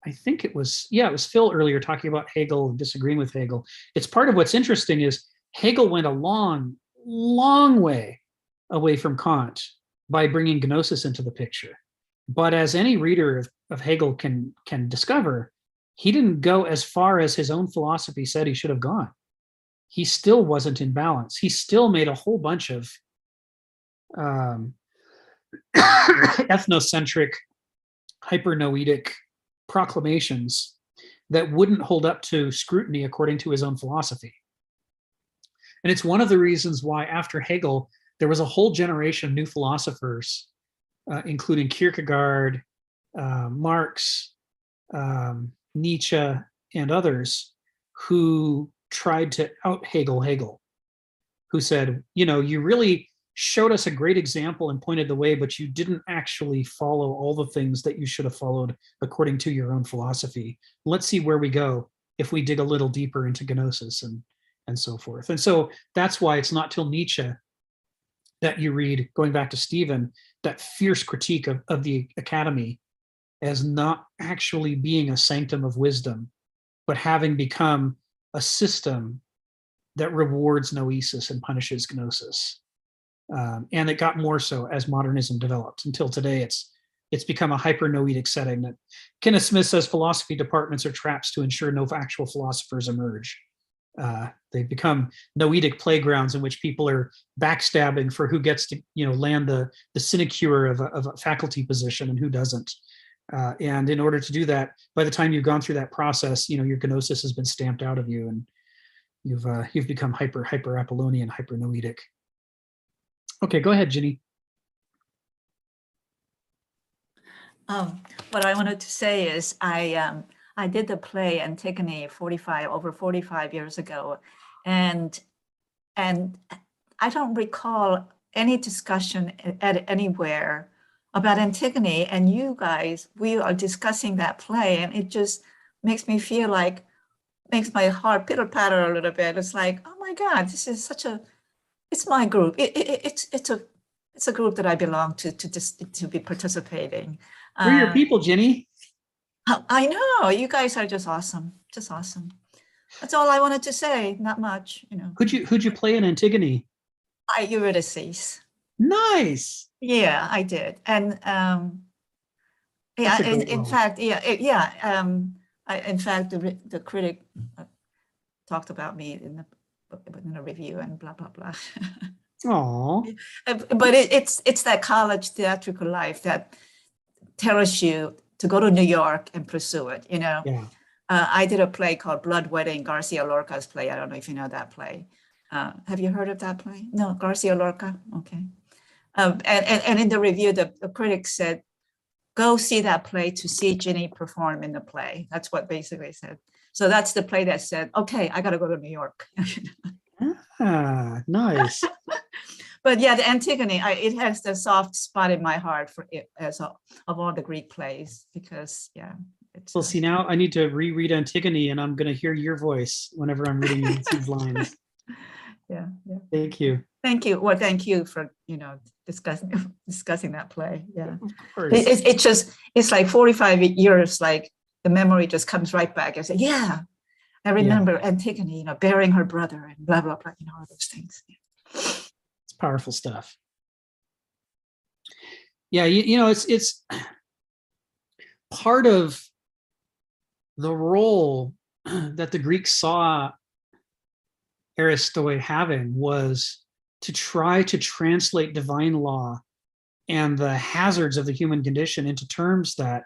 S1: I think it was Phil earlier talking about Hegel and disagreeing with Hegel. It's part of what's interesting is Hegel went a long, long way away from Kant by bringing gnosis into the picture. But as any reader of Hegel can discover, he didn't go as far as his own philosophy said he should have gone. He still wasn't in balance. He still made a whole bunch of ethnocentric, hypernoetic proclamations that wouldn't hold up to scrutiny according to his own philosophy. And it's one of the reasons why after Hegel, there was a whole generation of new philosophers, including Kierkegaard, Marx, Nietzsche, and others, who tried to out Hegel, who said, you really showed us a great example and pointed the way, but you didn't actually follow all the things that you should have followed according to your own philosophy. Let's see where we go if we dig a little deeper into gnosis and so forth. And so that's why it's not till Nietzsche that you read, going back to Stephen, that fierce critique of the academy as not actually being a sanctum of wisdom, but having become a system that rewards noesis and punishes gnosis. And it got more so as modernism developed. Until today, it's become a hyper-noetic setting that Kenneth Smith says philosophy departments are traps to ensure no actual philosophers emerge. They've become noetic playgrounds in which people are backstabbing for who gets to land the sinecure of a faculty position and who doesn't. And in order to do that, by the time you've gone through that process, your gnosis has been stamped out of you, and you've become hyper Apollonian, hyper noetic. Okay, go ahead, Ginny.
S7: What I wanted to say is I did the play Antigone over 45 years ago, and I don't recall any discussion anywhere about Antigone, and you guys, we are discussing that play, and it just makes me feel like, makes my heart pitter patter a little bit. It's like, oh my God, this is it's my group. It's a group that I belong to be participating.
S1: We're your people, Ginny.
S7: I know, you guys are just awesome. That's all I wanted to say. Not much,
S1: Who'd you play in Antigone?
S7: Eurydice.
S1: Nice.
S7: Yeah, I did, and in fact, the critic talked about me in a review and blah blah blah.
S1: Aww.
S7: But it's that college theatrical life that tells you to go to New York and pursue it. Yeah. I did a play called Blood Wedding, Garcia Lorca's play. I don't know if you know that play. Have you heard of that play? No, Garcia Lorca. Okay. And in the review, the critic said, go see that play to see Ginny perform in the play. That's what basically said. So that's the play that said, okay, I got to go to New York.
S1: Nice.
S7: But yeah, the Antigone, it has the soft spot in my heart for it as of all the Greek plays, because yeah, it's
S1: Well, see, now I need to reread Antigone, and I'm going to hear your voice whenever I'm reading these lines.
S7: yeah.
S1: Thank you.
S7: Thank you. Well, thank you for discussing that play. Yeah,
S1: Of course.
S7: it's like 45 years, like the memory just comes right back. I say, yeah, I remember Antigone, burying her brother and blah blah blah, all those things.
S1: It's powerful stuff. Yeah, it's part of the role that the Greeks saw Aristoi having was to try to translate divine law and the hazards of the human condition into terms that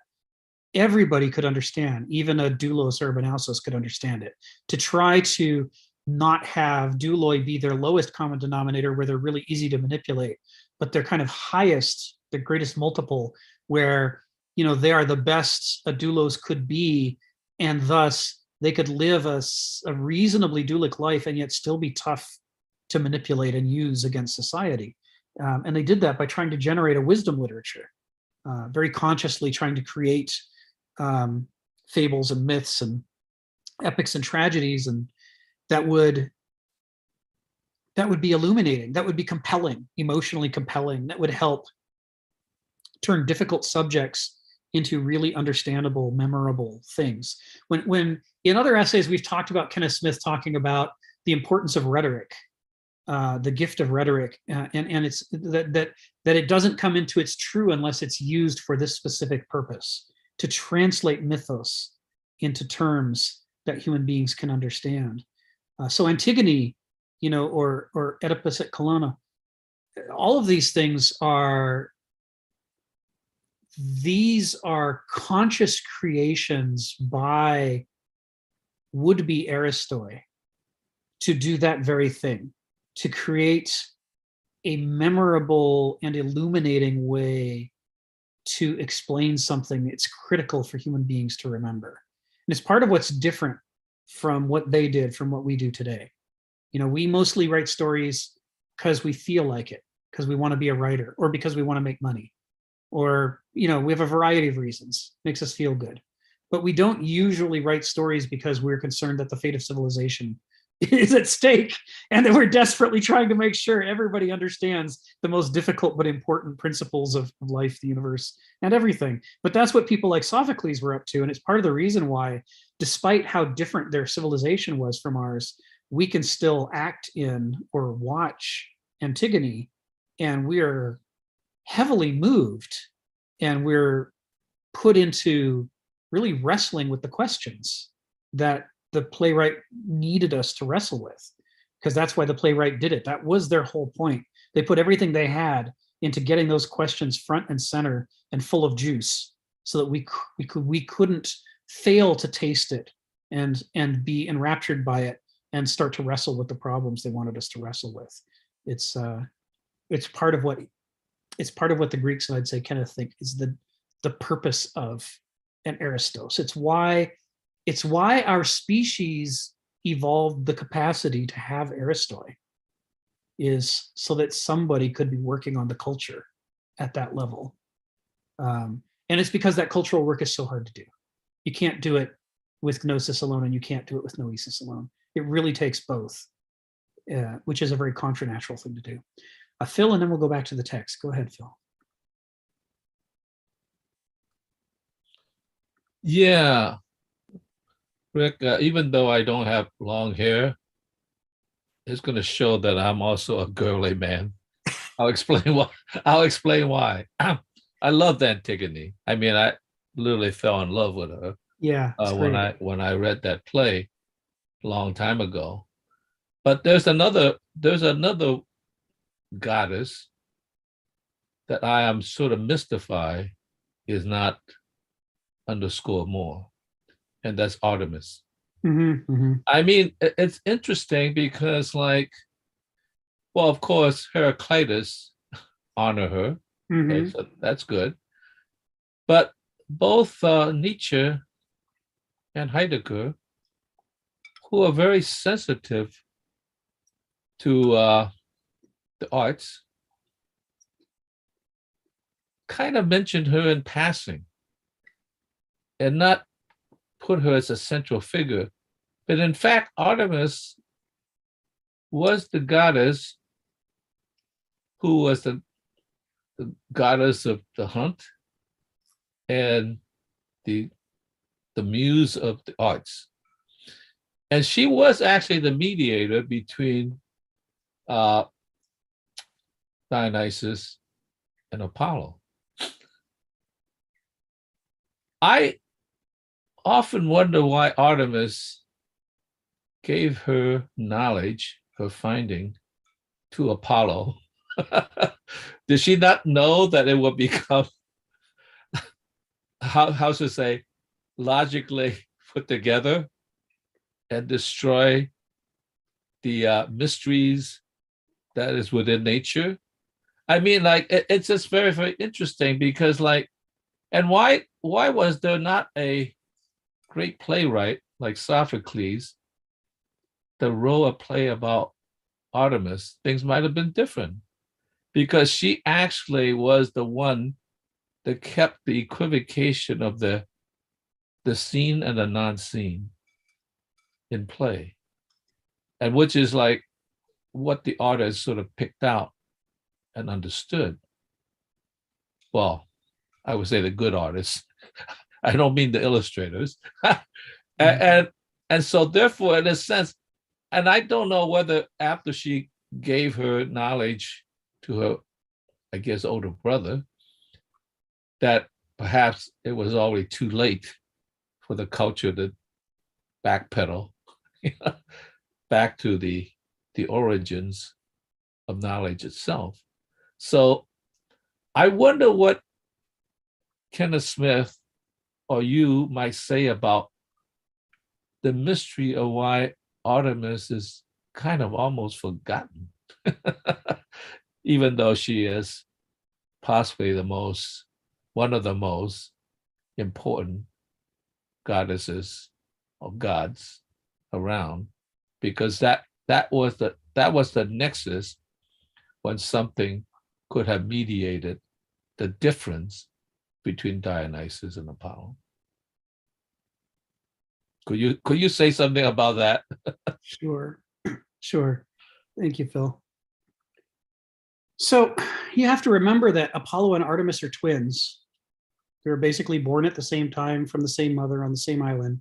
S1: everybody could understand, even a doulos urbanousos could understand it, to try to not have douloi be their lowest common denominator where they're really easy to manipulate, but their kind of highest, the greatest multiple, where they are the best a doulos could be, and thus they could live a reasonably doulic life and yet still be tough to manipulate and use against society. And they did that by trying to generate a wisdom literature, very consciously trying to create fables and myths and epics and tragedies, and that would be illuminating, that would be compelling, emotionally compelling, that would help turn difficult subjects into really understandable, memorable things. When in other essays we've talked about Kenneth Smith talking about the importance of rhetoric, the gift of rhetoric, and it's that it doesn't come into its true unless it's used for this specific purpose, to translate mythos into terms that human beings can understand. So Antigone, or Oedipus at Colonna, all of these things are conscious creations by would-be Aristoi to do that very thing, to create a memorable and illuminating way to explain something it's critical for human beings to remember. And it's part of what's different from what they did, from what we do today. We mostly write stories because we feel like it, because we want to be a writer, or because we want to make money, or we have a variety of reasons, makes us feel good. But we don't usually write stories because we're concerned that the fate of civilization is at stake, and that we're desperately trying to make sure everybody understands the most difficult but important principles of life, the universe, and everything. But that's what people like Sophocles were up to, and it's part of the reason why, despite how different their civilization was from ours, we can still act in or watch Antigone, and we're heavily moved, and we're put into really wrestling with the questions that the playwright needed us to wrestle with, because that's why the playwright did it. That was their whole point. They put everything they had into getting those questions front and center and full of juice, so that we couldn't fail to taste it and be enraptured by it and start to wrestle with the problems they wanted us to wrestle with. It's part of what the Greeks, and I'd say Kenneth, think is the purpose of an Aristos. It's why our species evolved the capacity to have Aristoi, is so that somebody could be working on the culture at that level. And it's because that cultural work is so hard to do. You can't do it with Gnosis alone, and you can't do it with Noesis alone. It really takes both, which is a very contranatural thing to do. Phil, and then we'll go back to the text. Go ahead, Phil.
S4: Yeah, Rick, even though I don't have long hair, it's going to show that I'm also a girly man. I'll explain why. I loved Antigone. I mean, I literally fell in love with her.
S1: Yeah,
S4: when I read that play a long time ago. But there's another goddess that I am sort of mystified is not underscored more, and that's Artemis.
S1: Mm-hmm, mm-hmm.
S4: I mean, it's interesting because, of course, Heraclitus honor her.
S1: Mm-hmm.
S4: Okay, so that's good. But both Nietzsche and Heidegger, who are very sensitive to the arts, kind of mentioned her in passing and not put her as a central figure. But in fact, Artemis was the goddess who was the goddess of the hunt and the muse of the arts. And she was actually the mediator between Dionysus and Apollo. I often wonder why Artemis gave her knowledge, her finding, to Apollo. Did she not know that it would become, how to say, logically put together and destroy the mysteries that is within nature? I mean, like, it's just very, very interesting because, like, and why was there not a great playwright like Sophocles that wrote a play about Artemis? Things might have been different because she actually was the one that kept the equivocation of the seen and the non-seen in play, and which is like what the artist sort of picked out and understood. Well, I would say the good artists. I don't mean the illustrators. and so therefore, in a sense, and I don't know whether after she gave her knowledge to her, I guess, older brother, that perhaps it was already too late for the culture to backpedal back to the origins of knowledge itself. So I wonder what Kenneth Smith or you might say about the mystery of why Artemis is kind of almost forgotten, even though she is possibly one of the most important goddesses or gods around, because that was the nexus when something could have mediated the difference between Dionysus and Apollo. Could you say something about that?
S1: Sure. Thank you, Phil. So you have to remember that Apollo and Artemis are twins. They were basically born at the same time from the same mother on the same island.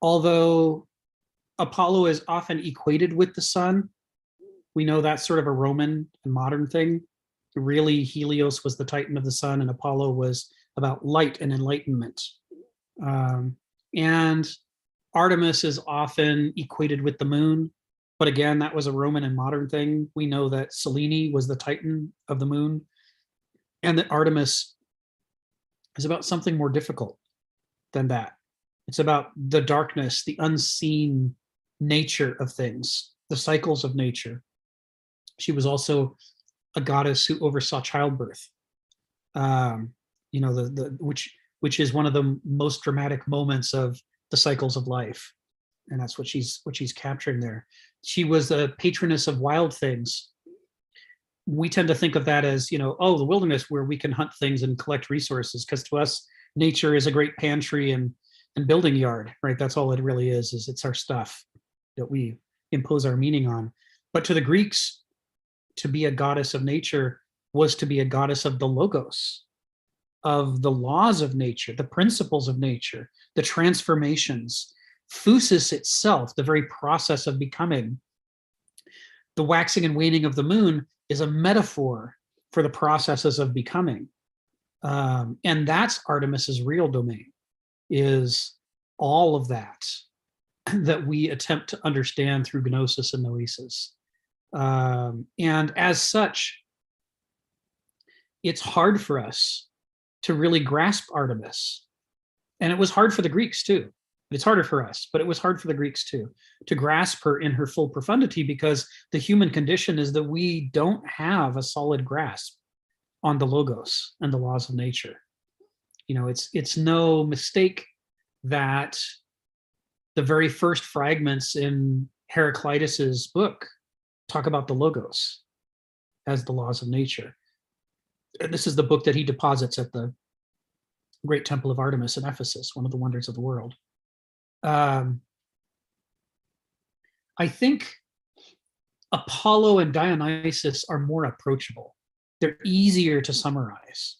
S1: Although Apollo is often equated with the sun, we know that's sort of a Roman and modern thing. Really, Helios was the titan of the sun, and Apollo was about light and enlightenment. And Artemis is often equated with the moon, but again, that was a Roman and modern thing. We know that Selene was the titan of the moon, and that Artemis is about something more difficult than that. It's about the darkness, the unseen nature of things, the cycles of nature. She was also a goddess who oversaw childbirth. Which is one of the most dramatic moments of the cycles of life, and that's what she's capturing there. She was the patroness of wild things. We tend to think of that as, the wilderness where we can hunt things and collect resources, because to us, nature is a great pantry and building yard, right? That's all it really is it's our stuff that we impose our meaning on. But to the Greeks, to be a goddess of nature was to be a goddess of the logos, of the laws of nature, the principles of nature, the transformations. Phusis itself, the very process of becoming. The waxing and waning of the moon is a metaphor for the processes of becoming. And that's Artemis's real domain, is all of that we attempt to understand through Gnosis and Oasis. And as such, it's hard for us to really grasp Artemis. And it was hard for the Greeks too. It's harder for us, but it was hard for the Greeks too, to grasp her in her full profundity, because the human condition is that we don't have a solid grasp on the logos and the laws of nature. It's no mistake that the very first fragments in Heraclitus's book talk about the logos as the laws of nature. And this is the book that he deposits at the great temple of Artemis in Ephesus, one of the wonders of the world. I think Apollo and Dionysus are more approachable. They're easier to summarize.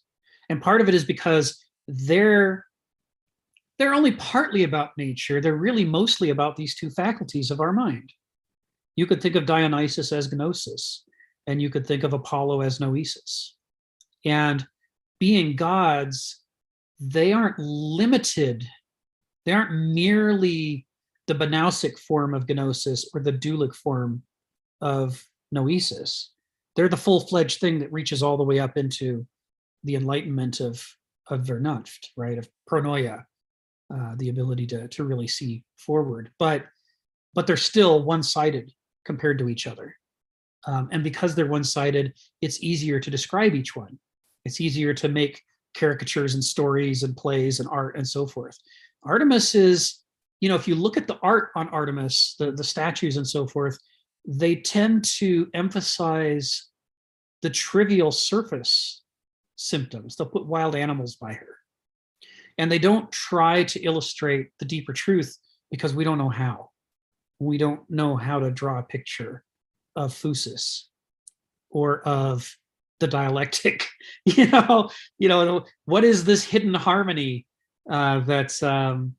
S1: And part of it is because they're only partly about nature. They're really mostly about these two faculties of our mind. You could think of Dionysus as Gnosis, and you could think of Apollo as Noesis. And being gods, they aren't limited. They aren't merely the Banausic form of Gnosis or the Dualic form of Noesis. They're the full-fledged thing that reaches all the way up into the enlightenment of Vernunft, right, of pronoia, the ability to really see forward. But they're still one-sided compared to each other. And because they're one-sided, it's easier to describe each one. It's easier to make caricatures and stories and plays and art and so forth. Artemis is, if you look at the art on Artemis, the statues and so forth, they tend to emphasize the trivial surface symptoms. They'll put wild animals by her. And they don't try to illustrate the deeper truth because we don't know how. We don't know how to draw a picture of Phusis or of the dialectic. What is this hidden harmony that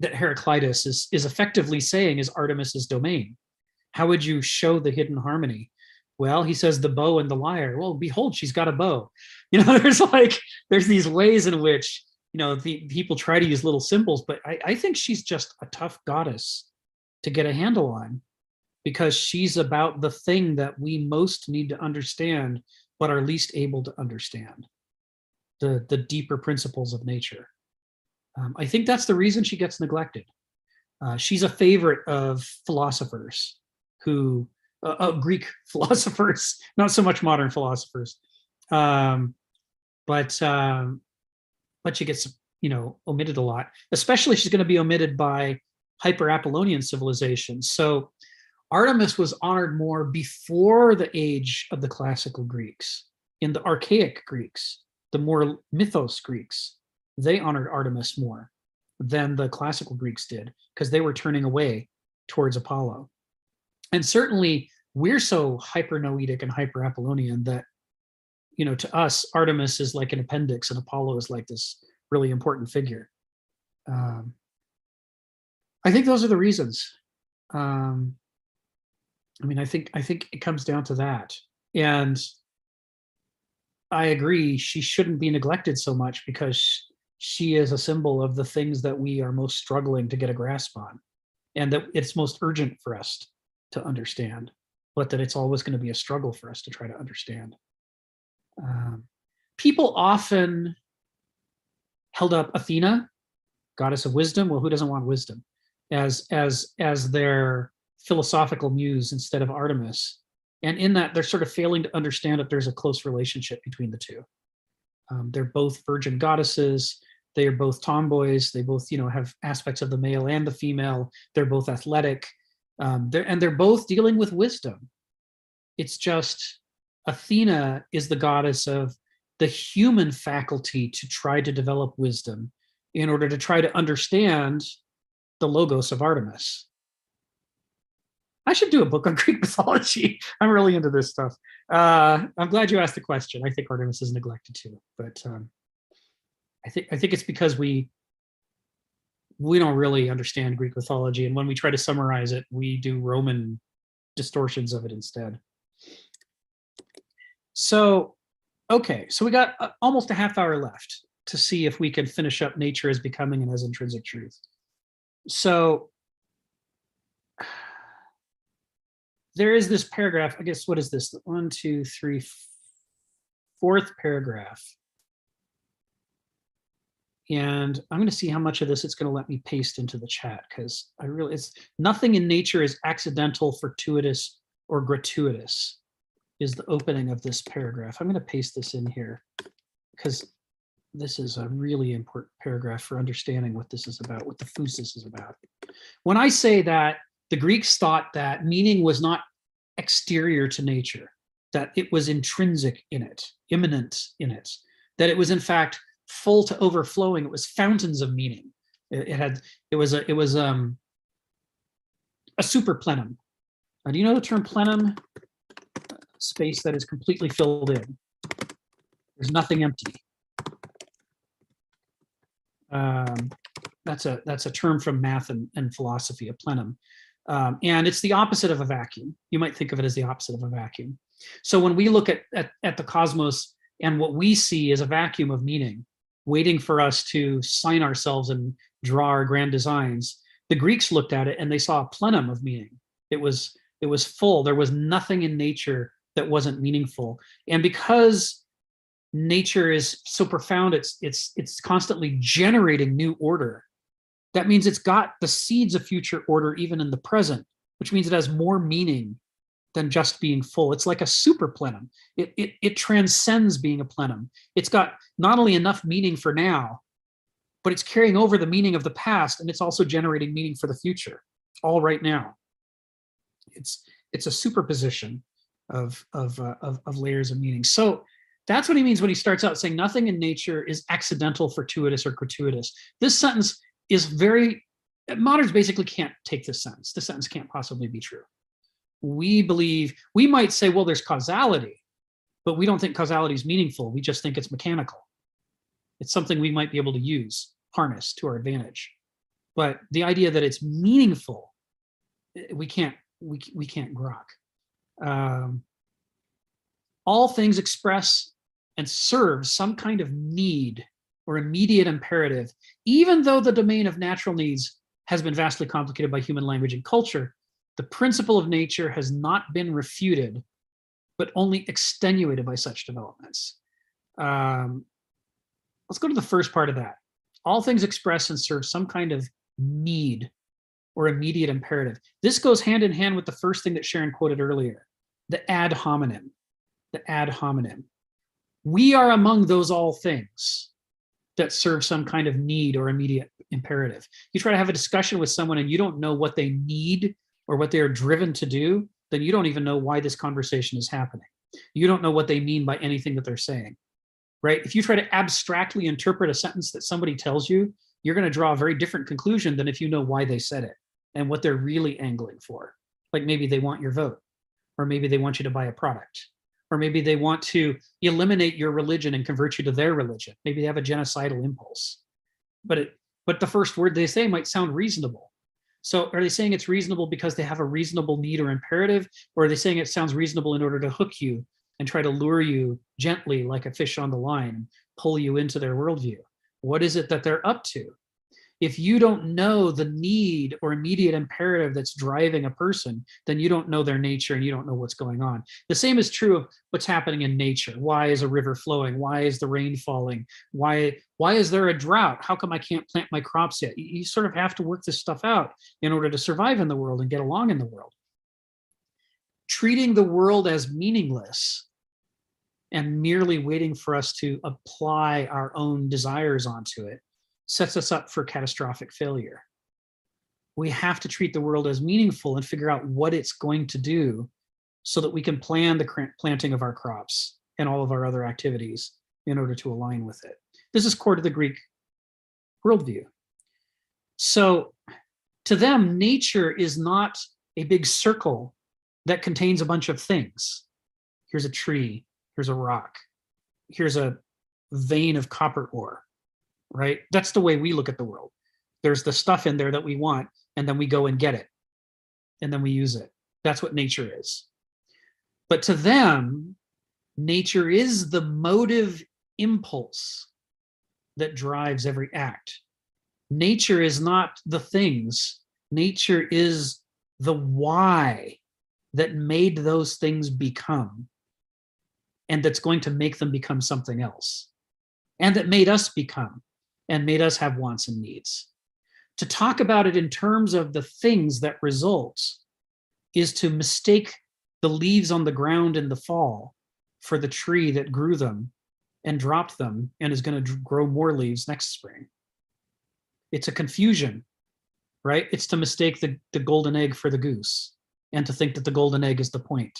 S1: Heraclitus is effectively saying is Artemis's domain? How would you show the hidden harmony? Well, he says the bow and the lyre. Well, behold, she's got a bow. There's these ways in which the people try to use little symbols, but I think she's just a tough goddess to get a handle on, because she's about the thing that we most need to understand but are least able to understand, the deeper principles of nature. I think that's the reason she gets neglected. She's a favorite of philosophers Greek philosophers, not so much modern philosophers, but she gets omitted a lot. Especially, she's going to be omitted by hyper-Apollonian civilizations. So Artemis was honored more before the age of the classical Greeks. In the archaic Greeks, the more mythos Greeks, they honored Artemis more than the classical Greeks did, because they were turning away towards Apollo. And certainly we're so hyper-Noetic and hyper-Apollonian that, to us, Artemis is like an appendix and Apollo is like this really important figure. I think those are the reasons. I think it comes down to that. And I agree, she shouldn't be neglected so much, because she is a symbol of the things that we are most struggling to get a grasp on, and that it's most urgent for us to understand, but that it's always going to be a struggle for us to try to understand. People often held up Athena, goddess of wisdom. Well, who doesn't want wisdom? As their philosophical muse instead of Artemis. And in that, they're sort of failing to understand that there's a close relationship between the two. They're both virgin goddesses. They are both tomboys. They both, have aspects of the male and the female. They're both athletic. They're both dealing with wisdom. It's just Athena is the goddess of the human faculty to try to develop wisdom in order to try to understand the logos of Artemis. I should do a book on Greek mythology. I'm really into this stuff. I'm glad you asked the question. I think Artemis is neglected too, but I think it's because we don't really understand Greek mythology, and when we try to summarize it, we do Roman distortions of it instead. So, okay, so we got almost a half hour left to see if we can finish up nature as becoming and as intrinsic truth. So there is this paragraph, I guess, what is this? 1, 2, 3, 4th paragraph. And I'm going to see how much of this it's going to let me paste into the chat, because it's nothing in nature is accidental, fortuitous, or gratuitous is the opening of this paragraph. I'm going to paste this in here because this is a really important paragraph for understanding what this is about, what the phusis is about. When I say that the Greeks thought that meaning was not exterior to nature, that it was intrinsic in it, immanent in it, that it was in fact full to overflowing, it was fountains of meaning. It was a super plenum. Do you know the term plenum? Space that is completely filled in. There's nothing empty. That's a term from math and philosophy, a plenum. And it's the opposite of a vacuum. You might think of it as the opposite of a vacuum. So when we look at the cosmos and what we see is a vacuum of meaning, waiting for us to sign ourselves and draw our grand designs, the Greeks looked at it and they saw a plenum of meaning. It was full. There was nothing in nature that wasn't meaningful. And because nature is so profound, it's constantly generating new order. That means it's got the seeds of future order even in the present, which means it has more meaning than just being full. It's like a super plenum. It transcends being a plenum. It's got not only enough meaning for now, but it's carrying over the meaning of the past, and it's also generating meaning for the future, all right now. It's a superposition of layers of meaning. So that's what he means when he starts out saying nothing in nature is accidental, fortuitous, or gratuitous. This sentence is very, moderns basically can't take this sentence. This sentence can't possibly be true. We believe, we might say, well, there's causality, but we don't think causality is meaningful. We just think it's mechanical. It's something we might be able to use, harness to our advantage. But the idea that it's meaningful, we can't grok. All things express and serve some kind of need or immediate imperative, even though the domain of natural needs has been vastly complicated by human language and culture. The principle of nature has not been refuted, but only extenuated by such developments. Let's go to the first part of that. All things express and serve some kind of need or immediate imperative. This goes hand in hand with the first thing that Sharon quoted earlier, the ad hominem, the ad hominem. We are among those all things that serve some kind of need or immediate imperative. You try to have a discussion with someone and you don't know what they need or what they are driven to do, then you don't even know why this conversation is happening. You don't know what they mean by anything that they're saying, right? If you try to abstractly interpret a sentence that somebody tells you, you're going to draw a very different conclusion than if you know why they said it and what they're really angling for. Like maybe they want your vote, or maybe they want you to buy a product, or maybe they want to eliminate your religion and convert you to their religion. Maybe they have a genocidal impulse, but the first word they say might sound reasonable. So are they saying it's reasonable because they have a reasonable need or imperative, or are they saying it sounds reasonable in order to hook you and try to lure you gently like a fish on the line and pull you into their worldview? What is it that they're up to? If you don't know the need or immediate imperative that's driving a person, then you don't know their nature and you don't know what's going on. The same is true of what's happening in nature. Why is a river flowing? Why is the rain falling? Why is there a drought? How come I can't plant my crops yet? You sort of have to work this stuff out in order to survive in the world and get along in the world. Treating the world as meaningless and merely waiting for us to apply our own desires onto it sets us up for catastrophic failure. We have to treat the world as meaningful and figure out what it's going to do so that we can plan the planting of our crops and all of our other activities in order to align with it. This is core to the Greek worldview. So to them, nature is not a big circle that contains a bunch of things. Here's a tree, here's a rock, here's a vein of copper ore. Right? That's the way we look at the world. There's the stuff in there that we want, and then we go and get it, and then we use it. That's what nature is. But to them, nature is the motive impulse that drives every act. Nature is not the things. Nature is the why that made those things become, and that's going to make them become something else, and that made us become, and made us have wants and needs. To talk about it in terms of the things that result is to mistake the leaves on the ground in the fall for the tree that grew them and dropped them and is going to grow more leaves next spring. It's a confusion, right? It's to mistake the golden egg for the goose and to think that the golden egg is the point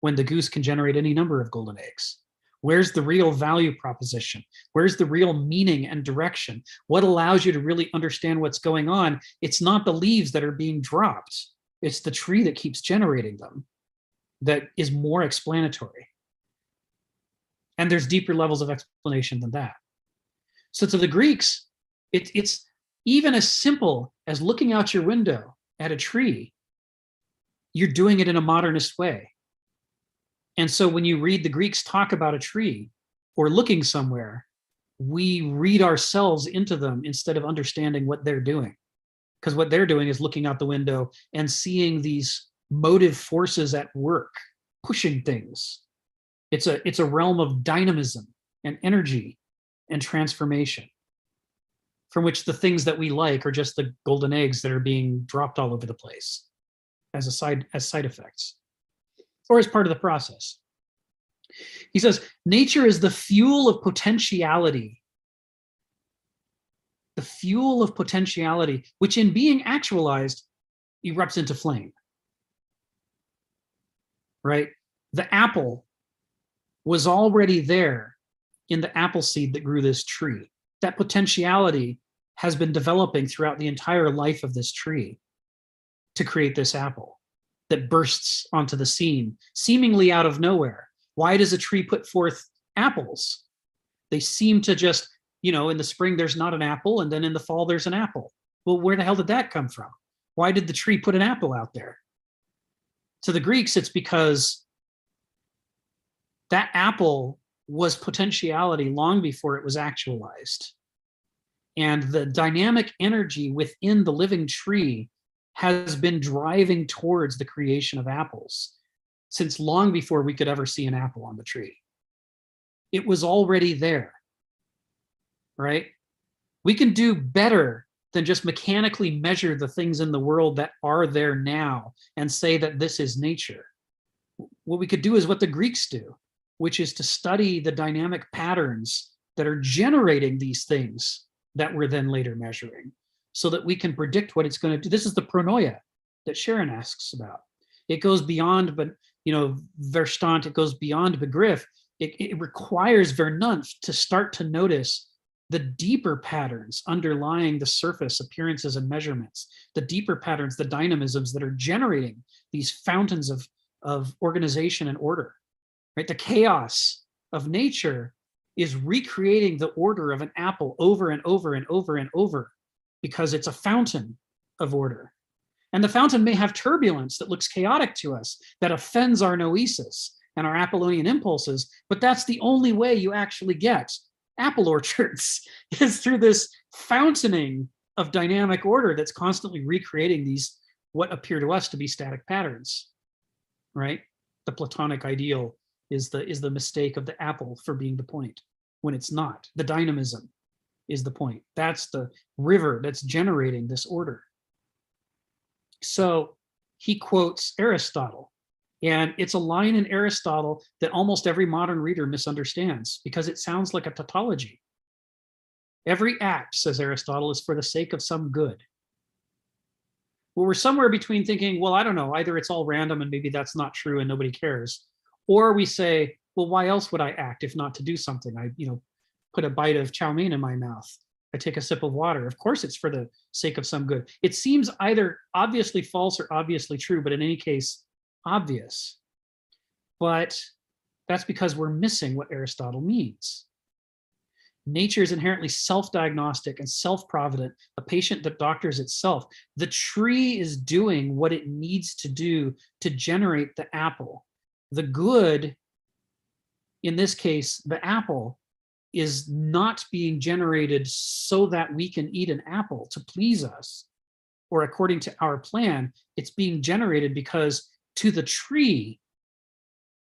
S1: when the goose can generate any number of golden eggs. Where's the real value proposition? Where's the real meaning and direction? What allows you to really understand what's going on? It's not the leaves that are being dropped. It's the tree that keeps generating them that is more explanatory. And there's deeper levels of explanation than that. So to the Greeks, it's even as simple as looking out your window at a tree. You're doing it in a modernist way. And so when you read the Greeks talk about a tree or looking somewhere, we read ourselves into them instead of understanding what they're doing. Because what they're doing is looking out the window and seeing these motive forces at work, pushing things. It's a realm of dynamism and energy and transformation, from which the things that we like are just the golden eggs that are being dropped all over the place as side effects, or as part of the process. He says, nature is the fuel of potentiality. The fuel of potentiality, which in being actualized, erupts into flame. Right? The apple was already there in the apple seed that grew this tree. That potentiality has been developing throughout the entire life of this tree to create this apple that bursts onto the scene, seemingly out of nowhere. Why does a tree put forth apples? They seem to just, in the spring there's not an apple, and then in the fall there's an apple. Well, where the hell did that come from? Why did the tree put an apple out there? To the Greeks, it's because that apple was potentiality long before it was actualized. And the dynamic energy within the living tree has been driving towards the creation of apples since long before we could ever see an apple on the tree. It was already there, right? We can do better than just mechanically measure the things in the world that are there now and say that this is nature. What we could do is what the Greeks do, which is to study the dynamic patterns that are generating these things that we're then later measuring, so that we can predict what it's going to do. This is the pronoia that Sharon asks about. It goes beyond, but Verstand, it goes beyond Begriff. It requires Vernunft to start to notice the deeper patterns underlying the surface appearances and measurements, the deeper patterns, the dynamisms that are generating these fountains of organization and order, right? The chaos of nature is recreating the order of an apple over and over and over and over, because it's a fountain of order. And the fountain may have turbulence that looks chaotic to us, that offends our noesis and our Apollonian impulses, but that's the only way you actually get apple orchards, is through this fountaining of dynamic order that's constantly recreating these, what appear to us to be static patterns, right? The Platonic ideal is the mistake of the apple for being the point, when it's not. The dynamism is the point. That's the river that's generating this order. So he quotes Aristotle, and it's a line in Aristotle that almost every modern reader misunderstands because it sounds like a tautology. Every act, says Aristotle, is for the sake of some good. Well, we're somewhere between thinking, well, I don't know, either it's all random and maybe that's not true and nobody cares, or we say, well, why else would I act if not to do something? I, put a bite of chow mein in my mouth. I take a sip of water. Of course, it's for the sake of some good. It seems either obviously false or obviously true, but in any case, obvious. But that's because we're missing what Aristotle means. Nature is inherently self-diagnostic and self-provident, a patient that doctors itself. The tree is doing what it needs to do to generate the apple. The good, in this case, the apple, is not being generated so that we can eat an apple to please us or according to our plan. It's being generated because to the tree,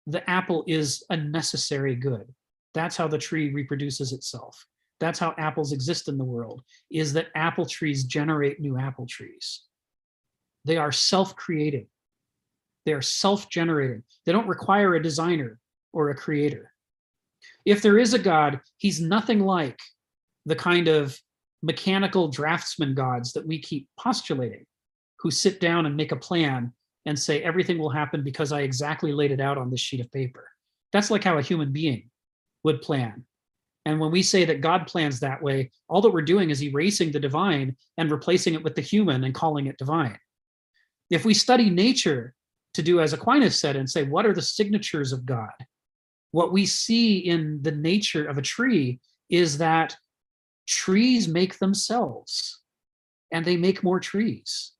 S1: the apple is a necessary good. That's how the tree reproduces itself. That's how apples exist in the world, is that apple trees generate new apple trees. They are self-creating. They are self-generating. They don't require a designer or a creator. If there is a God, he's nothing like the kind of mechanical draftsman gods that we keep postulating, who sit down and make a plan and say everything will happen because I exactly laid it out on this sheet of paper. That's like how a human being would plan. And when we say that God plans that way, all that we're doing is erasing the divine and replacing it with the human and calling it divine. If we study nature, to do as Aquinas said, and say, what are the signatures of God? What we see in the nature of a tree is that trees make themselves, and they make more trees.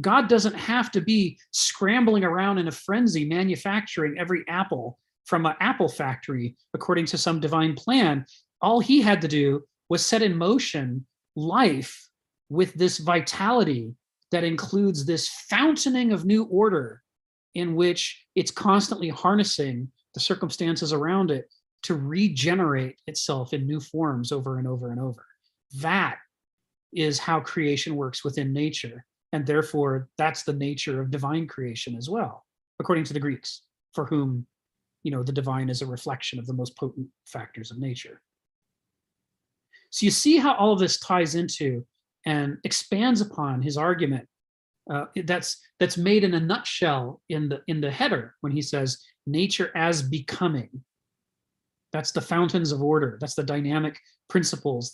S1: God doesn't have to be scrambling around in a frenzy manufacturing every apple from an apple factory according to some divine plan. All he had to do was set in motion life with this vitality that includes this fountaining of new order in which it's constantly harnessing the circumstances around it to regenerate itself in new forms over and over and over. That is how creation works within nature. And therefore, that's the nature of divine creation as well, according to the Greeks, for whom, the divine is a reflection of the most potent factors of nature. So you see how all of this ties into and expands upon his argument. That's made in a nutshell in the header when he says nature as becoming. That's the fountains of order. That's the dynamic principles,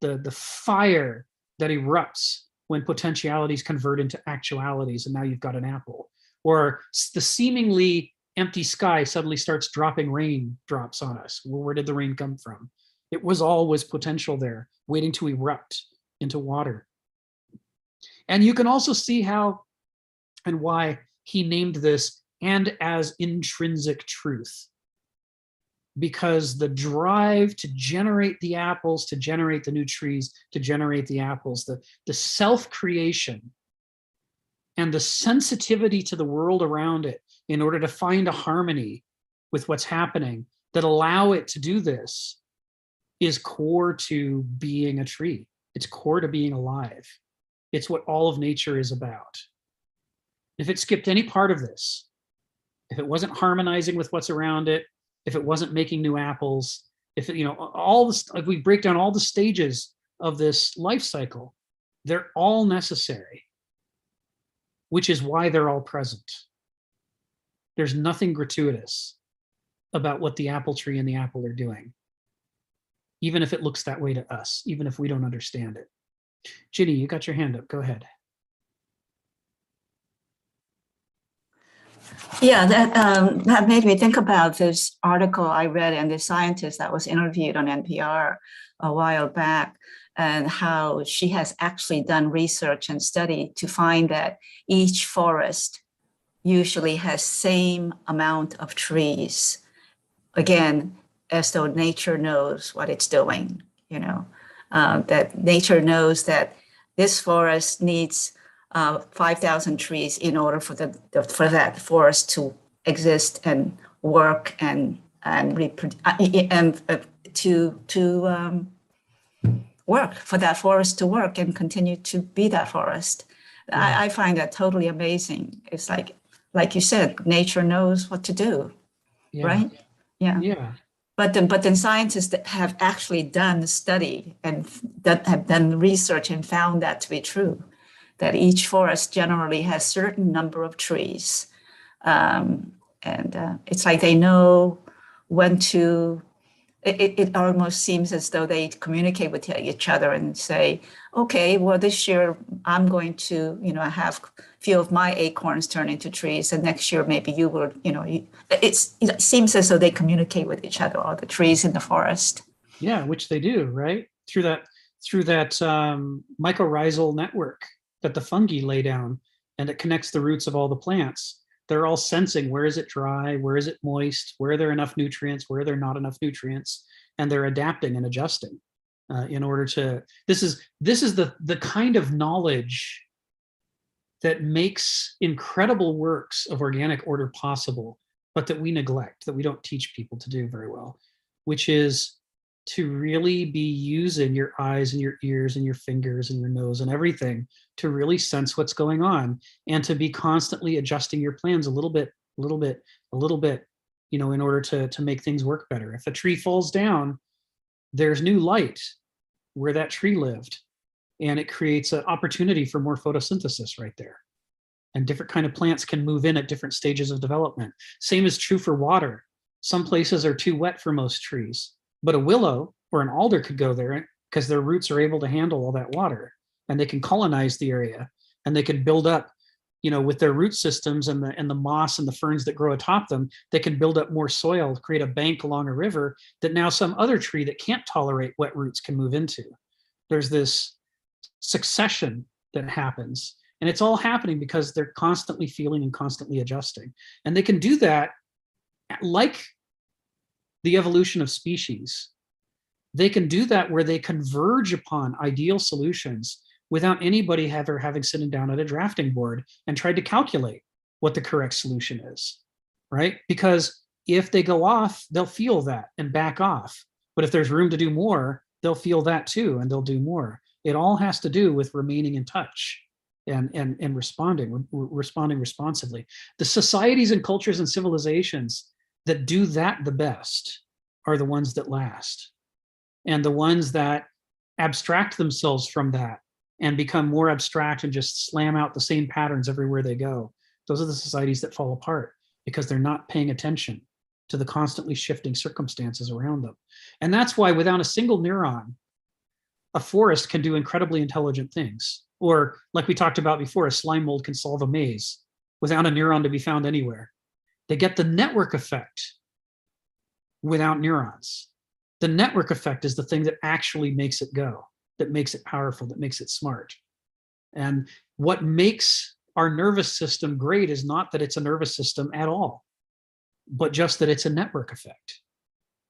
S1: the fire that erupts when potentialities convert into actualities, and now you've got an apple. Or the seemingly empty sky suddenly starts dropping raindrops on us. Well, where did the rain come from? It was always potential there, waiting to erupt into water. And you can also see how and why he named this and as intrinsic truth. Because the drive to generate the apples, to generate the new trees, to generate the apples, the self-creation and the sensitivity to the world around it in order to find a harmony with what's happening that allow it to do this is core to being a tree. It's core to being alive. It's what all of nature is about. If it skipped any part of this, if it wasn't harmonizing with what's around it, if it wasn't making new apples, if it, all this, like we break down all the stages of this life cycle, they're all necessary, which is why they're all present. There's nothing gratuitous about what the apple tree and the apple are doing, even if it looks that way to us, even if we don't understand it. Ginny, you got your hand up. Go ahead.
S7: Yeah, that made me think about this article I read and the scientist that was interviewed on NPR a while back, and how she has actually done research and study to find that each forest usually has same amount of trees. Again, as though nature knows what it's doing, that nature knows that this forest needs 5,000 trees in order for that forest to exist and work and to work, for that forest to work and continue to be that forest. Yeah. I find that totally amazing. It's like you said, nature knows what to do, yeah. Right? Yeah. Yeah. But then scientists that have actually done the study and that have done research and found that to be true, that each forest generally has certain number of trees. And it's like they know when to, it almost seems as though they communicate with each other and say, okay, well, this year I'm going to, have a few of my acorns turn into trees, and next year maybe you will, it seems as though they communicate with each other, all the trees in the forest.
S1: Yeah, which they do, right? Through that mycorrhizal network that the fungi lay down, and it connects the roots of all the plants. They're all sensing, where is it dry, where is it moist, where are there enough nutrients, where are there not enough nutrients, and they're adapting and adjusting in order to, this is the kind of knowledge that makes incredible works of organic order possible, but that we neglect, that we don't teach people to do very well, which is to really be using your eyes and your ears and your fingers and your nose and everything to really sense what's going on, and to be constantly adjusting your plans a little bit, you know, in order to make things work better. If a tree falls down, there's new light where that tree lived, and it creates an opportunity for more photosynthesis right there. And different kind of plants can move in at different stages of development. Same is true for water. Some places are too wet for most trees, but a willow or an alder could go there because their roots are able to handle all that water, and they can colonize the area, and they can build up, you know, with their root systems and the moss and the ferns that grow atop them, they can build up more soil, create a bank along a river that now some other tree that can't tolerate wet roots can move into. There's this succession that happens, and it's all happening because they're constantly feeling and constantly adjusting. And they can do that like the evolution of species. They can do that where they converge upon ideal solutions without anybody ever having sitting down at a drafting board and tried to calculate what the correct solution is, right? Because if they go off, they'll feel that and back off. But if there's room to do more, they'll feel that too, and they'll do more. It all has to do with remaining in touch and responding responsively. The societies and cultures and civilizations that do that the best are the ones that last. And the ones that abstract themselves from that and become more abstract and just slam out the same patterns everywhere they go, those are the societies that fall apart because they're not paying attention to the constantly shifting circumstances around them. And that's why without a single neuron, a forest can do incredibly intelligent things. Or like we talked about before, a slime mold can solve a maze without a neuron to be found anywhere. They get the network effect without neurons. The network effect is the thing that actually makes it go, that makes it powerful, that makes it smart. And what makes our nervous system great is not that it's a nervous system at all, but just that it's a network effect,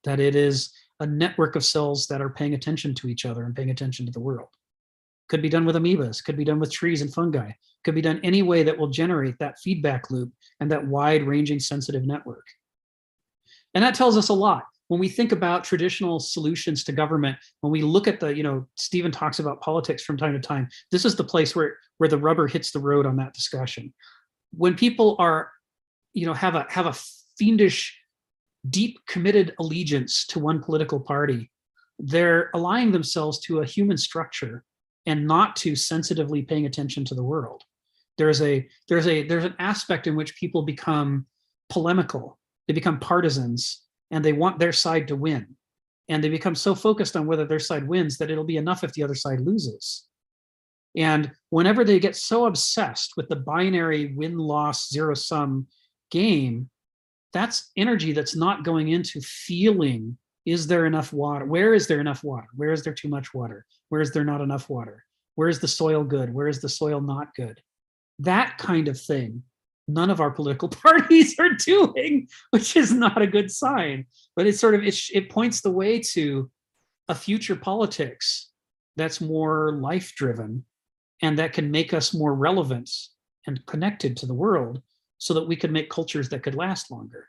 S1: that it is a network of cells that are paying attention to each other and paying attention to the world. Could be done with amoebas, could be done with trees and fungi, could be done any way that will generate that feedback loop and that wide-ranging sensitive network. And that tells us a lot. When we think about traditional solutions to government, when we look at the, you know, Stephen talks about politics from time to time, this is the place where the rubber hits the road on that discussion. When people are, you know, have a fiendish, deep committed allegiance to one political party, they're aligning themselves to a human structure and not to sensitively paying attention to the world. There's an aspect in which people become polemical, they become partisans, and they want their side to win. And they become so focused on whether their side wins that it'll be enough if the other side loses. And whenever they get so obsessed with the binary win-loss zero-sum game, that's energy that's not going into feeling, is there enough water? Where is there enough water? Where is there too much water? Where is there not enough water? Where is the soil good? Where is the soil not good? That kind of thing, none of our political parties are doing, which is not a good sign. But it's sort of, it points the way to a future politics that's more life-driven and that can make us more relevant and connected to the world so that we could make cultures that could last longer.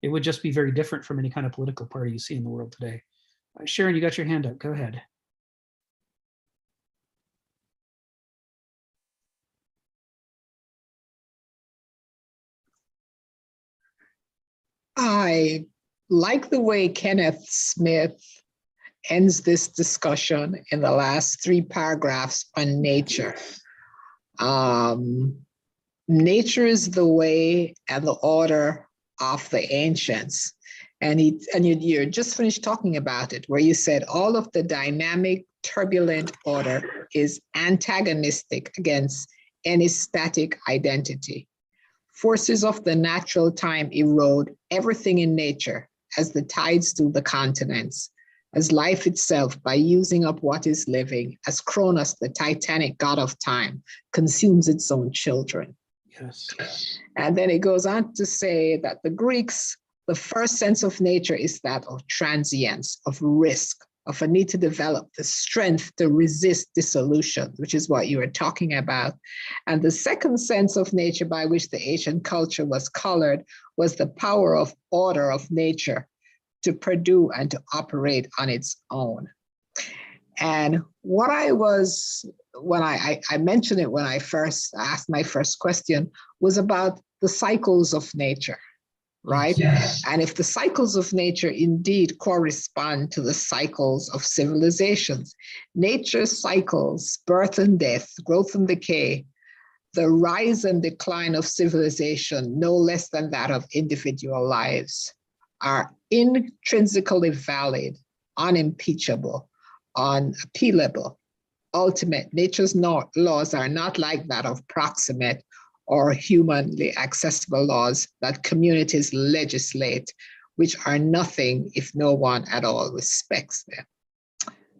S1: It would just be very different from any kind of political party you see in the world today. Sharon, you got your hand up. Go ahead.
S3: I like the way Kenneth Smith ends this discussion in the last 3 paragraphs on nature. Nature is the way and the order of the ancients. And you just finished talking about it, where you said all of the dynamic, turbulent order is antagonistic against any static identity. Forces of the natural time erode everything in nature as the tides do the continents, as life itself by using up what is living, as Cronus, the titanic god of time, consumes its own children.
S1: Yes.
S3: And then it goes on to say that the Greeks, the first sense of nature is that of transience, of risk, of a need to develop the strength to resist dissolution, which is what you were talking about. And the second sense of nature by which the ancient culture was colored was the power of order of nature to produce and to operate on its own. And what I was, when I mentioned it when I first asked my first question, was about the cycles of nature. right?
S1: Yes.
S3: And if the cycles of nature indeed correspond to the cycles of civilizations, nature's cycles, birth and death, growth and decay, the rise and decline of civilization, no less than that of individual lives, are intrinsically valid, unimpeachable, unappealable. Ultimate. Nature's laws are not like that of proximate or humanly accessible laws that communities legislate, which are nothing if no one at all respects them.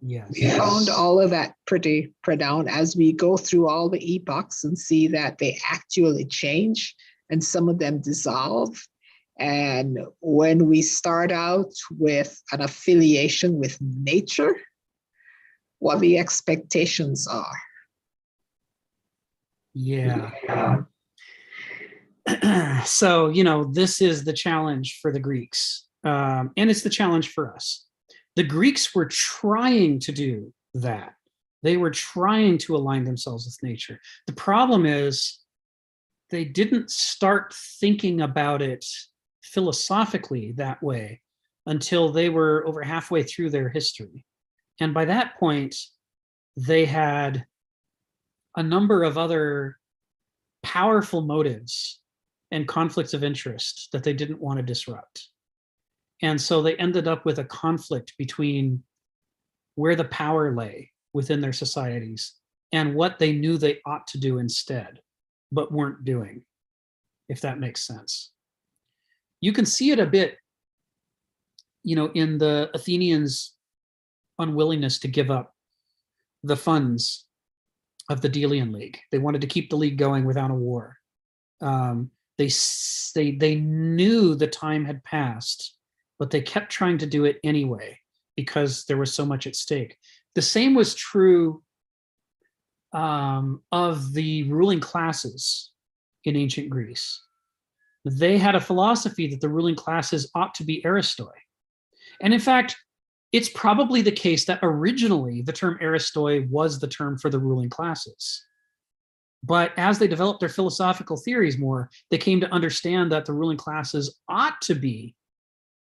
S1: Yes.
S3: We found all of that pretty profound as we go through all the epochs and see that they actually change and some of them dissolve. And when we start out with an affiliation with nature, what the expectations are.
S1: Yeah. So, this is the challenge for the Greeks, and it's the challenge for us. The Greeks were trying to do that. They were trying to align themselves with nature. The problem is they didn't start thinking about it philosophically that way until they were over halfway through their history. And by that point, they had a number of other powerful motives and conflicts of interest that they didn't want to disrupt. And so they ended up with a conflict between where the power lay within their societies and what they knew they ought to do instead, but weren't doing, if that makes sense. You can see it a bit, in the Athenians' unwillingness to give up the funds of the Delian League. They wanted to keep the league going without a war. They knew the time had passed, but they kept trying to do it anyway because there was so much at stake. The same was true of the ruling classes in ancient Greece. They had a philosophy that the ruling classes ought to be aristoi. And in fact, it's probably the case that originally the term aristoi was the term for the ruling classes. But as they developed their philosophical theories more, they came to understand that the ruling classes ought to be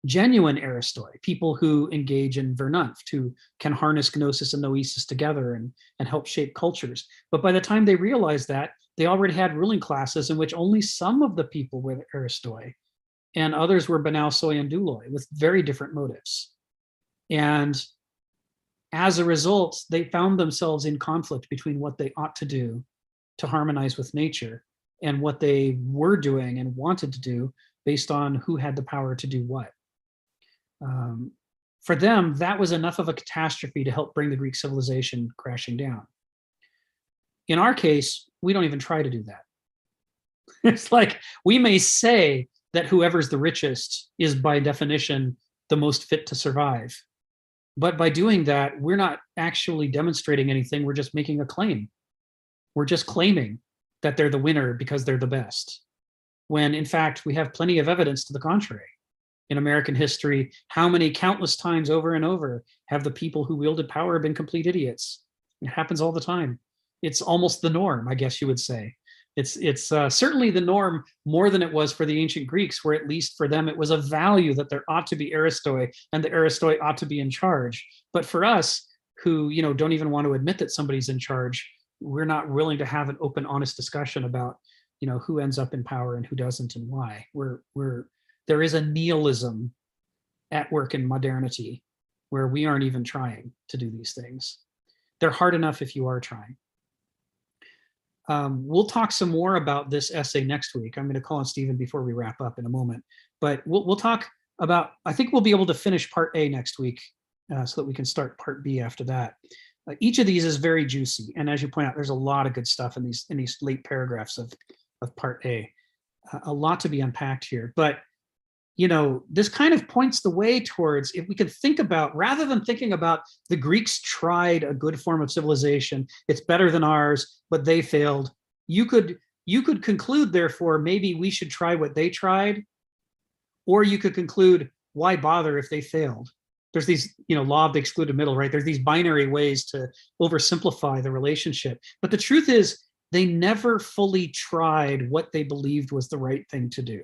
S1: genuine aristoi, people who engage in vernunft, who can harness Gnosis and Oasis together and help shape cultures. But by the time they realized that, they already had ruling classes in which only some of the people were the aristoi, and others were banausoi and douloi with very different motives. And as a result, they found themselves in conflict between what they ought to do to harmonize with nature and what they were doing and wanted to do based on who had the power to do what. For them, that was enough of a catastrophe to help bring the Greek civilization crashing down. In our case, we don't even try to do that. It's like we may say that whoever's the richest is by definition the most fit to survive. But by doing that, we're not actually demonstrating anything. We're just making a claim. We're just claiming that they're the winner because they're the best. When in fact, we have plenty of evidence to the contrary. In American history, how many countless times over and over have the people who wielded power been complete idiots? It happens all the time. It's almost the norm, I guess you would say. It's certainly the norm more than it was for the ancient Greeks, where at least for them it was a value that there ought to be aristoi and the aristoi ought to be in charge. But for us, who don't even want to admit that somebody's in charge, we're not willing to have an open, honest discussion about who ends up in power and who doesn't and why. There is a nihilism at work in modernity where we aren't even trying to do these things. They're hard enough if you are trying. We'll talk some more about this essay next week. I'm going to call on Stephen before we wrap up in a moment, but we'll talk about, I think we'll be able to finish part A next week so that we can start part B after that. Each of these is very juicy. And as you point out, there's a lot of good stuff in these late paragraphs of part A, a lot to be unpacked here. But this kind of points the way towards, if we could think about, rather than thinking about the Greeks tried a good form of civilization, it's better than ours, but they failed. You could conclude, therefore, maybe we should try what they tried, or you could conclude, why bother if they failed? There's these, law of the excluded middle, right? There's these binary ways to oversimplify the relationship. But the truth is, they never fully tried what they believed was the right thing to do.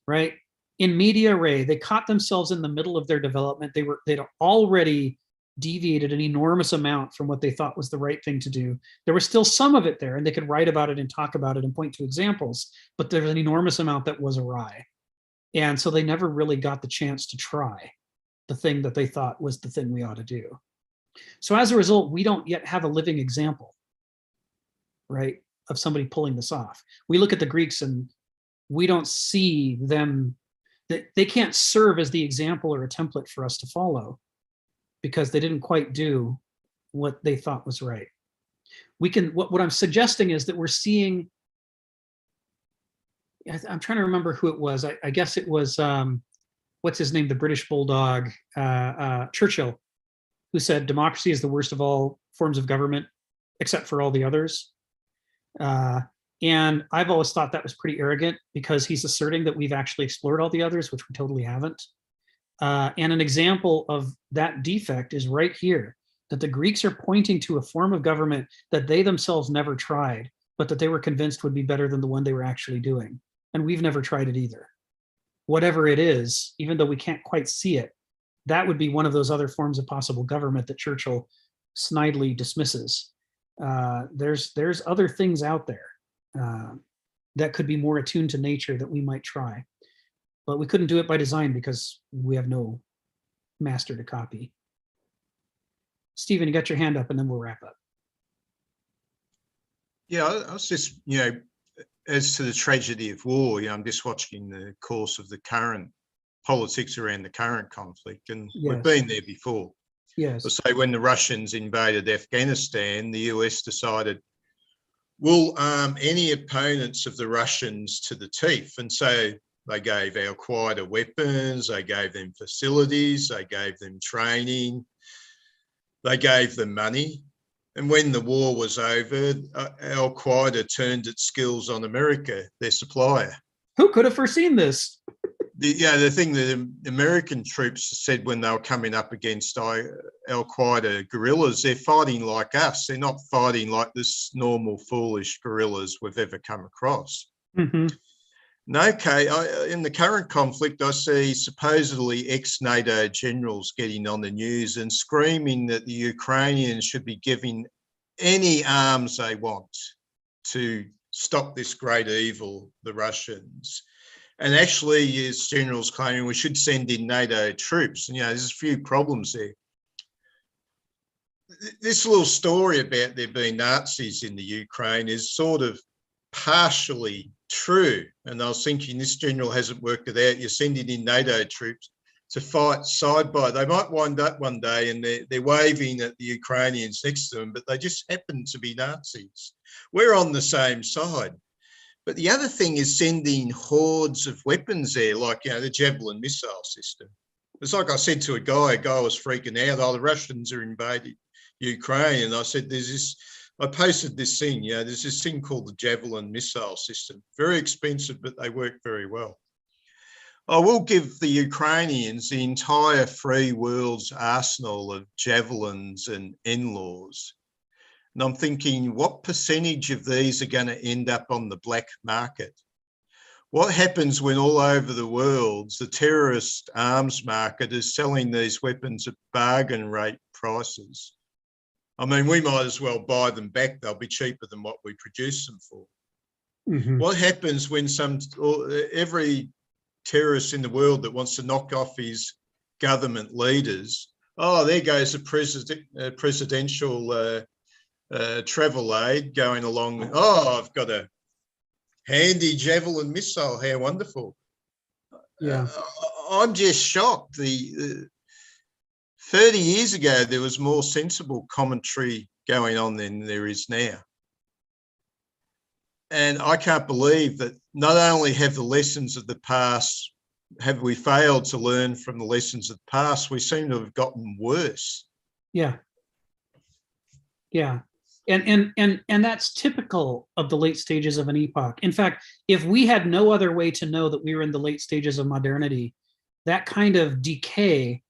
S1: right? In media res, they caught themselves in the middle of their development. They'd already deviated an enormous amount from what they thought was the right thing to do. There was still some of it there, and they could write about it and talk about it and point to examples, but there's an enormous amount that was awry. And so they never really got the chance to try the thing that they thought was the thing we ought to do. So as a result, we don't yet have a living example, right, of somebody pulling this off. We look at the Greeks and we don't see them, they can't serve as the example or a template for us to follow because they didn't quite do what they thought was right. We can, what I'm suggesting is that we're seeing, I'm trying to remember who it was. I guess it was, what's his name, the British bulldog, Churchill, who said democracy is the worst of all forms of government, except for all the others. And I've always thought that was pretty arrogant because he's asserting that we've actually explored all the others, which we totally haven't. And an example of that defect is right here, that the Greeks are pointing to a form of government that they themselves never tried, but that they were convinced would be better than the one they were actually doing. And we've never tried it either. Whatever it is, even though we can't quite see it, that would be one of those other forms of possible government that Churchill snidely dismisses. There's other things out there that could be more attuned to nature that we might try. But we couldn't do it by design because we have no master to copy. Stephen, you got your hand up and then we'll wrap up.
S5: Yeah, I was just, as to the tragedy of war, I'm just watching the course of the current politics around the current conflict, and we've been there before.
S1: Yes.
S5: So when the Russians invaded Afghanistan, the US decided, we'll arm any opponents of the Russians to the teeth. And so they gave Al-Qaeda weapons, they gave them facilities, they gave them training, they gave them money. And when the war was over, Al-Qaeda turned its skills on America, their supplier.
S1: Who could have foreseen this?
S5: The thing that the American troops said when they were coming up against Al-Qaeda guerrillas, they're fighting like us. They're not fighting like this normal foolish guerrillas we've ever come across.
S1: Mm-hmm.
S5: Okay, in the current conflict, I see supposedly ex-NATO generals getting on the news and screaming that the Ukrainians should be given any arms they want to stop this great evil, the Russians. And actually, as generals claiming we should send in NATO troops. And, there's a few problems there. This little story about there being Nazis in the Ukraine is sort of partially true. And I was thinking this general hasn't worked it out. You're sending in NATO troops to fight side by. They might wind up one day and they're waving at the Ukrainians next to them, but they just happen to be Nazis. We're on the same side. But the other thing is sending hordes of weapons there, like, the Javelin missile system. It's like I said to a guy was freaking out, the Russians are invading Ukraine. And I said, I posted this thing, there's this thing called the Javelin missile system. Very expensive, but they work very well. I will give the Ukrainians the entire free world's arsenal of javelins and NLAWs. And I'm thinking, what percentage of these are going to end up on the black market? What happens when all over the world, the terrorist arms market is selling these weapons at bargain rate prices? I mean, we might as well buy them back. They'll be cheaper than what we produce them for.
S1: Mm-hmm.
S5: What happens when every terrorist in the world that wants to knock off his government leaders, there goes a presidential travel aid going along. I've got a handy Javelin missile. How wonderful.
S1: Yeah.
S5: I'm just shocked. 30 years ago, there was more sensible commentary going on than there is now. And I can't believe that not only have the lessons of the past, have we failed to learn from the lessons of the past, we seem to have gotten worse.
S1: Yeah. Yeah. And that's typical of the late stages of an epoch. In fact, if we had no other way to know that we were in the late stages of modernity, that kind of decay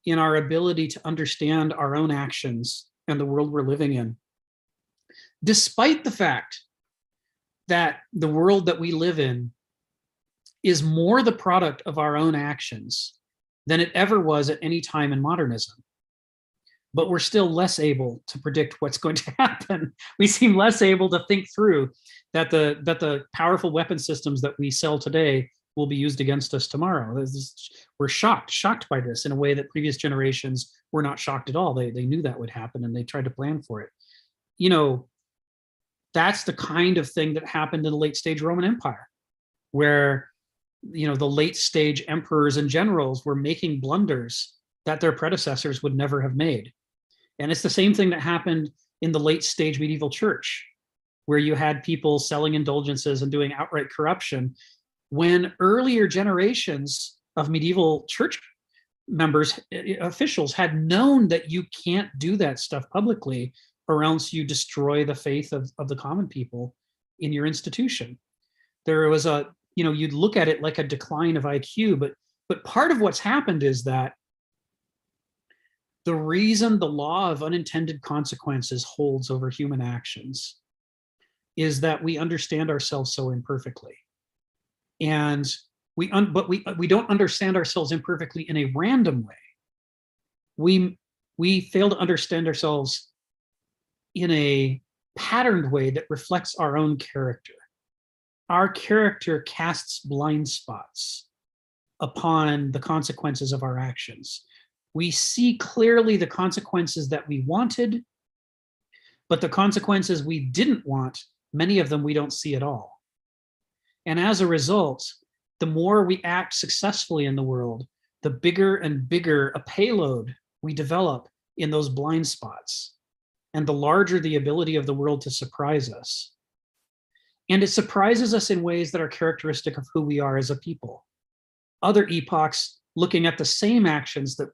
S1: in our ability to understand our own actions and the world we're living in, despite the fact that the world that we live in is more the product of our own actions than it ever was at any time in modernism. But we're still less able to predict what's going to happen. We seem less able to think through that the powerful weapon systems that we sell today will be used against us tomorrow. We're shocked by this in a way that previous generations were not shocked at all. They knew that would happen and they tried to plan for it. You know, that's the kind of thing that happened in the late stage Roman Empire, where, you know, the late stage emperors and generals were making blunders that their predecessors would never have made. And it's the same thing that happened in the late stage medieval church, where you had people selling indulgences and doing outright corruption, when earlier generations of medieval church members, officials, had known that you can't do that stuff publicly, or else you destroy the faith of the common people in your institution. There was a, you know, you'd look at it like a decline of IQ, but part of what's happened is that the reason the law of unintended consequences holds over human actions is that we understand ourselves so imperfectly. And we don't understand ourselves imperfectly in a random way. We fail to understand ourselves in a patterned way that reflects our own character. Our character casts blind spots upon the consequences of our actions. We see clearly the consequences that we wanted, but the consequences we didn't want, many of them we don't see at all. And as a result, the more we act successfully in the world, the bigger and bigger a payload we develop in those blind spots, and the larger the ability of the world to surprise us. And it surprises us in ways that are characteristic of who we are as a people. Other epochs, looking at the same actions, that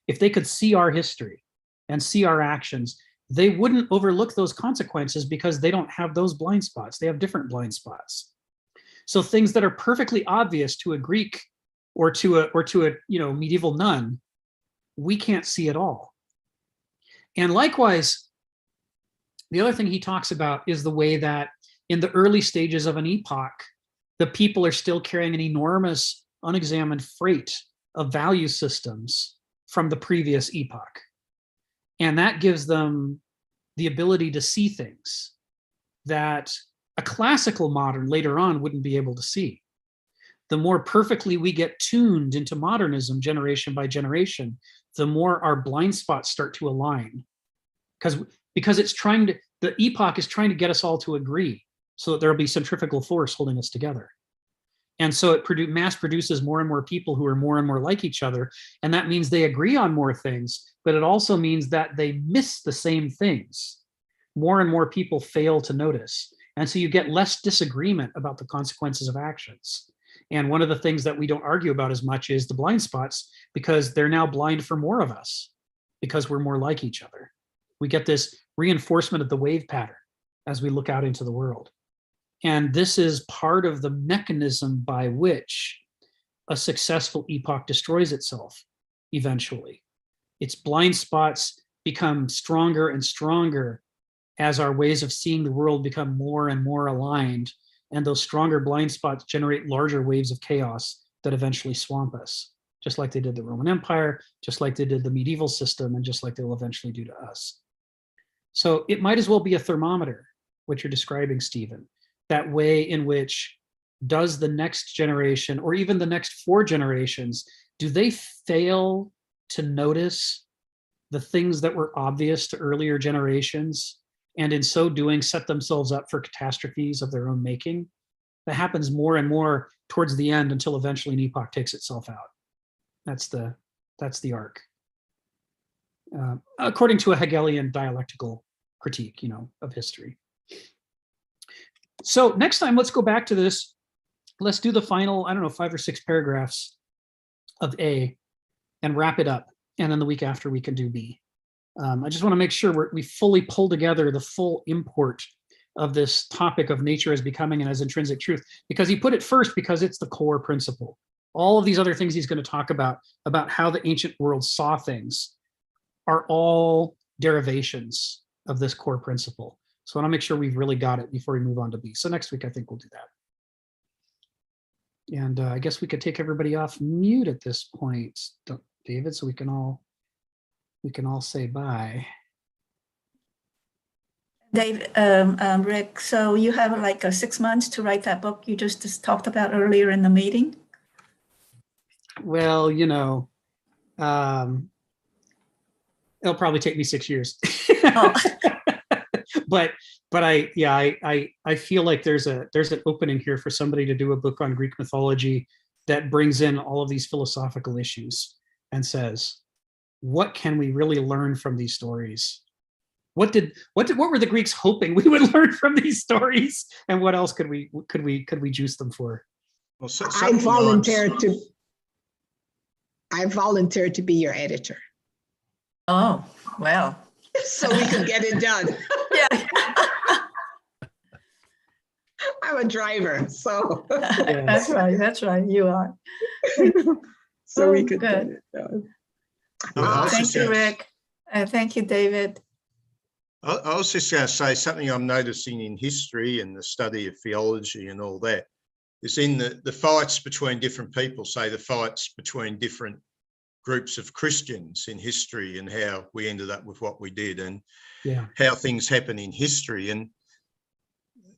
S1: if they could see our history and see our actions, they wouldn't overlook those consequences because they don't have those blind spots. They have different blind spots. So things that are perfectly obvious to a Greek or to a you know, medieval nun, we can't see at all. And likewise, the other thing he talks about is the way that in the early stages of an epoch, the people are still carrying an enormous unexamined freight of value systems from the previous epoch. And that gives them the ability to see things that a classical modern later on wouldn't be able to see. The more perfectly we get tuned into modernism generation by generation, the more our blind spots start to align. Because it's trying to, the epoch is trying to get us all to agree so that there'll be centrifugal force holding us together. And so it mass produces more and more people who are more and more like each other. And that means they agree on more things, but it also means that they miss the same things. More and more people fail to notice. And so you get less disagreement about the consequences of actions. And one of the things that we don't argue about as much is the blind spots, because they're now blind for more of us because we're more like each other. We get this reinforcement of the wave pattern as we look out into the world. And this is part of the mechanism by which a successful epoch destroys itself eventually. Its blind spots become stronger and stronger as our ways of seeing the world become more and more aligned. And those stronger blind spots generate larger waves of chaos that eventually swamp us, just like they did the Roman Empire, just like they did the medieval system, and just like they'll eventually do to us. So it might as well be a thermometer, what you're describing, Stephen. That way in which does the next generation, or even the next 4 generations, do they fail to notice the things that were obvious to earlier generations, and in so doing set themselves up for catastrophes of their own making? That happens more and more towards the end until eventually an epoch takes itself out. That's the arc. According to a Hegelian dialectical critique, you know, of history. So next time, let's go back to this. Let's do the final, I don't know, 5 or 6 paragraphs of A and wrap it up. And then the week after we can do B. I just want to make sure we fully pull together the full import of this topic of nature as becoming and as intrinsic truth, because he put it first because it's the core principle. All of these other things he's going to talk about how the ancient world saw things, are all derivations of this core principle. So I want to make sure we've really got it before we move on to B. So next week, I think we'll do that. And I guess we could take everybody off mute at this point, David, so we can all say bye.
S7: Dave, Rick, so you have like 6 months to write that book you just talked about earlier in the meeting?
S1: Well, it'll probably take me 6 years.
S7: Oh.
S1: but I feel like there's an opening here for somebody to do a book on Greek mythology that brings in all of these philosophical issues and says, what can we really learn from these stories? What were the Greeks hoping we would learn from these stories, and what else could we juice them for?
S5: Well,
S3: I volunteered to be your editor.
S7: Oh, well.
S3: So we could get it done.
S7: Yeah.
S3: I'm a driver, so.
S7: Yes. That's right, you are.
S3: So we could
S7: good.
S3: get it done.
S7: Thank you, Rick. Thank you, David.
S5: I was just going to say something I'm noticing in history and the study of theology and all that is in the fights between different people, say the fights between different groups of Christians in history and how we ended up with what we did and how things happen in history. And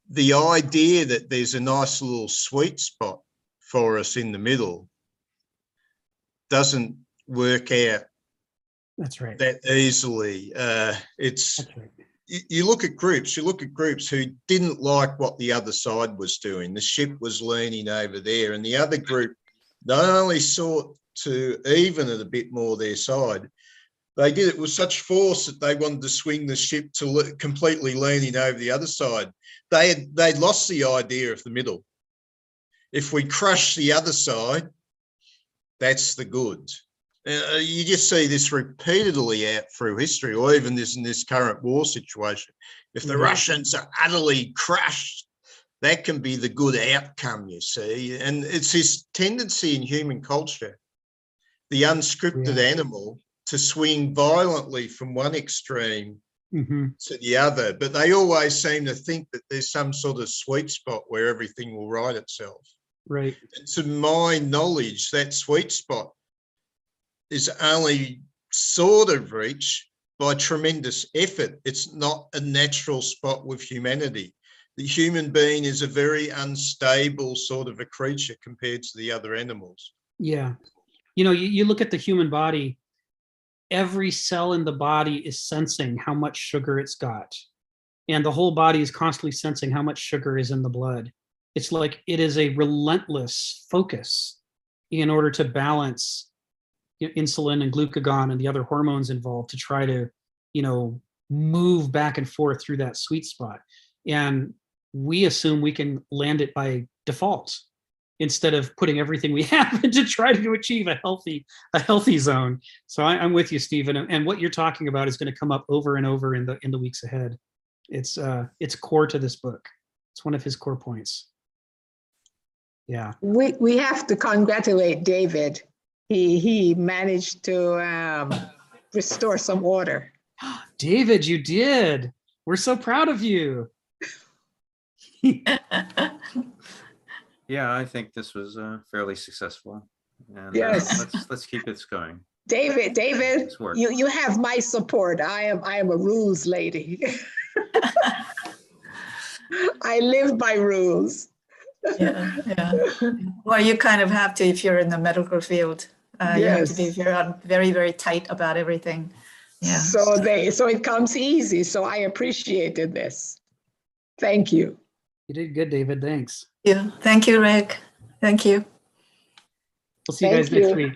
S5: the idea that there's a nice little sweet spot for us in the middle doesn't work out.
S1: That's right.
S5: That easily. That's right. You look at groups who didn't like what the other side was doing. The ship was leaning over there, and the other group not only sought to even it a bit more their side, they did it with such force that they wanted to swing the ship to completely leaning over the other side. They'd lost the idea of the middle. If we crush the other side, that's the good. You just see this repeatedly out through history, or even in this current war situation. If the Russians are utterly crushed, that can be the good outcome, you see. And it's this tendency in human culture, the unscripted animal, to swing violently from one extreme to the other. But they always seem to think that there's some sort of sweet spot where everything will right itself.
S1: Right.
S5: And to my knowledge, that sweet spot is only sort of reached by tremendous effort. It's not a natural spot with humanity. The human being is a very unstable sort of a creature compared to the other animals.
S1: Yeah. You look at the human body, every cell in the body is sensing how much sugar it's got. And the whole body is constantly sensing how much sugar is in the blood. It's like it is a relentless focus in order to balance insulin and glucagon and the other hormones involved to try to, move back and forth through that sweet spot. And we assume we can land it by default instead of putting everything we have to try to achieve a healthy zone. So I'm with you, Stephen. And what you're talking about is going to come up over and over in the weeks ahead. It's core to this book. It's one of his core points. Yeah.
S3: We have to congratulate David. He managed to restore some order.
S1: David, you did. We're so proud of you.
S2: Yeah, I think this was fairly successful. And
S3: yes.
S2: Let's keep this going.
S3: David, you have my support. I am a rules lady. I live by rules.
S7: Yeah. Well, you kind of have to if you're in the medical field. You have to be very, very tight about everything. Yeah.
S3: So it comes easy. So I appreciated this. Thank you.
S1: You did good, David. Thanks.
S7: Yeah. Thank you, Rick. Thank you.
S1: We'll see you guys next week.